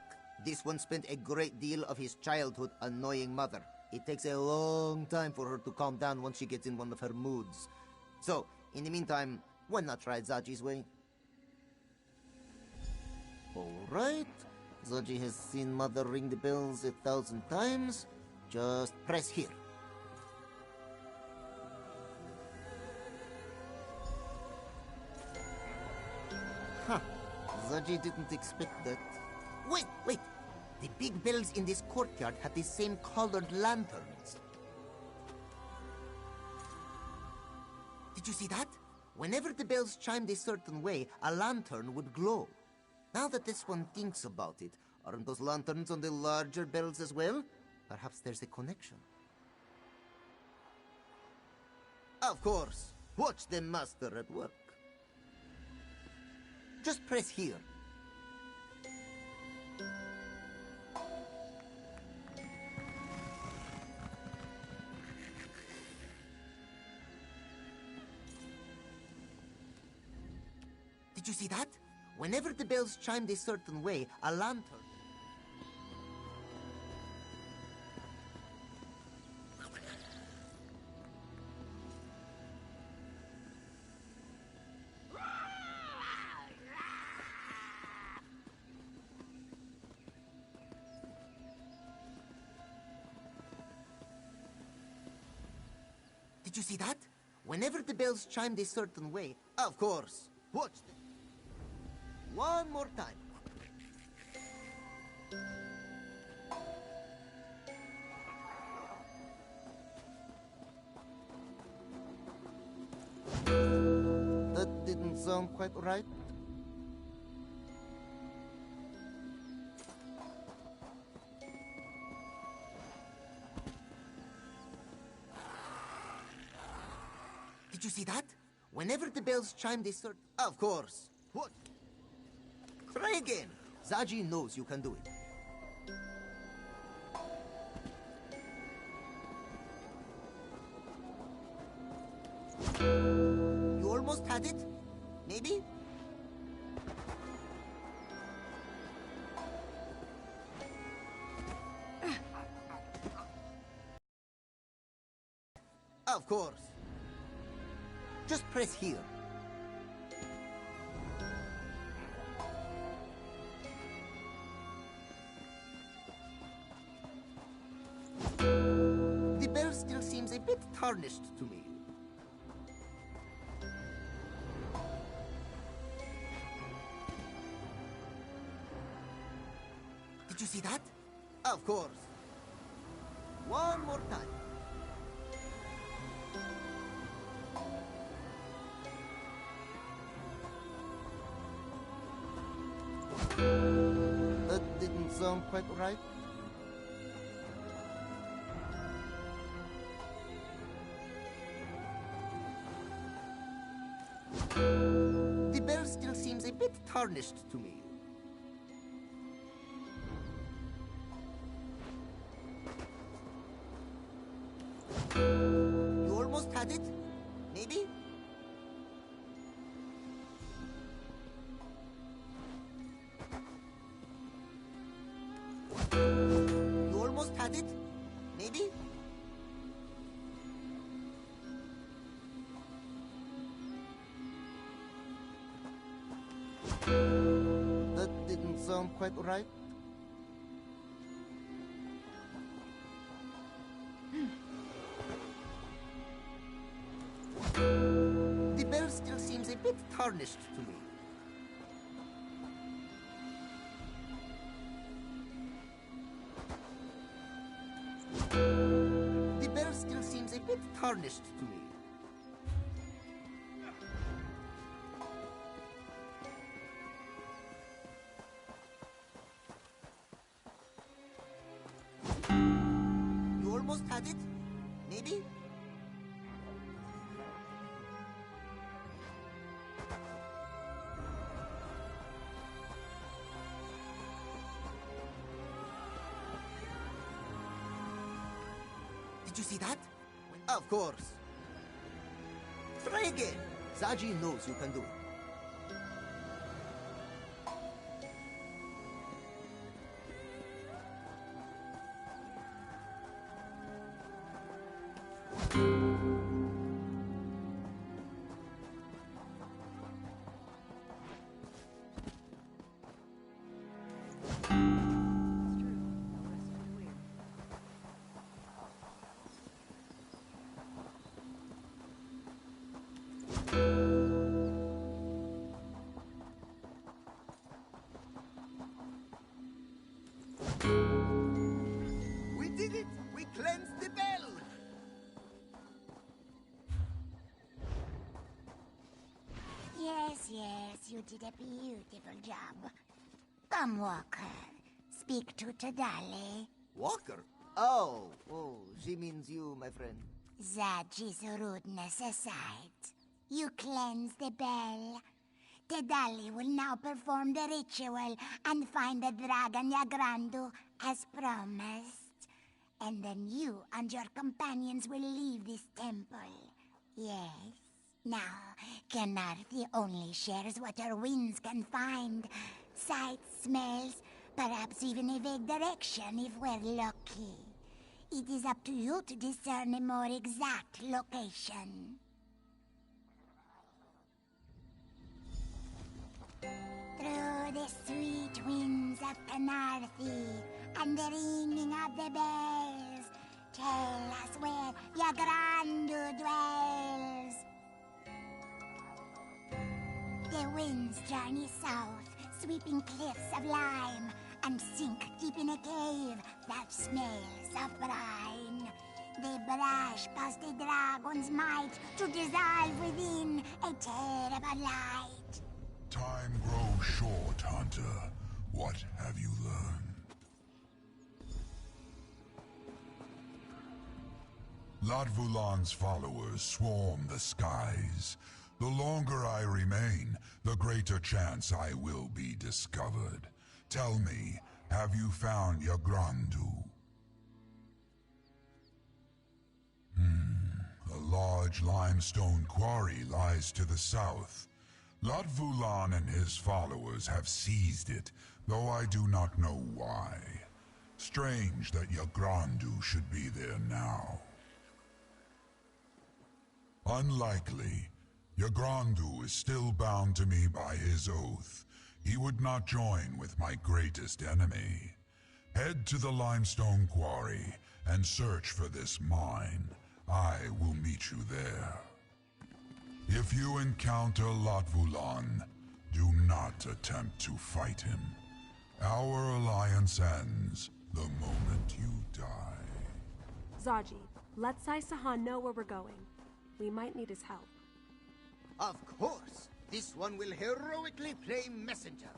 this one spent a great deal of his childhood annoying Mother. It takes a long time for her to calm down once she gets in one of her moods. So, in the meantime, why not try Zaji's way? Alright. Zaji has seen Mother ring the bells 1,000 times. Just press here. Huh. Zaji didn't expect that. Wait, wait! The big bells in this courtyard have the same colored lanterns. Did you see that? Whenever the bells chimed a certain way, a lantern would glow. Now that this one thinks about it, aren't those lanterns on the larger bells as well? Perhaps there's a connection. Of course. Watch the master at work. Just press here. Did you see that? Whenever the bells chimed a certain way, a lantern... Did you see that? Whenever the bells chimed a certain way, of course. Watch this. One more time. That didn't sound quite right. Did you see that? Whenever the bells chimed a certain... Of course. What? Try again. Zaji knows you can do it. You almost had it? Maybe? Of course. Just press here. The bell still seems a bit tarnished to me. Did you see that? Of course. One more time. That didn't sound quite right. The bell still seems a bit tarnished to me. You almost had it? Maybe? You almost had it? Maybe? That didn't sound quite right. The bell still seems a bit tarnished to me. The bell still seems a bit tarnished to me. You almost had it? Maybe? Did you see that? Of course. Try again. Zaji knows you can do it. yes, you did a beautiful job. Come, Walker. Speak to Tadali. Walker? Oh, she means you, my friend. Zaji's rudeness aside, you cleanse the bell. Tadali will now perform the ritual and find the dragon Yagrandu as promised. And then you and your companions will leave this temple. Yes. Now, Kenarthi only shares what her winds can find. Sights, smells, perhaps even a vague direction if we're lucky. It is up to you to discern a more exact location. Through the sweet winds of Kenarthi and the ringing of the bells, tell us where Yagrandu dwells. The winds journey south, sweeping cliffs of lime, and sink deep in a cave that smells of brine. The brush caused the dragon's might to dissolve within a terrible light. Time grows short, Hunter. What have you learned? Latvulan's followers swarm the skies. The longer I remain, the greater chance I will be discovered. Tell me, have you found Yagrandu? A large limestone quarry lies to the south. Latvulan and his followers have seized it, though I do not know why. Strange that Yagrandu should be there now. Unlikely. Yagrandu is still bound to me by his oath. He would not join with my greatest enemy. Head to the limestone quarry and search for this mine. I will meet you there. If you encounter Latvulan, do not attempt to fight him. Our alliance ends the moment you die. Zaji, let Sai Sahan know where we're going. We might need his help. Of course. This one will heroically play messenger.